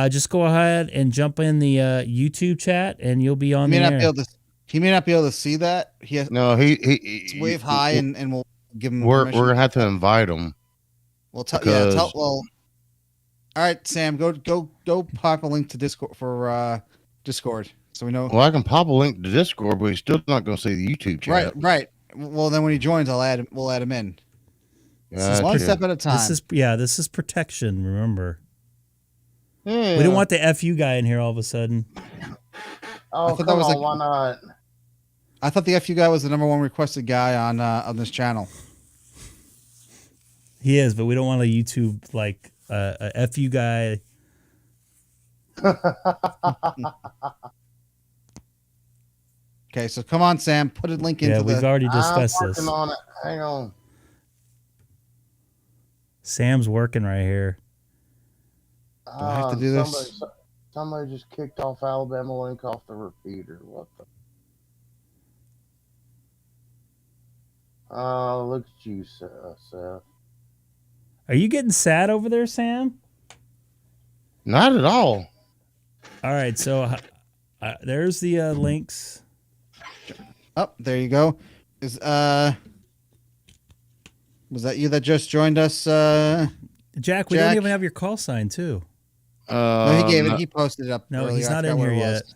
just go ahead and jump in the YouTube chat, and you'll be on He may the not air. be able to. He may not be able to see that. It's wave high, and we'll give him. We're permission. gonna have to invite him. Well, because- all right, Sam, go pop a link to Discord for Discord, so we know. Well, I can pop a link to Discord, but he's still not gonna see the YouTube chat. Right. Well, then when he joins, we'll add him in. This is one Gotcha. step at a time. This is protection. Remember, Yeah. we don't want the FU guy in here all of a sudden. Oh, I thought come that was on, like- why not? I thought the FU guy was the number one requested guy on this channel. He is, but we don't want a YouTube like a FU guy. Okay, so come on, Sam, put a link into Yeah, we've already discussed I'm this. working on it. Hang on. Sam's working right here. I have to do this? Somebody just kicked off Alabama link off the repeater. What the? Oh, look at you, Seth. Are you getting sad over there, Sam? Not at all. All right, so there's the links. Oh, there you go. Was that you that just joined us? Jack, we don't even have your call sign, too. No, he gave it. He posted it up. No, earlier. he's I not forgot in where here it yet. was.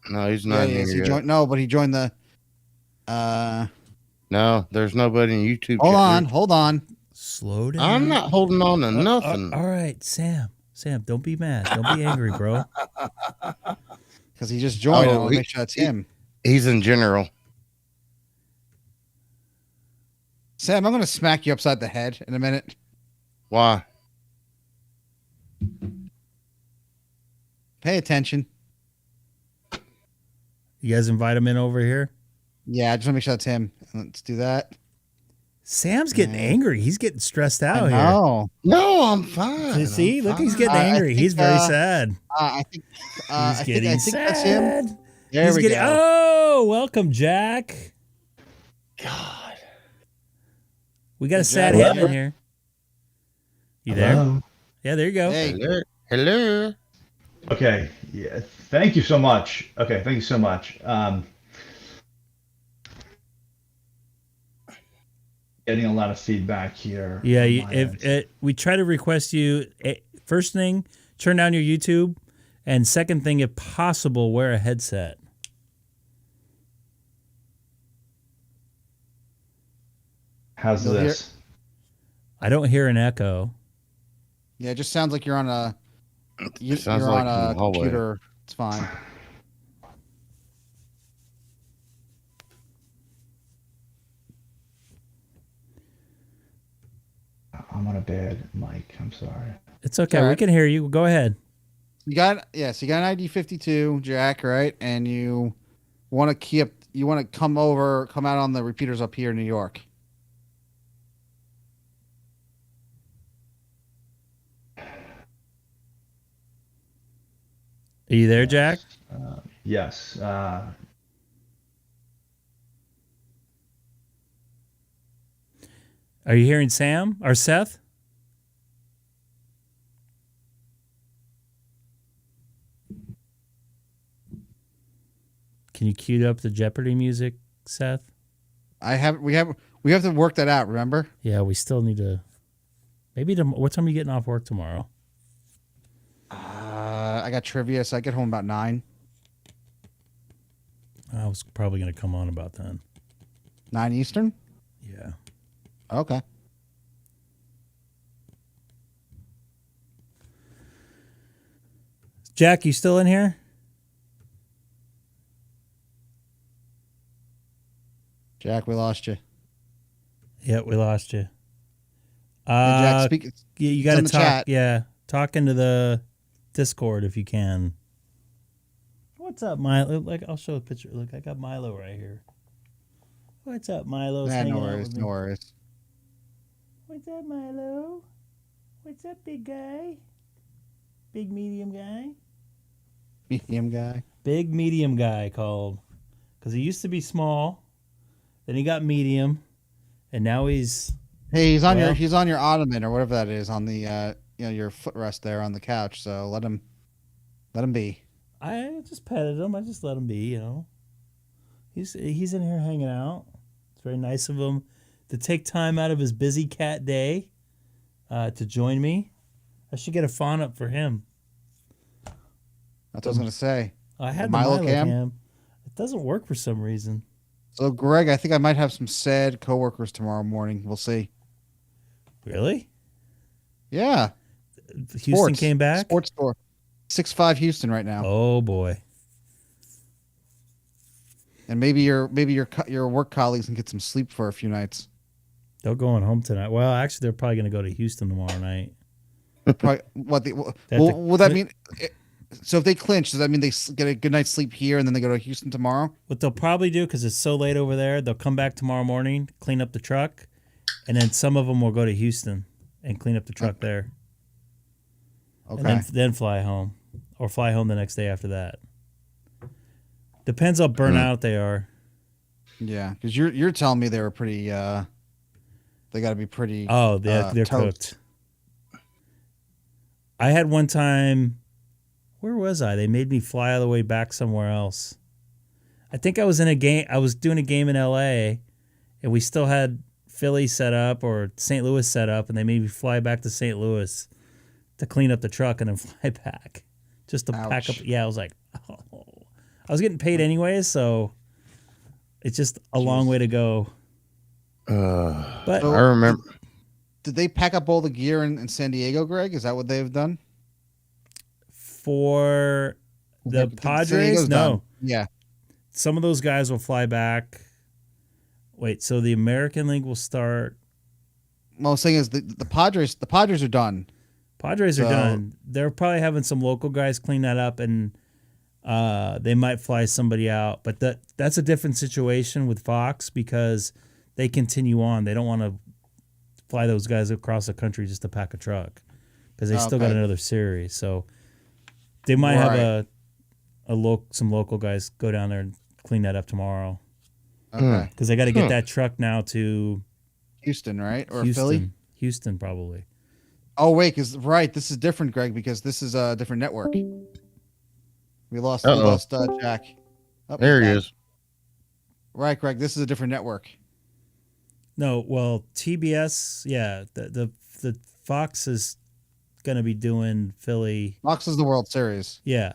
No, he's not Yeah, in he here yet. but he joined the. No, there's nobody in YouTube. Hold on. Slow down. I'm not holding on to nothing. All right, Sam, don't be mad. Don't be angry, bro. Because he just joined. I Oh, want to make sure that's him. He's in general. Sam, I'm going to smack you upside the head in a minute. Why? Pay attention. You guys invite him in over here? Yeah, I just want to make sure that's him. Let's do that. Sam's getting angry. He's getting stressed out I here. know. No, I'm fine. See, look, he's fine. getting angry. He's very sad. I think. He's getting sad. That's him. There He's we getting, go. Oh, welcome, Jack. God. We got a Hey, sad Jack. ham in here. You there? Yeah, there you go. Hey. Hello. Okay. Yeah. Thank you so much. Okay. Thank you so much. Getting a lot of feedback here. Yeah, on my end. we try to request you, first thing, turn down your YouTube, and second thing, if possible, wear a headset. How's You'll hear- this? I don't hear an echo. Yeah, it just sounds like you're on a. You're Sounds on like a in the hallway. computer. It's fine. I'm on a bad mic. I'm sorry. It's okay. All We right. can hear you. Go ahead. You got so you got an ID 52, Jack, right? And you want to come out on the repeaters up here in New York. Are you there, Jack? Yes. Are you hearing Sam or Seth? Can you cue up the Jeopardy music, Seth? We have to work that out. Remember? Yeah, we still need to. Maybe what time are you getting off work tomorrow? I got trivia, so I get home about 9. I was probably going to come on about then. 9 Eastern. Yeah. Okay. Jack, you still in here? Jack, we lost you. Yeah, we lost you. Hey, Jack, speak. You got to in the talk. chat. Yeah, talk into the Discord if you can. What's up, Milo? Like, I'll show a picture. Look, I got Milo right here. What's up, Milo? No worries. No worries. What's up, Milo? What's up, big guy? Big medium guy? Medium guy. Big medium guy called. Because he used to be small. Then he got medium. And now he's... Hey, he's on your ottoman or whatever that is on the your footrest there on the couch. So let him be. I just petted him. I just let him be, He's in here hanging out. It's very nice of him to take time out of his busy cat day to join me. I should get a fawn up for him. That's what I was gonna say. I had the Milo cam. It doesn't work for some reason. So Greg, I think I might have some sad coworkers tomorrow morning. We'll see. Really? Yeah. Houston came back? Sports store. 6-5 Houston right now. Oh boy. And maybe your work colleagues can get some sleep for a few nights. They're going home tonight. Well, actually, they're probably going to go to Houston tomorrow night. Probably, will that mean? So if they clinch, does that mean they get a good night's sleep here and then they go to Houston tomorrow? What they'll probably do, because it's so late over there, they'll come back tomorrow morning, clean up the truck, and then some of them will go to Houston and clean up the truck there. Okay. And then fly home, or fly home the next day after that. Depends how burnt out they are. Yeah, because you're telling me they were pretty. They got to be pretty. Oh, they're cooked. I had one time. Where was I? They made me fly all the way back somewhere else. I think I was in a game. I was doing a game in L.A. and we still had Philly set up or St. Louis set up, and they made me fly back to St. Louis to clean up the truck and then fly back just to pack up. Yeah, I was like, oh. I was getting paid anyways, so it's just a long way to go. But I remember. Did they pack up all the gear in San Diego, Greg? Is that what they've done? For the Padres, no. Done. Yeah. Some of those guys will fly back. Wait, so the American League will start. Well, the thing is, the Padres are done. Padres are done. They're probably having some local guys clean that up, and they might fly somebody out. But that's a different situation with Fox because they continue on. They don't want to fly those guys across the country just to pack a truck because they still got another series. So they might have some local guys go down there and clean that up tomorrow. Okay. Because they got to get that truck now to Houston, right? Or Houston. Philly? Houston, probably. Oh, wait, this is different, Greg, because this is a different network. We lost Jack. Oh, there he is. Right, Greg, this is a different network. No, well, TBS, yeah, the Fox is going to be doing Philly. Fox is the World Series. Yeah.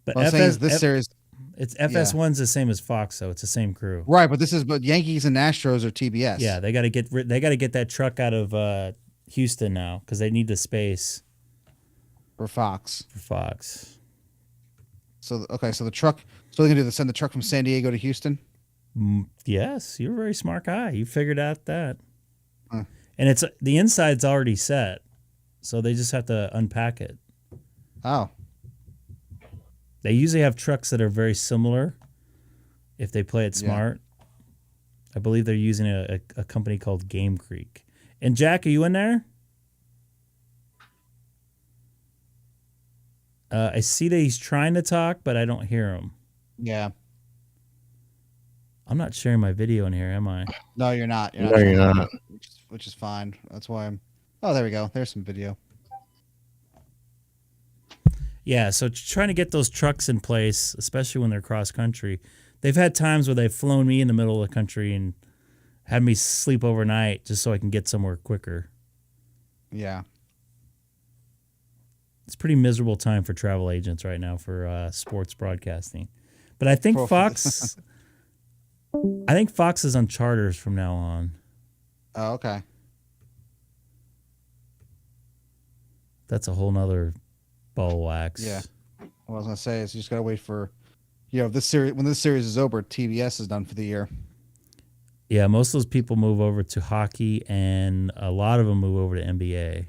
But this series. It's FS1's the same as Fox, so it's the same crew. Right, but Yankees and Astros are TBS. Yeah, they got to get that truck out of Houston now because they need the space for Fox. So the truck. So they're gonna send the truck from San Diego to Houston. Yes, you're a very smart guy. You figured out that. And it's the inside's already set, so they just have to unpack it. Oh. They usually have trucks that are very similar if they play it smart. I believe they're using a company called Game Creek. And Jack, are you in there? I see that he's trying to talk, but I don't hear him. Yeah. I'm not sharing my video in here, am I? No, you're not. No, you're not. Which is fine. That's why I'm. Oh, there we go. There's some video. Yeah, so trying to get those trucks in place, especially when they're cross country. They've had times where they've flown me in the middle of the country and had me sleep overnight just so I can get somewhere quicker. Yeah. It's a pretty miserable time for travel agents right now for sports broadcasting. But I think Fox I think Fox is on charters from now on. Oh, okay. That's a whole nother ball of wax. Yeah. What I was gonna say is you just gotta wait for, this series. When this series is over, TBS is done for the year. Yeah, most of those people move over to hockey, and a lot of them move over to NBA.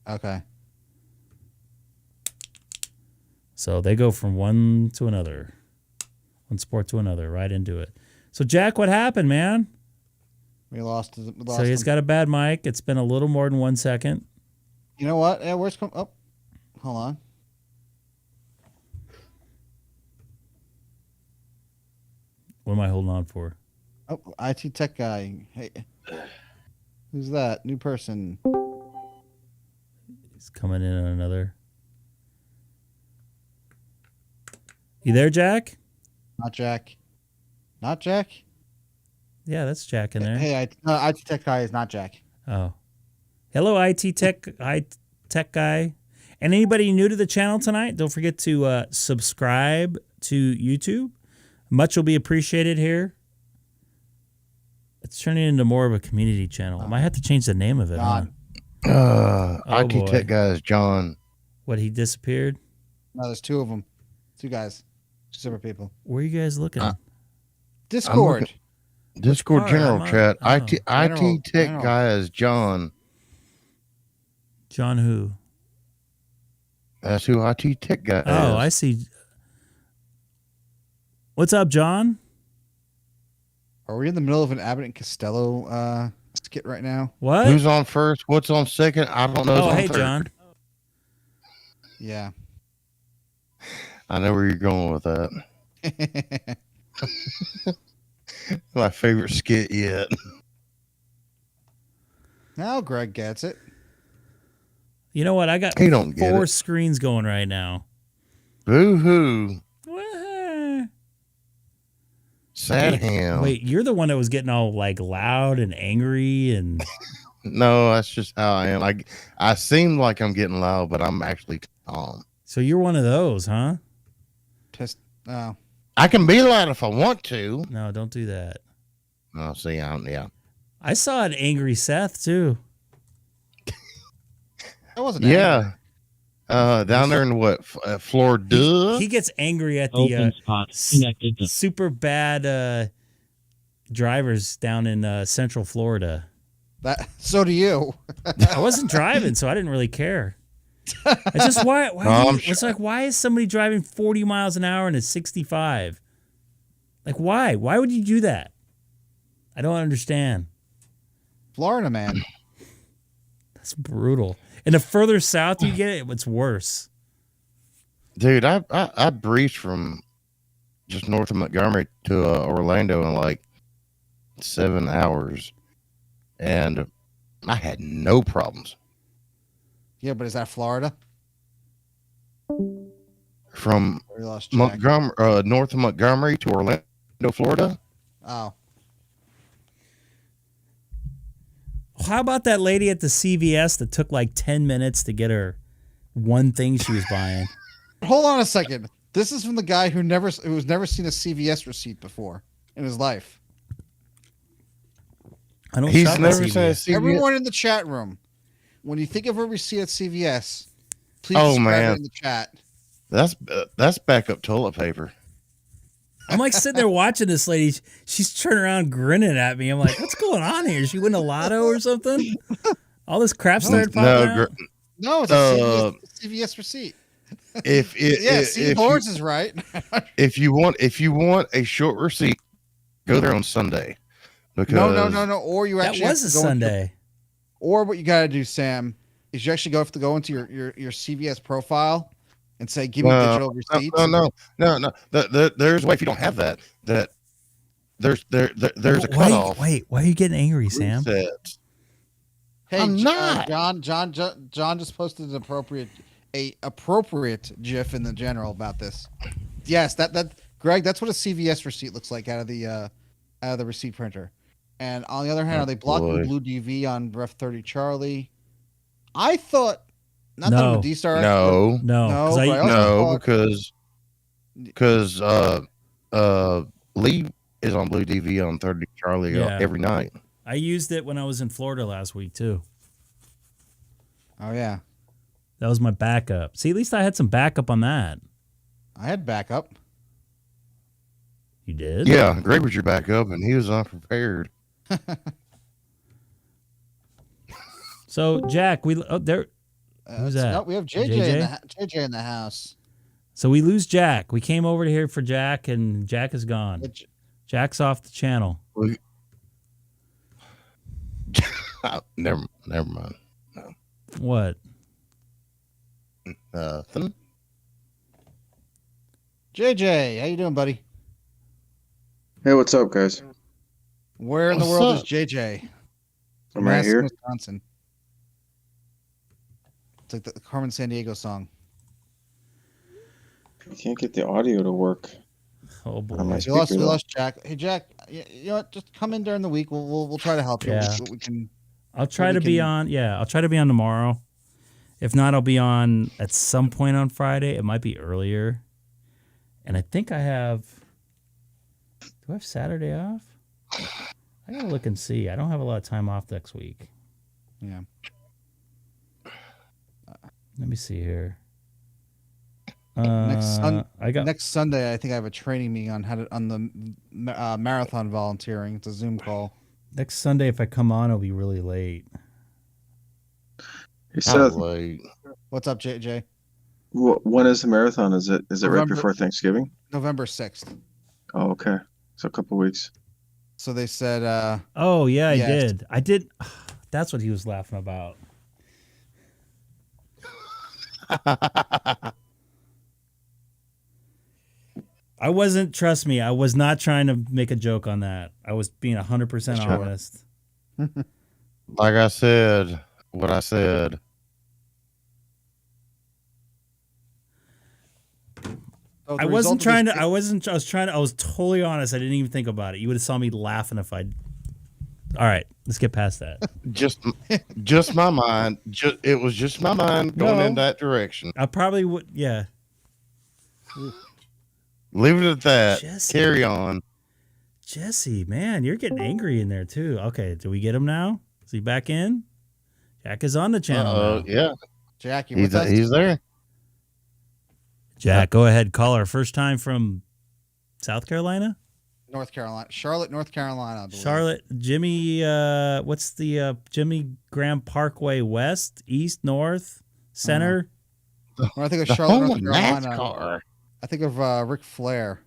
Okay. So they go from one to another, one sport to another, right into it. So Jack, what happened, man? We lost So he's got a bad mic. It's been a little more than 1 second. You know what? Yeah, where's hold on. What am I holding on for? Oh, IT tech guy. Hey, who's that? New person. He's coming in on another. You there, Jack? Not Jack. Not Jack? Yeah, that's Jack in there. Hey, IT tech guy is not Jack. Oh. Hello, IT tech guy. And anybody new to the channel tonight, don't forget to subscribe to YouTube. Much will be appreciated here. It's turning into more of a community channel. I might have to change the name of it. Huh? IT tech guy is John. What, he disappeared? No, there's two of them. Two guys. Two separate people. Where are you guys looking? Discord. Discord general chat. IT General. tech guy is John. John who? That's who IT tech guy is. Oh, I see. What's up, John? Are we in the middle of an Abbott and Costello skit right now? What? Who's on first? What's on second? I don't know. Oh, hey, John. Yeah. I know where you're going with that. My favorite skit yet. Now Greg gets it. You know what? I got He don't get 4 it. screens going right now. Boo-hoo. Sad ham. Wait, you're the one that was getting all like loud and angry and No, that's just how I am. I seem like I'm getting loud, but I'm actually calm. so you're one of those, huh? Oh. I can be loud if I want to. No, don't do that. Oh, see, yeah. I saw an angry Seth too. I wasn't. Yeah. Down there in what, Florida? He gets angry at Open the spot connected to super bad drivers down in Central Florida. So do you. I wasn't driving, so I didn't really care. It's just it's like, why is somebody driving 40 miles an hour in a 65? Like, why? Why would you do that? I don't understand. Florida man. That's brutal. And the further south you get, it's worse. Dude, I breezed from just north of Montgomery to Orlando in like 7 hours, and I had no problems. Yeah, but is that Florida? From We lost Jack. Montgomery, north of Montgomery to Orlando, Florida. Oh. How about that lady at the CVS that took like 10 minutes to get her one thing she was buying? Hold on a second. This is from the guy who's never seen a CVS receipt before in his life. I don't. He's shop at never seen a CVS. CVS. Everyone in the chat room, when you think of a receipt at CVS, please Oh, describe man. it in the chat. That's backup toilet paper. I'm like sitting there watching this lady. She's turning around grinning at me. I'm like, what's going on here? Is she win a lotto or something? All this crap started popping out. No, it's a CVS receipt. If Lawrence is right. if you want a short receipt, go there on Sunday. Because No. Or you actually That was have a to go Sunday. or what you got to do, Sam, is you actually have to go into your CVS profile and say, "Give me digital receipts"? No. There's a way if you don't have that. There's a cutoff. Why are you getting angry, Sam? Resets. Hey, I'm not. John just posted an appropriate GIF in the general about this. Yes, that Greg, that's what a CVS receipt looks like out of the receipt printer. And on the other hand, are they blocking Blue DV on Ref 30 Charlie? I thought not that I'm a DStar expert. No, because Lee is on Blue DV on 30 Charlie every night. I used it when I was in Florida last week too. Oh yeah, that was my backup. See, at least I had some backup on that. I had backup. You did? Yeah, Greg was your backup, and he was unprepared. So Jack, who's that? No, we have JJ in the house. So we lose Jack. We came over here for Jack, and Jack is gone. Jack's off the channel. Never mind. No. What? Nothing. JJ, how you doing, buddy? Hey, what's up, guys? Where in the world is JJ? I'm right here. Wisconsin. It's like the Carmen Sandiego song. I can't get the audio to work. Oh boy, we lost Jack. Hey Jack, you know what? Just come in during the week. We'll try to help you. Yeah. We can. I'll try to be on. Yeah, I'll try to be on tomorrow. If not, I'll be on at some point on Friday. It might be earlier. And I think I have. Do I have Saturday off? I gotta look and see. I don't have a lot of time off next week. Yeah. Let me see here. Next Sunday, I think I have a training meeting on the marathon volunteering. It's a Zoom call. Next Sunday, if I come on, it'll be really late. Hey, Seth. What's up, JJ? When is the marathon? Is it right before Thanksgiving? November 6th. Oh, okay. So a couple weeks. So they said. Oh yeah, I did. I did. That's what he was laughing about. I wasn't. Trust me, I was not trying to make a joke on that. I was being 100% honest. Like I said, what I said. I wasn't trying to. I was totally honest. I didn't even think about it. You would have saw me laughing if I'd. All right, let's get past that. Just my mind. It was just my mind going in that direction. I probably would. Yeah. Leave it at that. Jesse. Carry on. Jesse, man, you're getting angry in there too. Okay, do we get him now? Is he back in? Jack is on the channel. Now. Yeah. Jack, he's there. Jack, go ahead. Call our first time from South Carolina? North Carolina. Charlotte, North Carolina, I believe. Charlotte, Jimmy, what's the Jimmy Graham Parkway West, East, North, Center? When I think of Charlotte, North Carolina, NASCAR. I think of Ric Flair.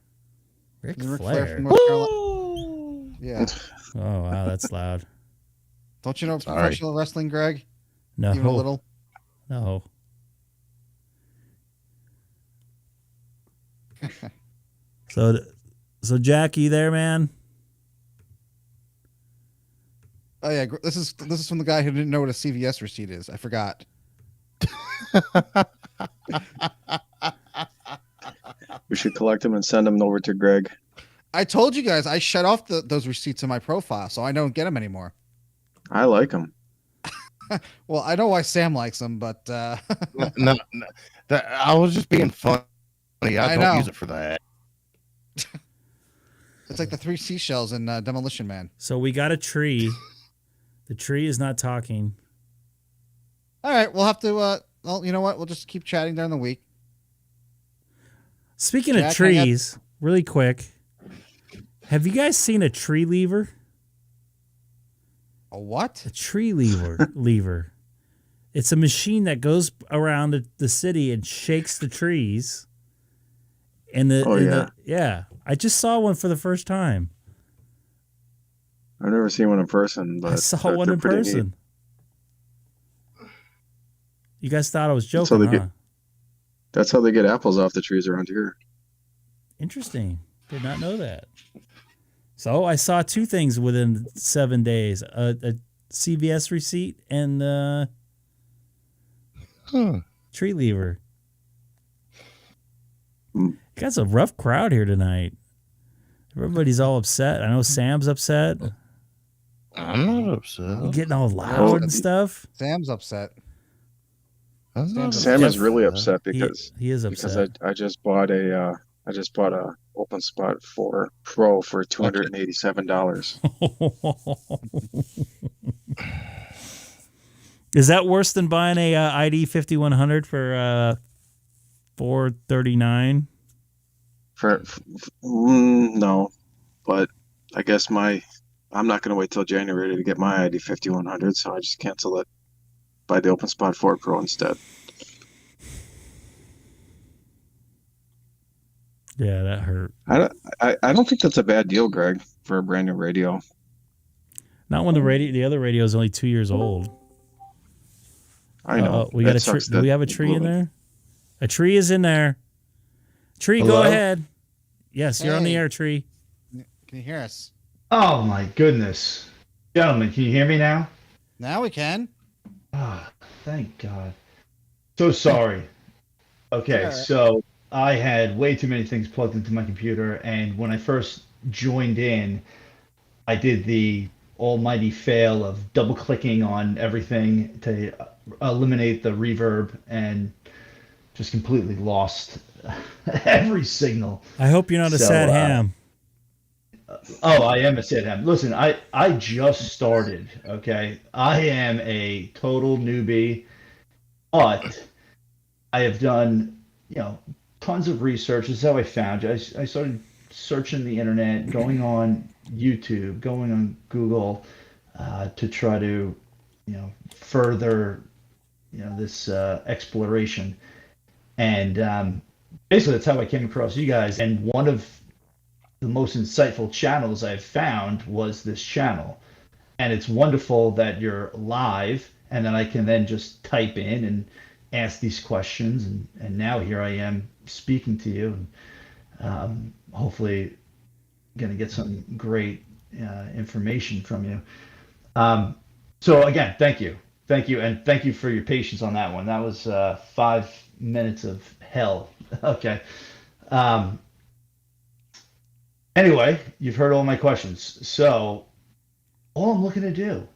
Ric Flair from North Carolina. Yeah. Oh, wow, that's loud. Don't you know professional wrestling, Greg? No. Even a little? No. So Jack, you there, man? Oh yeah, this is from the guy who didn't know what a CVS receipt is. I forgot. We should collect them and send them over to Greg. I told you guys I shut off those receipts in my profile, so I don't get them anymore. I like them. Well, I know why Sam likes them, but no, I was just being funny. I don't use it for that. It's like the 3 seashells in Demolition Man. So we got a tree. The tree is not talking. All right, we'll have to. Well, you know what? We'll just keep chatting during the week. Speaking of trees, really quick, have you guys seen a tree lever? A what? A tree lever. It's a machine that goes around the city and shakes the trees. And I just saw one for the first time. I've never seen one in person, but I saw one in person. You guys thought I was joking, huh? That's how they get apples off the trees around here. Interesting. Did not know that. So I saw two things within 7 days: a CVS receipt and tree lever. Got a rough crowd here tonight. Everybody's all upset. I know Sam's upset. I'm not upset. Getting all loud and stuff. Sam's upset. Sam is really upset because he is upset. because I just bought a Open Spot 4 Pro for $287. Is that worse than buying a ID 5100 for $439? No, but I guess I'm not going to wait till January to get my ID 5100, so I just cancel it. Buy the Open Spot 4 Pro instead. Yeah, that hurt. I don't think that's a bad deal, Greg, for a brand new radio. Not when the other radio is only 2 years old. I know. We got a tree. Do we have a tree in there? A tree is in there. Tree, Hello? go ahead. Yes, you're on the air, Tree. Can you hear us? Oh my goodness. Gentlemen, can you hear me now? Now we can. Ah, thank God. So sorry. Okay, All right. so I had way too many things plugged into my computer, and when I first joined in, I did the almighty fail of double-clicking on everything to eliminate the reverb and just completely lost every signal. I hope you're not a sad ham. Oh, I am a sad ham. Listen, I just started, okay? I am a total newbie, but I have done, tons of research. This is how I found you. I started searching the internet, going on YouTube, going on Google to try to, further, this exploration. And basically, that's how I came across you guys. And one of the most insightful channels I've found was this channel. And it's wonderful that you're live, and then I can then just type in and ask these questions. And now here I am speaking to you, and hopefully going to get some great information from you. So again, thank you. And thank you for your patience on that one. That was 5 minutes of hell. Okay. Anyway, you've heard all my questions. So all I'm looking to do,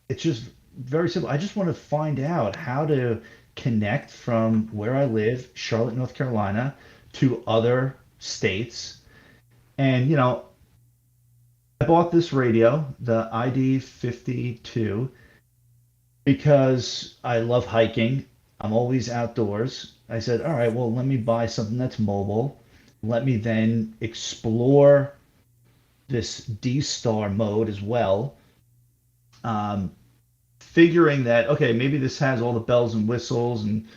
it's just very simple. I just want to find out how to connect from where I live, Charlotte, North Carolina, to other states. And, I bought this radio, the ID52, because I love hiking. I'm always outdoors. I said, all right, well, let me buy something that's mobile. Let me then explore this DStar mode as well. Figuring that, okay, maybe this has all the bells and whistles, and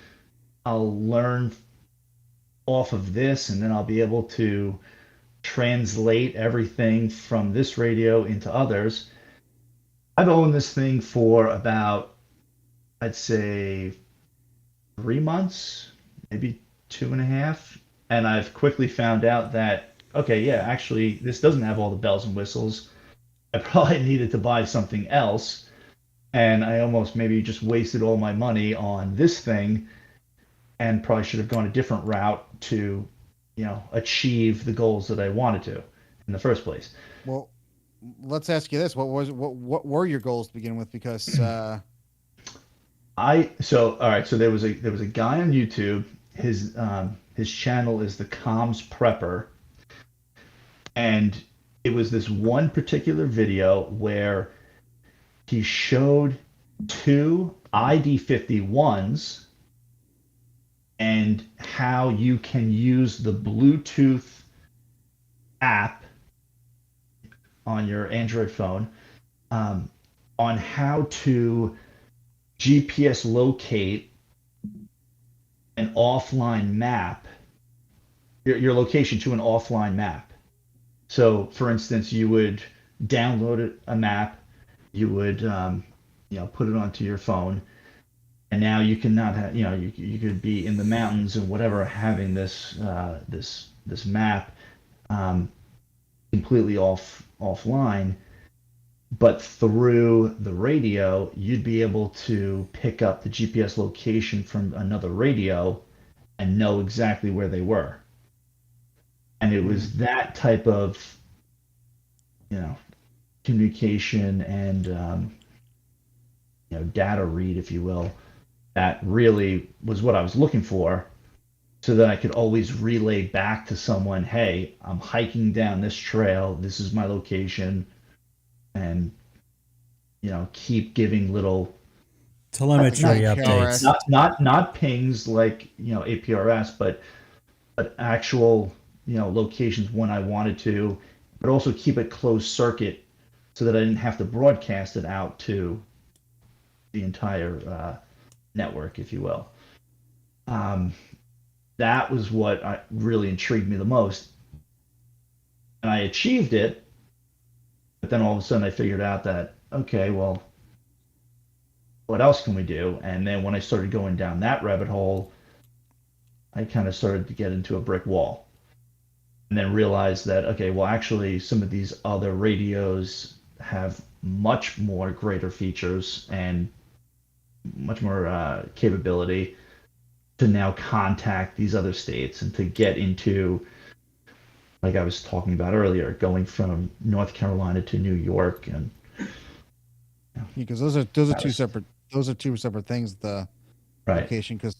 I'll learn off of this, and then I'll be able to translate everything from this radio into others. I've owned this thing for about, I'd say, 3 months, maybe 2.5. And I've quickly found out that, okay, yeah, actually, this doesn't have all the bells and whistles. I probably needed to buy something else. And I almost maybe just wasted all my money on this thing and probably should have gone a different route to, achieve the goals that I wanted to in the first place. Well, let's ask you this: what were your goals to begin with? Because all right. So there was a guy on YouTube. His channel is the Comms Prepper, and it was this one particular video where he showed 2 ID51s and how you can use the Bluetooth app on your Android phone on how to GPS locate an offline map, your location to an offline map. So, for instance, you would download a map, you would put it onto your phone, and now you cannot have, you could be in the mountains and whatever, having this this map completely offline, but through the radio, you'd be able to pick up the GPS location from another radio and know exactly where they were. And it was that type of, communication and, data read, if you will, that really was what I was looking for, so that I could always relay back to someone, hey, I'm hiking down this trail, this is my location, and keep giving little telemetry Not updates. not pings like APRS, but actual locations when I wanted to, but also keep it closed circuit so that I didn't have to broadcast it out to the entire network, if you will. That was what really intrigued me the most, and I achieved it. But then all of a sudden, I figured out that, okay, well, what else can we do? And then when I started going down that rabbit hole, I kind of started to get into a brick wall, and then realized that, okay, well, actually, some of these other radios have much more greater features and much more capability to now contact these other states and to get into, like I was talking about earlier, going from North Carolina to New York, and because those are two separate things. The Right. location, because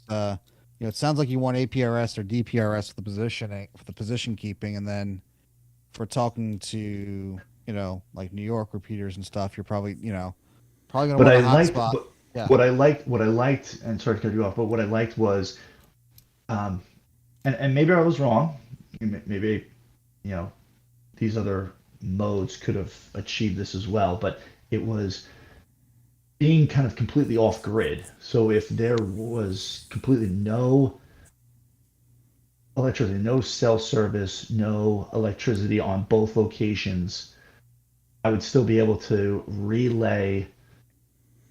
it sounds like you want APRS or DPRS for the positioning, for the position keeping, and then for talking to like New York repeaters and stuff, you're probably gonna But want I a liked hotspot. Yeah. what I liked, and sorry to cut you off, but what I liked was, and maybe I was wrong. Maybe these other modes could have achieved this as well, but it was being kind of completely off grid. So if there was completely no electricity, no cell service, no electricity on both locations, I would still be able to relay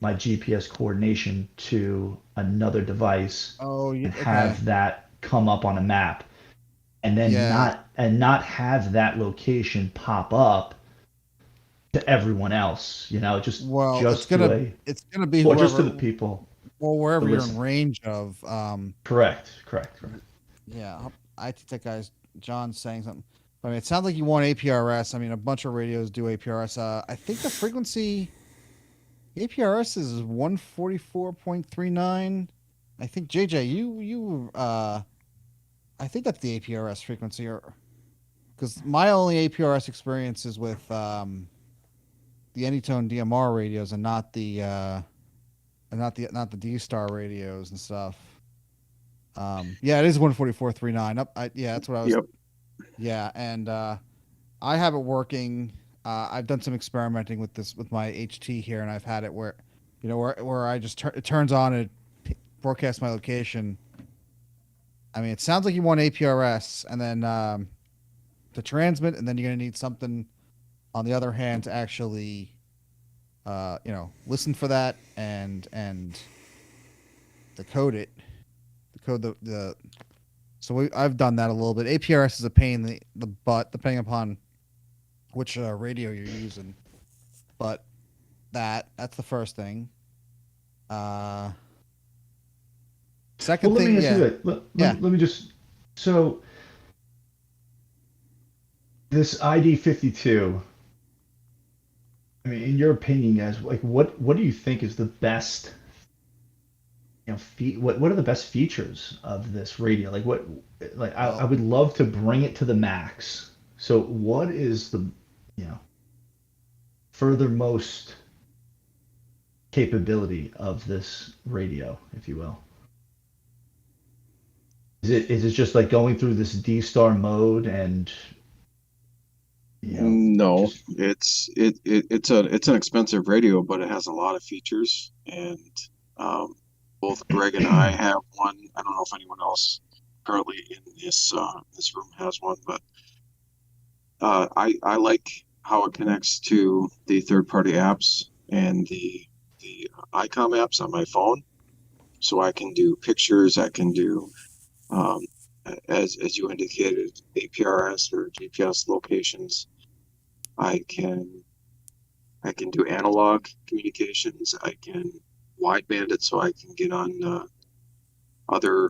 my GPS coordination to another device and have that come up on a map, and then not have that location pop up to everyone else. Just it's to gonna be or whoever, just to the people. or wherever to you're listen. in range of. Correct. Yeah, I think that guy's John's saying something. I mean, it sounds like you want APRS. I mean, a bunch of radios do APRS. I think the frequency APRS is 144.39. I think JJ, I think that's the APRS frequency, or because my only APRS experience is with the Anytone DMR radios, and not the DStar radios and stuff. Yeah, it is 144.39. Yeah, that's what I was. Yep. Yeah, and I have it working. I've done some experimenting with this with my HT here, and I've had it where, where I just it turns on and broadcasts my location. I mean, it sounds like you want APRS, and then to transmit, and then you're gonna need something on the other hand to actually, listen for that and decode it, the. So I've done that a little bit. APRS is a pain in the butt, depending upon which radio you're using. But that's the first thing. Second thing, Let me just. So this ID52. I mean, in your opinion, guys, like what do you think is the best? What are the best features of this radio? I would love to bring it to the max. So what is the furthermost capability of this radio, if you will? Is it just like going through this DStar mode and No, it's an expensive radio, but it has a lot of features, and both Greg and I have one. I don't know if anyone else currently in this room has one, but I like how it connects to the third-party apps and the Icom apps on my phone. So I can do pictures. I can do, as you indicated, APRS or GPS locations. I can do analog communications. I can wideband it so I can get on other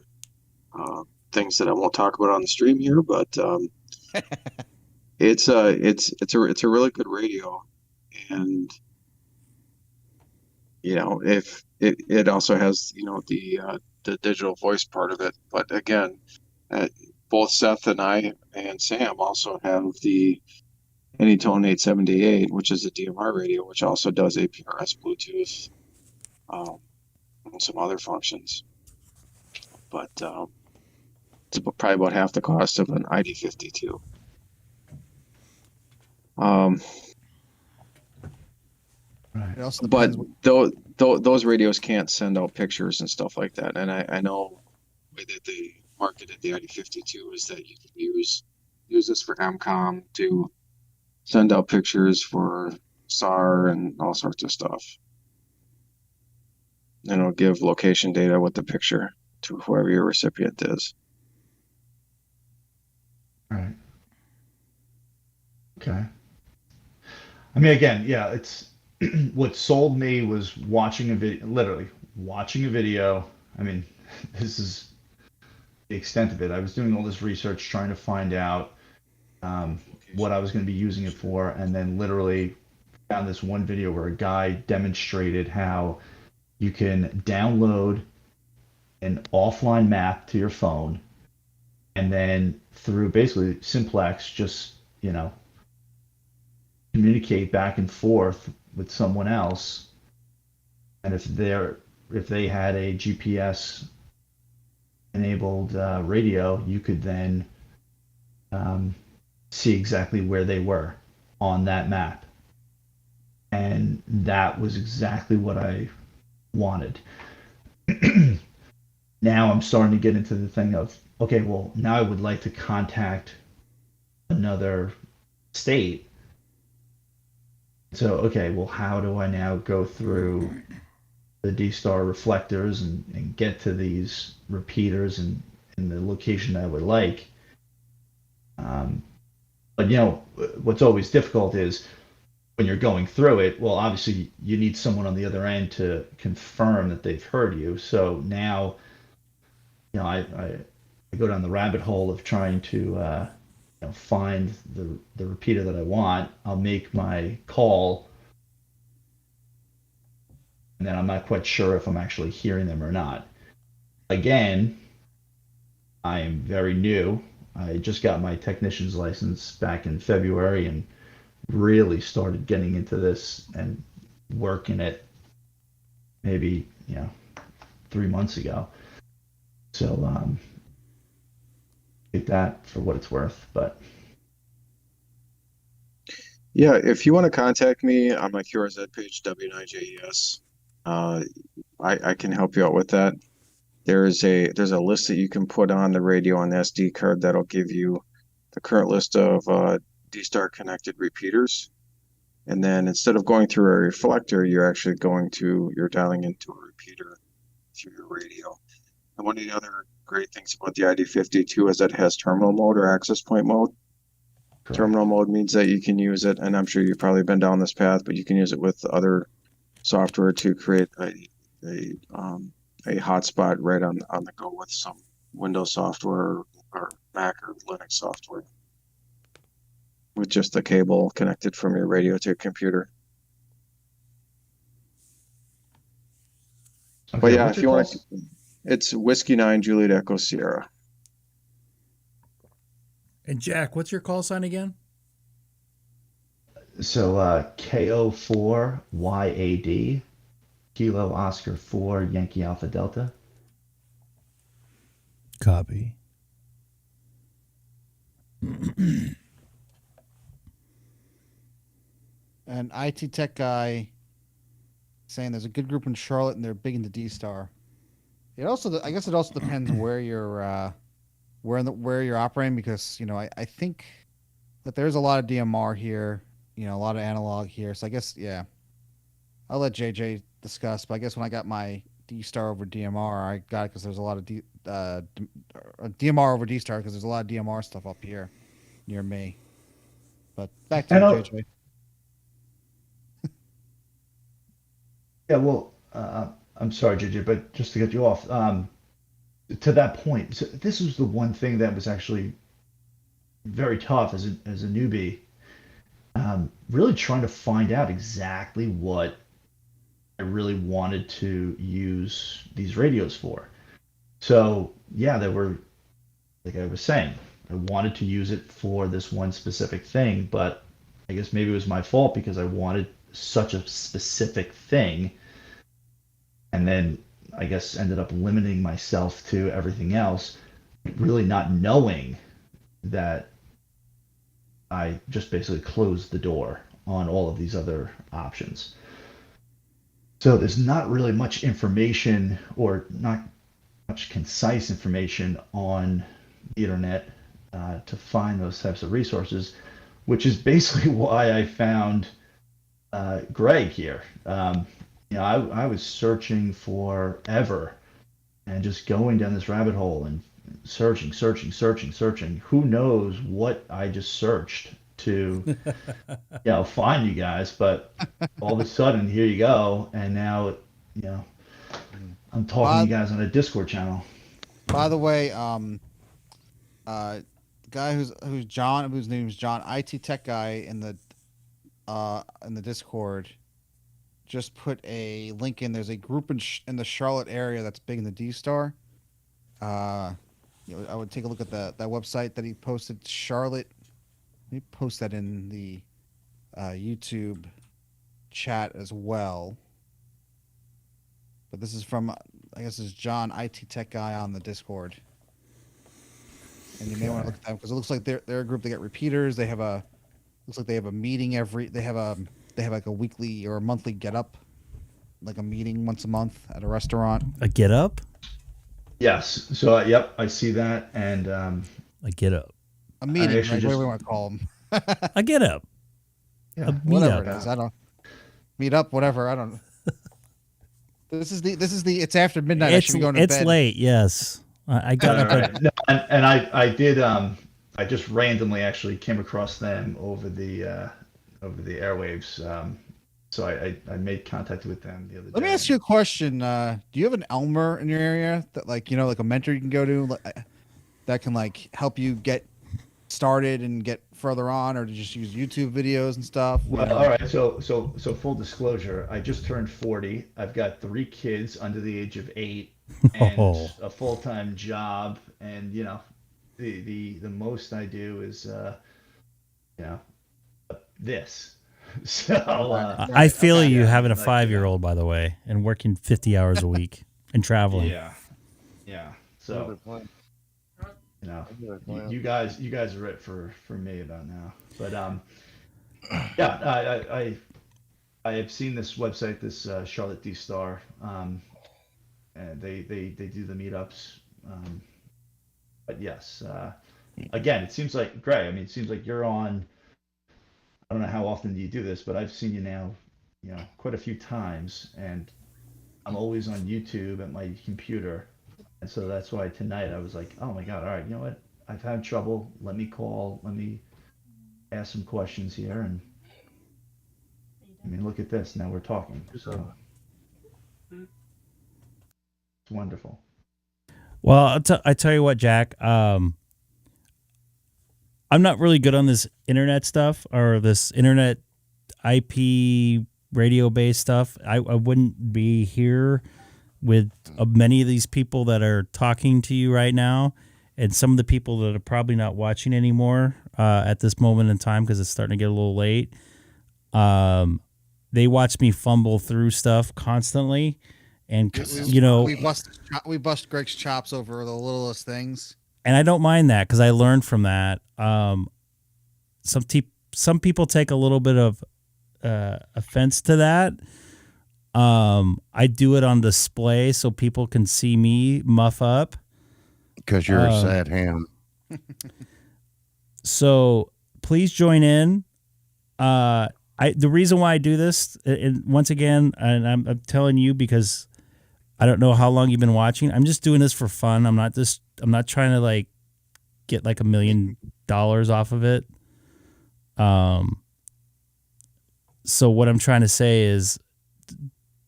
things that I won't talk about on the stream here. But it's a really good radio, and if it also has the digital voice part of it. But again, both Seth and I and Sam also have the Anytone 878, which is a DMR radio, which also does APRS, Bluetooth, and some other functions. But it's probably about half the cost of an ID52. But those radios can't send out pictures and stuff like that. And I know the way that they marketed the ID52 is that you can use this for MCOM to send out pictures for SAR and all sorts of stuff. And it'll give location data with the picture to whoever your recipient is. All right. Okay. I mean, again, yeah, it's what sold me was watching a video, literally watching a video. I mean, this is the extent of it. I was doing all this research trying to find out what I was going to be using it for, and then literally found this one video where a guy demonstrated how you can download an offline map to your phone, and then through basically simplex, just communicate back and forth with someone else. And if they had a GPS enabled radio, you could then see exactly where they were on that map. And that was exactly what I wanted. Now I'm starting to get into the thing of, okay, well, now I would like to contact another state. So, okay, well, how do I now go through the DStar reflectors and get to these repeaters and in the location I would like? But what's always difficult is when you're going through it, well, obviously you need someone on the other end to confirm that they've heard you. So now, I go down the rabbit hole of trying to find the repeater that I want. I'll make my call, and then I'm not quite sure if I'm actually hearing them or not. Again, I am very new. I just got my technician's license back in February and really started getting into this and working it maybe 3 months ago. So take that for what it's worth. But yeah, if you want to contact me on my QRZ page, W9JES, I can help you out with that. There's a list that you can put on the radio on the SD card that'll give you the current list of DStar connected repeaters. And then instead of going through a reflector, you're dialing into a repeater through your radio. And one of the other great things about the ID52 is that it has terminal mode or access point mode. Correct. Terminal mode means that you can use it, and I'm sure you've probably been down this path, but you can use it with other software to create a hotspot right on the go with some Windows software or Mac or Linux software with just the cable connected from your radio to your computer. Okay, but yeah, if you want to, it's Whiskey 9 Juliet Echo Sierra. And Jack, what's your call sign again? So KO4YAD, Kilo Oscar 4 Yankee Alpha Delta. Copy. An IT tech guy saying there's a good group in Charlotte and they're big into DStar. I guess it also depends where you're where you're operating, because I think that there's a lot of DMR here, a lot of analog here. So I guess I'll let JJ discuss. But I guess when I got my DStar over DMR. I got it because there's a lot of DMR over DStar because there's a lot of DMR stuff up here near me. But back to you, JJ. Yeah, well, I'm sorry, JJ, but just to get you off, to that point, so this was the one thing that was actually very tough as a newbie. Really trying to find out exactly what I really wanted to use these radios for. So yeah, they were, like I was saying, I wanted to use it for this one specific thing, but I guess maybe it was my fault because I wanted such a specific thing, and then I guess ended up limiting myself to everything else, really not knowing that I just basically closed the door on all of these other options. So there's not really much information, or not much concise information on the internet to find those types of resources, which is basically why I found Greg here. I was searching forever and just going down this rabbit hole and searching. Who knows what I just searched to find you guys, but all of a sudden here you go, and now I'm talking to you guys on a Discord channel. By the way, guy who's John, whose name is John, IT tech guy in the Discord, just put a link in. There's a group in the Charlotte area that's big in the DStar. I would take a look at that website that he posted, Charlotte. Let me post that in the YouTube chat as well. But this is from, I guess, this is John, IT tech guy on the Discord. And you may want to look at them because it looks like they're a group. They get repeaters. They have looks like they have a meeting they have like a weekly or a monthly get up, like a meeting once a month at a restaurant. A get up? Yes. So yep, I see that, and a get up. A meeting, right? What do we want to call them? A get up. Yeah, whatever it is. I don't meet up. Whatever. I don't. This is the. It's after midnight. I should be going to bed. It's late. Yes, I got up. Right. No, and I did. I just randomly actually came across them over the airwaves. So I made contact with them the other day. Let me ask you a question. Do you have an Elmer in your area that like a mentor you can go to that can like help you get started and get further on, or to just use YouTube videos and stuff? Well, all right. So full disclosure, I just turned 40. I've got 3 kids under the age of 8 and a full-time job, and the most I do is this. So I feel you having a 5-year-old, by the way, and working 50 hours a week and traveling. Yeah. So you guys are it for me about now. But I have seen this website, this Charlotte DStar, and they do the meetups. But yes, again, it seems like Greg. I mean, it seems like you're on. I don't know how often you do this, but I've seen you now, quite a few times, and I'm always on YouTube at my computer, and so that's why tonight I was like, oh my God, all right, you know what? I've had trouble. Let me call. Let me ask some questions here, and I mean, look at this. Now we're talking. So it's wonderful. Well, I tell you what, Jack. I'm not really good on this internet stuff or this internet IP radio based stuff. I wouldn't be here with many of these people that are talking to you right now, and some of the people that are probably not watching anymore at this moment in time because it's starting to get a little late. They watch me fumble through stuff constantly, and we bust Greg's chops over the littlest things. And I don't mind that because I learned from that. Some people take a little bit of offense to that. I do it on display so people can see me muff up. Because you're a sad ham. So please join in. The reason why I do this, and once again, and I'm telling you because I don't know how long you've been watching. I'm just doing this for fun. I'm not trying to like get like $1 million off of it. So what I'm trying to say is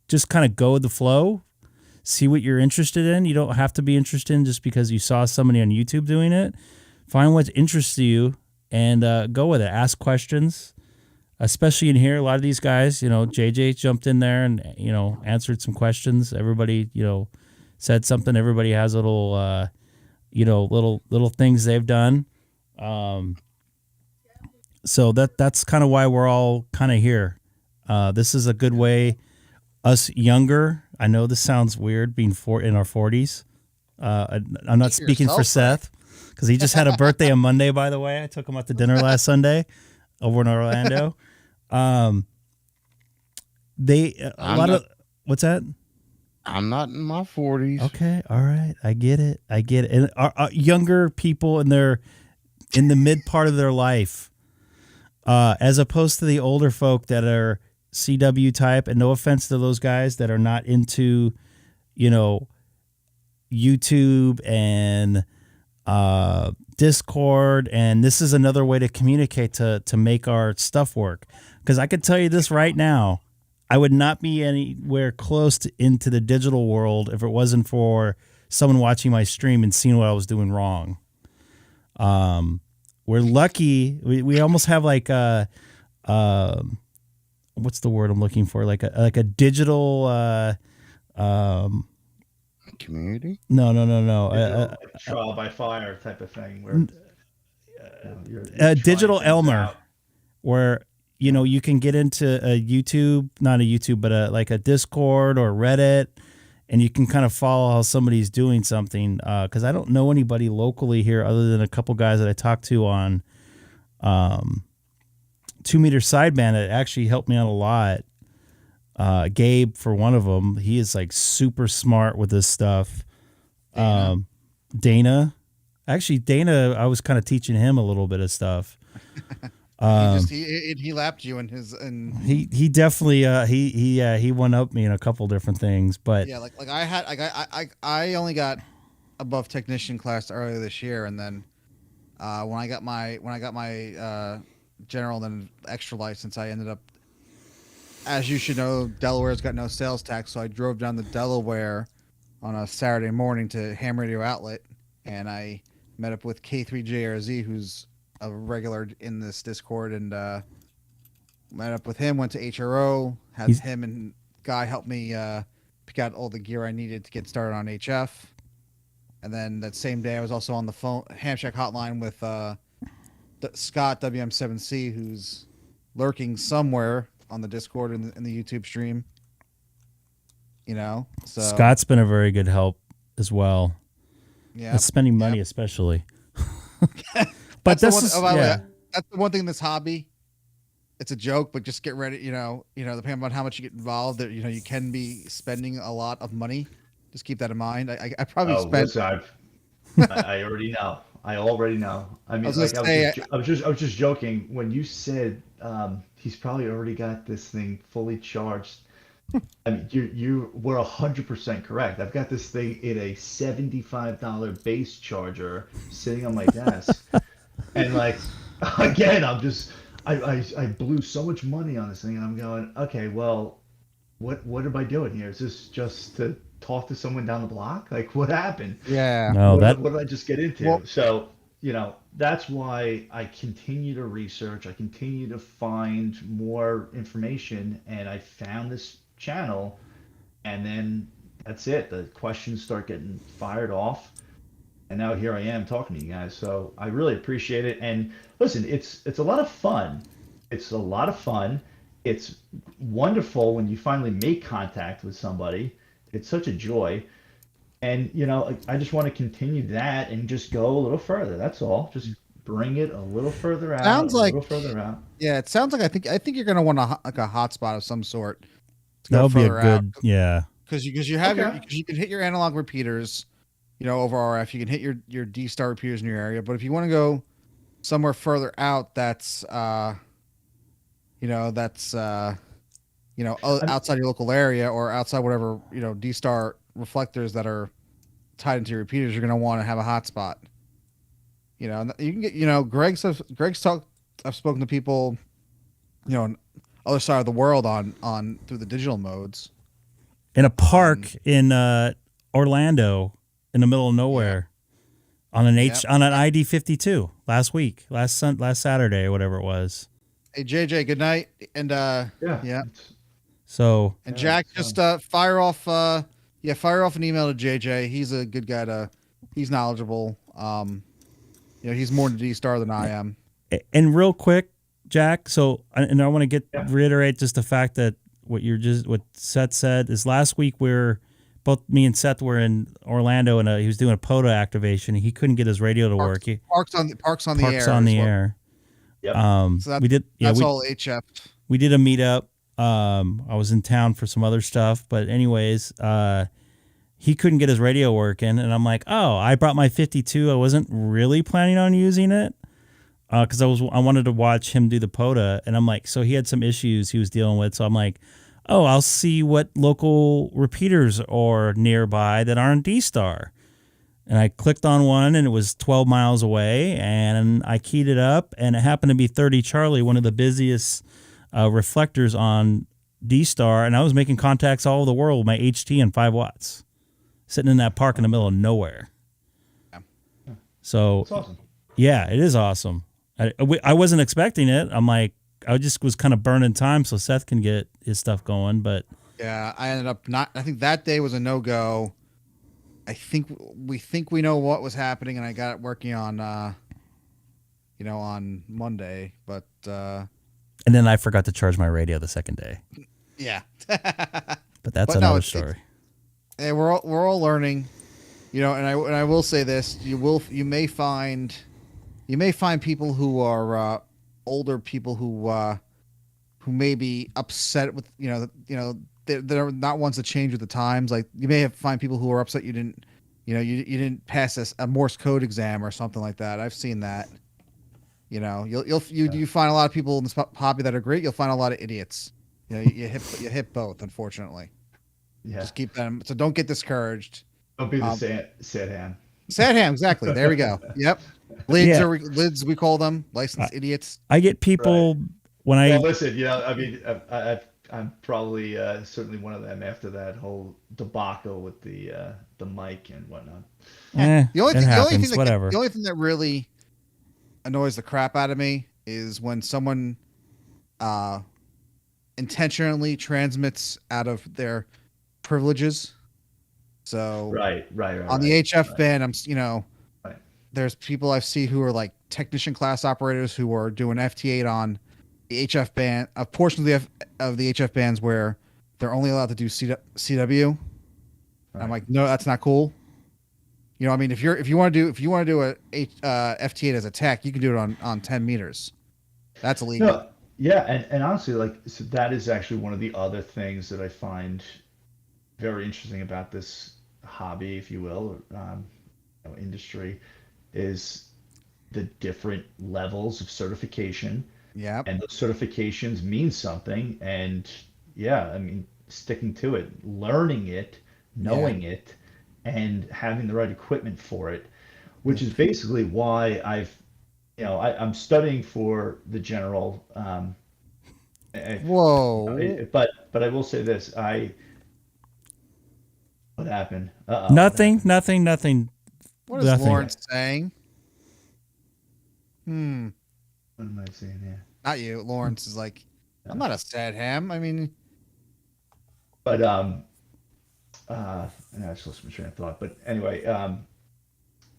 just kind of go with the flow, see what you're interested in. You don't have to be interested in just because you saw somebody on YouTube doing it. Find what interests you and go with it. Ask questions, especially in here. A lot of these guys, JJ jumped in there and, answered some questions. Everybody, said something. Everybody has a little, little things they've done. So that's kind of why we're all kind of here. This is a good way. Us younger, I know this sounds weird being in our 40s. I'm not speaking for Seth because he just had a birthday on Monday, by the way. I took him out to dinner last Sunday over in Orlando. What's that? I'm not in my 40s. Okay, all right, I get it. And our younger people in the mid part of their life, as opposed to the older folk that are CW type, and no offense to those guys that are not into, YouTube and Discord, and this is another way to communicate to make our stuff work. Because I could tell you this right now, I would not be anywhere close into the digital world if it wasn't for someone watching my stream and seeing what I was doing wrong. We're lucky. We almost have like a what's the word I'm looking for? Like a digital community? No. Trial by fire type of thing. Where digital Elmer, where you can get into a YouTube, not a YouTube, but like a Discord or Reddit, and you can kind of follow how somebody's doing something. Because I don't know anybody locally here other than a couple guys that I talked to on 2 meter sideband that actually helped me out a lot. Gabe, for one of them, he is like super smart with this stuff. Dana, I was kind of teaching him a little bit of stuff. He lapped you in his, and he definitely he one upped me in a couple different things, but yeah, I only got above technician class earlier this year, and then when I got my general and extra license, I ended up, as you should know, Delaware's got no sales tax, so I drove down to Delaware on a Saturday morning to Ham Radio Outlet, and I met up with K6EGG, who's a regular in this Discord, and met up with him, went to HRO, had him and Guy help me pick out all the gear I needed to get started on HF. And then that same day I was also on the phone Ham Shack hotline with Scott WM7C, who's lurking somewhere on the Discord and in the YouTube stream. So Scott's been a very good help as well. Yeah, spending money especially. But that's the one thing in this hobby. It's a joke, but just get ready. Depending on how much you get involved, that you can be spending a lot of money. Just keep that in mind. I probably spent. I already know. I already know. I mean, I was just joking when you said he's probably already got this thing fully charged. I mean, you were 100% correct. I've got this thing in a $75 base charger sitting on my desk. And again, I blew so much money on this thing, and I'm going, okay, well, what am I doing here? Is this just to talk to someone down the block? Like, what happened? Yeah. No, what did I just get into? Well, so, that's why I continue to research. I continue to find more information, and I found this channel, and then that's it. The questions start getting fired off. And now here I am talking to you guys. So I really appreciate it. And listen, it's a lot of fun. It's a lot of fun. It's wonderful when you finally make contact with somebody. It's such a joy. And, I just want to continue that and just go a little further. That's all. Just bring it a little further out. Sounds like a little further out. Yeah, it sounds like I think you're going to want a hotspot of some sort. That would be a good, yeah. Because you have you can hit your analog repeaters. Over RF, you can hit your DStar repeaters in your area. But if you want to go somewhere further out, that's outside your local area or outside whatever DStar reflectors that are tied into your repeaters, you're going to want to have a hotspot. You know, and you can get, you know, Greg's talked. I've spoken to people, you know, on the other side of the world on through the digital modes. In a park in Orlando, in the middle of nowhere, on an on an ID 52 last Saturday or whatever it was. Hey JJ, good night, and yeah. So and Jack, just fire off an email to JJ. He's a good guy he's knowledgeable. You know, he's more into DStar than I am. And real quick, Jack. So, and I want to reiterate just the fact that what Seth said is last week both me and Seth were in Orlando and he was doing a POTA activation. He couldn't get his radio to work. Parks on the air. Yep. So that's all HF. We did a meetup. I was in town for some other stuff, but anyways, he couldn't get his radio working, and I'm like, oh, I brought my 52. I wasn't really planning on using it because I wanted to watch him do the POTA, and I'm like, so he had some issues he was dealing with, so I'm like, oh, I'll see what local repeaters are nearby that aren't DStar. And I clicked on one, and it was 12 miles away, and I keyed it up, and it happened to be 30 Charlie, one of the busiest reflectors on DStar, and I was making contacts all over the world with my HT and 5 watts, sitting in that park in the middle of nowhere. So, awesome. Yeah, it is awesome. I wasn't expecting it. I'm like, I just was kind of burning time so Seth can get his stuff going, but yeah, I ended up not. I think that day was a no-go. I think we know what was happening, and I got it working on, on Monday, but. And then I forgot to charge my radio the second day. Yeah. But that's another story. Hey, we're all learning, you know, and I will say this, you may find people who are older people who may be upset with, they're not ones to change with the times. Like you may find people who are upset you didn't pass a Morse code exam or something like that. I've seen that. You know, you find a lot of people in this hobby that are great. You'll find a lot of idiots. You know, you hit both, unfortunately. Yeah. Just keep them. So don't get discouraged. Don't be the sad ham. Sad ham, exactly. There we go. Yep. Lids, we call them licensed idiots. I get people when I listen. You know, I mean, I'm probably certainly one of them after that whole debacle with the mic and whatnot. The only thing that really annoys the crap out of me is when someone intentionally transmits out of their privileges. So right. On the HF band, there's people I see who are like technician class operators who are doing FT8 on the HF band, a portion of the HF bands where they're only allowed to do CW. Right. I'm like, no, that's not cool. You know, I mean, if you want to do a FT8 as a tech, you can do it on 10 meters. That's illegal. No, yeah, and honestly, so that is actually one of the other things that I find very interesting about this hobby, if you will, or industry, is the different levels of certification. Yeah, and those certifications mean something, and yeah, I mean, sticking to it, learning it, knowing it. And having the right equipment for it, which is basically why I'm studying for the general. Whoa! But I will say this: what happened? Nothing. What is Lawrence saying? What am I saying here? Not you. Lawrence is like, I'm not a sad ham. I mean, but I just lost my train of thought. But anyway,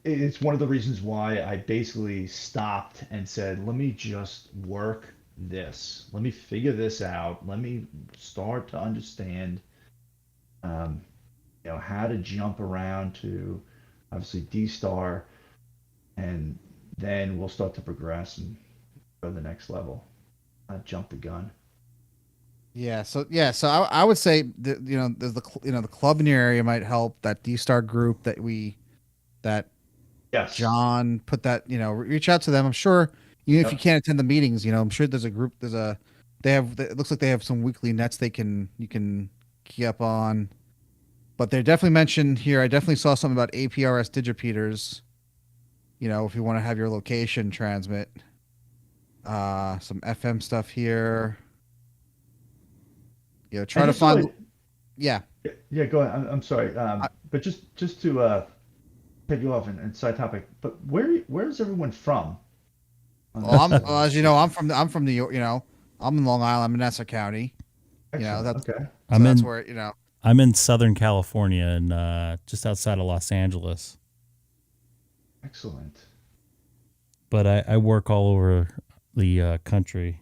it's one of the reasons why I basically stopped and said, let me just work this. Let me figure this out. Let me start to understand, how to jump around to obviously DStar, and then we'll start to progress and go to the next level. Not jump the gun. Yeah, so I would say that, there's the club in your area might help. That DStar group that John put that, reach out to them. I'm sure if you can't attend the meetings, I'm sure there's a group. It looks like they have some weekly nets you can key up on. But they definitely mentioned here. I definitely saw something about APRS digipeaters. You know, if you want to have your location transmit. Some FM stuff here. You know, try to find. Yeah. Yeah, go ahead. I'm sorry. But just to cut you off and side topic. But where's everyone from? Well, as you know, I'm from New York. You know, I'm in Long Island. I'm in Nassau County. Excellent. You know, that's okay. So that's where, you know. I'm in Southern California and just outside of Los Angeles. Excellent. But I work all over the country.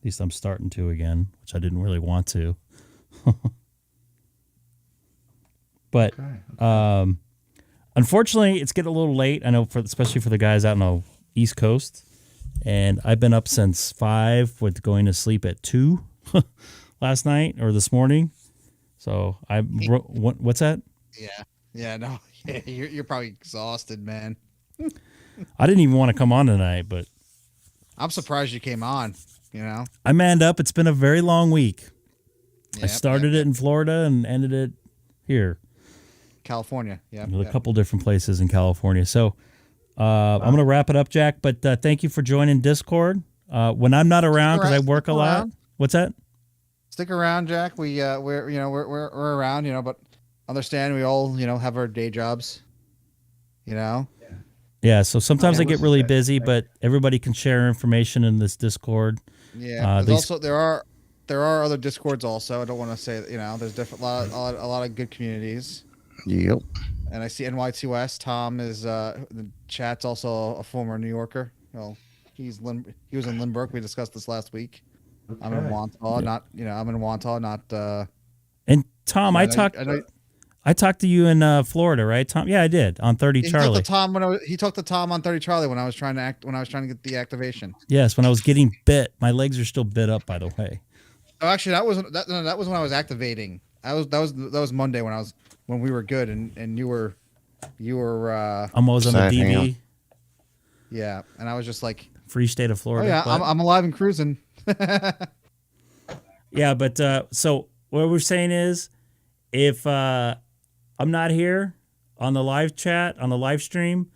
At least I'm starting to again, which I didn't really want to. But unfortunately, it's getting a little late. I know, especially for the guys out on the East Coast. And I've been up since 5 with going to sleep at 2 last night or this morning. So what's that? Yeah, no, yeah, you're probably exhausted, man. I didn't even want to come on tonight, but I'm surprised you came on. You know, I manned up. It's been a very long week. Yep, I started it in Florida and ended it here, California. Yeah, a couple different places in California. So I'm going to wrap it up, Jack. But thank you for joining Discord. When I'm not around because I work a lot. What's that? Stick around, Jack. We're around, you know, but understand we all, you know, have our day jobs, you know. Yeah. So sometimes I get really busy, but everybody can share information in this Discord. Yeah. Also there are other Discords also. I don't want to say, you know, there's different a lot of good communities. Yep. And I see NY2S. Tom is the chat's also a former New Yorker. Well, he was in Lynbrook. We discussed this last week. Okay. I'm in Wantagh, I'm in Wantagh, not. And Tom, I talked to you in Florida, right, Tom? Yeah, I did on 30 Charlie. He talked to Tom on 30 Charlie when I was trying to get the activation. Yes, when I was getting bit. My legs are still bit up, by the way. Oh, actually, that was when I was activating. That was Monday when we were good and you were. I'm always on the DB. Yeah, and I was just like free state of Florida. Oh, yeah, I'm alive and cruising. Yeah, but so what we're saying is, if I'm not here on the live chat on the live stream,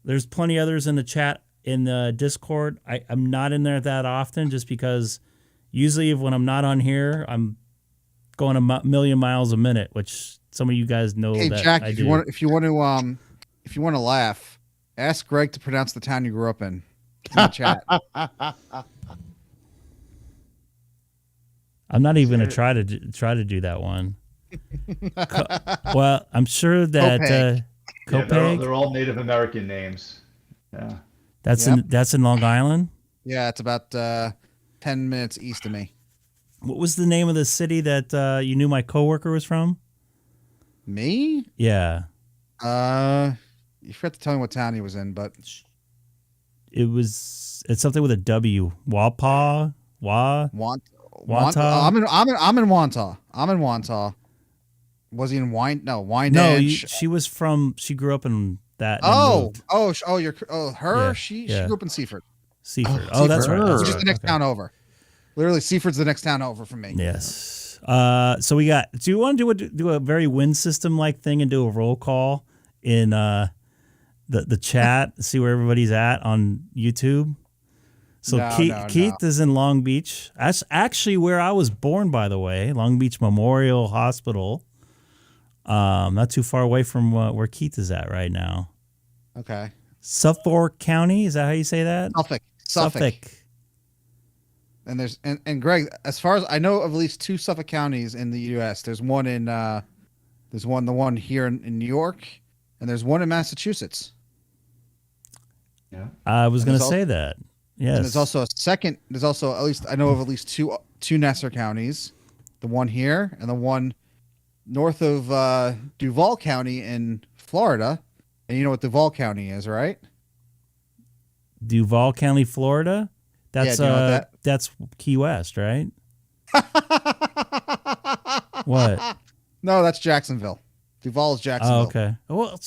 there's plenty others in the chat in the Discord. I'm not in there that often just because usually when I'm not on here, I'm going a million miles a minute, which some of you guys know. Hey, that Jack, I if do. you want to laugh, ask Greg to pronounce the town you grew up in the chat. I'm not even going to try to do that one. Well, I'm sure that Copeg. They're all Native American names. Yeah. That's in Long Island? Yeah, it's about 10 minutes east of me. What was the name of the city that you knew my coworker was from? Me? Yeah. You forgot to tell me what town he was in, but it's something with a W. Wantagh. I'm in Wantagh. I'm in Wantagh. Was he in Wyandanch? No, she grew up in that. She grew up in Seaford. Seaford. Oh, that's right. That's just the next town over. Literally, Seaford's the next town over from me. Yes. So we got. Do you want to do a very wind system like thing and do a roll call in the chat? See where everybody's at on YouTube. So Keith is in Long Beach. That's actually where I was born, by the way. Long Beach Memorial Hospital. Not too far away from where Keith is at right now. Okay. Suffolk County, is that how you say that? Suffolk. And there's and Greg, as far as I know, of at least 2 Suffolk counties in the U.S. There's one in the one here in New York, and there's one in Massachusetts. Yeah. I was going to say that. Yes. And there's also a second. There's also at least I know of at least two Nassau counties, the one here and the one north of Duval County in Florida. And you know what Duval County is, right? Duval County, Florida. That's that's Key West, right? What? No, that's Jacksonville. Duval is Jacksonville. Oh, okay. Well,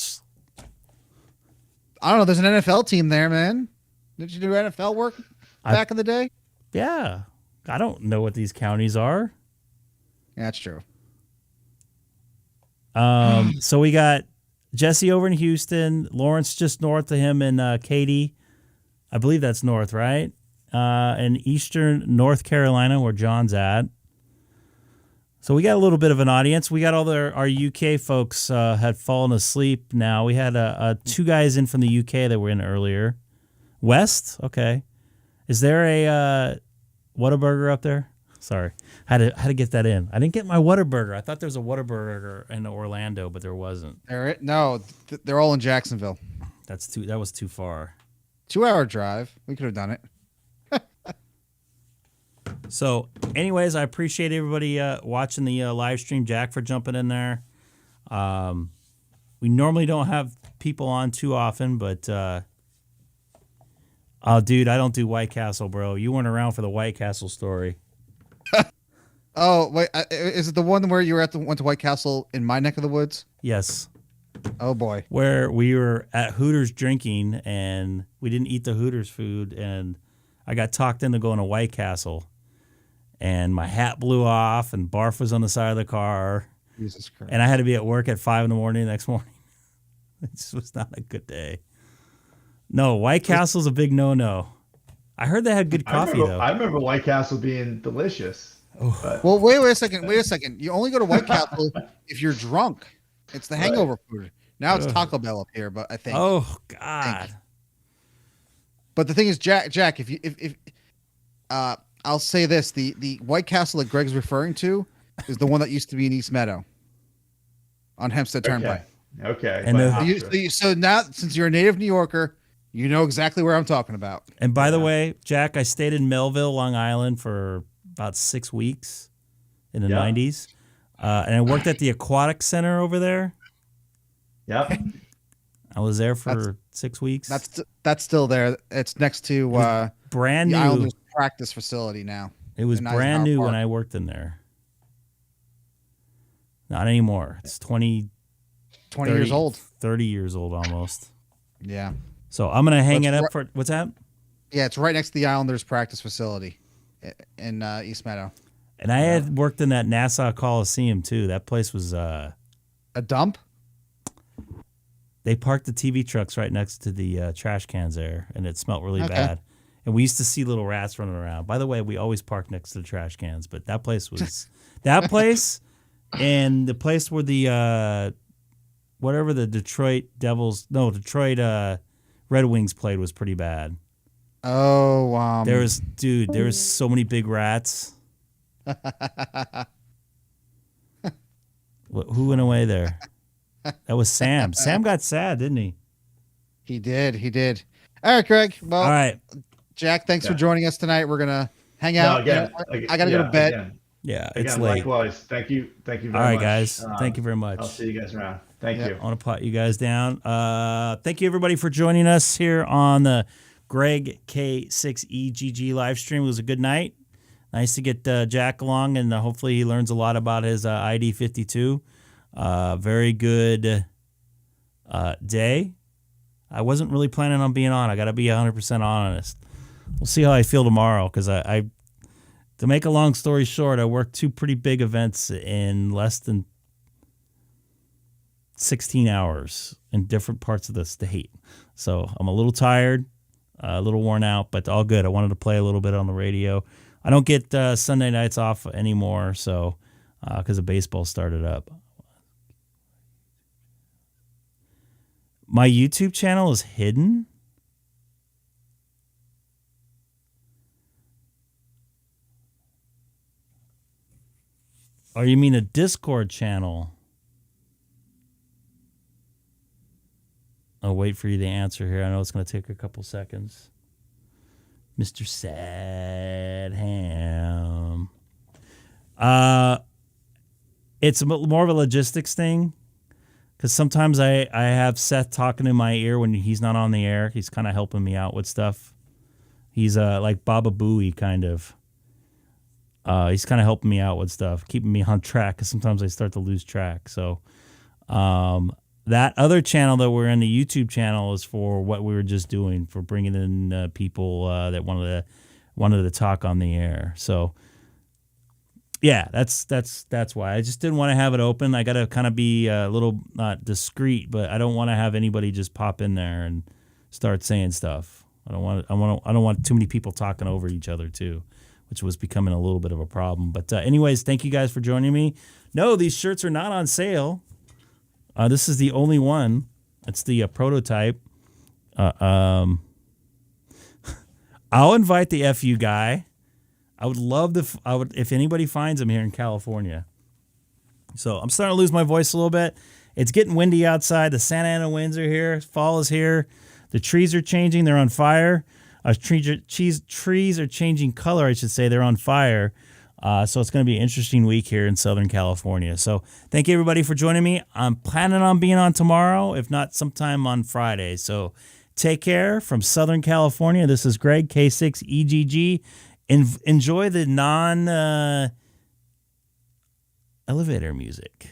I don't know. There's an NFL team there, man. Did you do NFL work back in the day? Yeah. I don't know what these counties are. Yeah, that's true. So we got Jesse over in Houston, Lawrence just north of him, and Katie, I believe that's north, right? In eastern North Carolina, where John's at. So we got a little bit of an audience. We got our UK folks had fallen asleep now. We had two guys in from the UK that were in earlier. West? Okay. Is there a Whataburger up there? Sorry. Had to get that in. I didn't get my Whataburger. I thought there was a Whataburger in Orlando, but there wasn't. No, they're all in Jacksonville. That was too far. 2-hour drive. We could have done it. So, anyways, I appreciate everybody watching the live stream. Jack for jumping in there. We normally don't have people on too often, but oh, dude, I don't do White Castle, bro. You weren't around for the White Castle story. Oh, wait, is it the one where you went to White Castle in my neck of the woods? Yes. Oh boy. Where we were at Hooters drinking and we didn't eat the Hooters food, and I got talked into going to White Castle, and my hat blew off and barf was on the side of the car. Jesus Christ. And I had to be at work at 5 a.m. the next morning. It just was not a good day. No, White Castle's a big no-no. I heard they had good coffee, though. I remember White Castle being delicious. Oh. Well, wait a second. You only go to White Castle if you're drunk. It's the hangover food. Now it's Taco Bell up here, but I think. Oh God. But the thing is, Jack, if I'll say this: the White Castle that Greg's referring to is the one that used to be in East Meadow, on Hempstead Turnpike. Okay. And so now, since you're a native New Yorker, you know exactly where I'm talking about. And by the way, Jack, I stayed in Melville, Long Island for about 6 weeks in the 90s. And I worked at the Aquatic Center over there. Yep. I was there for 6 weeks. That's still there. It's next to brand the new Islanders practice facility now. It was brand new when I worked in there. Not anymore. It's 20 years old. 30 years old almost. Yeah. So I'm going to hang it up for... What's that? Yeah, it's right next to the Islanders practice facility in East Meadow. And I had worked in that Nassau Coliseum, too. That place was... a dump? They parked the TV trucks right next to the trash cans there, and it smelled really bad. And we used to see little rats running around. By the way, we always parked next to the trash cans, but that place was... that place and the place where the... whatever the Detroit Red Wings played was pretty bad. Oh, there was so many big rats. Who went away there? That was Sam. Sam got sad, didn't he? He did. All right, Greg. Well, all right, Jack, thanks for joining us tonight. We're gonna hang out. Again, I gotta go to bed. It's late. Likewise. Thank you very much. All right, guys. Thank you very much. I'll see you guys around. Thank you. I want to pot you guys down. Thank you, everybody, for joining us here on the Greg K6EGG live stream. It was a good night. Nice to get Jack along, and hopefully he learns a lot about his ID52. Very good day. I wasn't really planning on being on. I got to be 100% honest. We'll see how I feel tomorrow, because to make a long story short, I worked 2 pretty big events in less than 16 hours in different parts of the state. So I'm a little tired, a little worn out, but all good. I wanted to play a little bit on the radio. I don't get Sunday nights off anymore, so because the baseball started up. My YouTube channel is hidden. Or you mean a Discord channel? I'll wait for you to answer here. I know it's going to take a couple seconds. Mr. Sadham. It's more of a logistics thing, because sometimes I have Seth talking in my ear when he's not on the air. He's kind of helping me out with stuff. He's like Baba Booey, kind of. He's kind of helping me out with stuff, keeping me on track, because sometimes I start to lose track. So that other channel that we're in, the YouTube channel, is for what we were just doing, for bringing in people that wanted to talk on the air. So Yeah, that's why. I just didn't want to have it open. I got to kind of be a little not discreet, but I don't want to have anybody just pop in there and start saying stuff. I don't want too many people talking over each other too, which was becoming a little bit of a problem. But anyways, thank you guys for joining me. No, these shirts are not on sale. This is the only one. It's the prototype. I'll invite the FU guy. I would love if anybody finds him here in California. So I'm starting to lose my voice a little bit. It's getting windy outside. The Santa Ana winds are here. Fall is here. The trees are changing. They're on fire. Trees are changing color, I should say. They're on fire. So it's going to be an interesting week here in Southern California. So thank you, everybody, for joining me. I'm planning on being on tomorrow, if not sometime on Friday. So take care from Southern California. This is Greg, K6EGG. Enjoy the non-elevator music.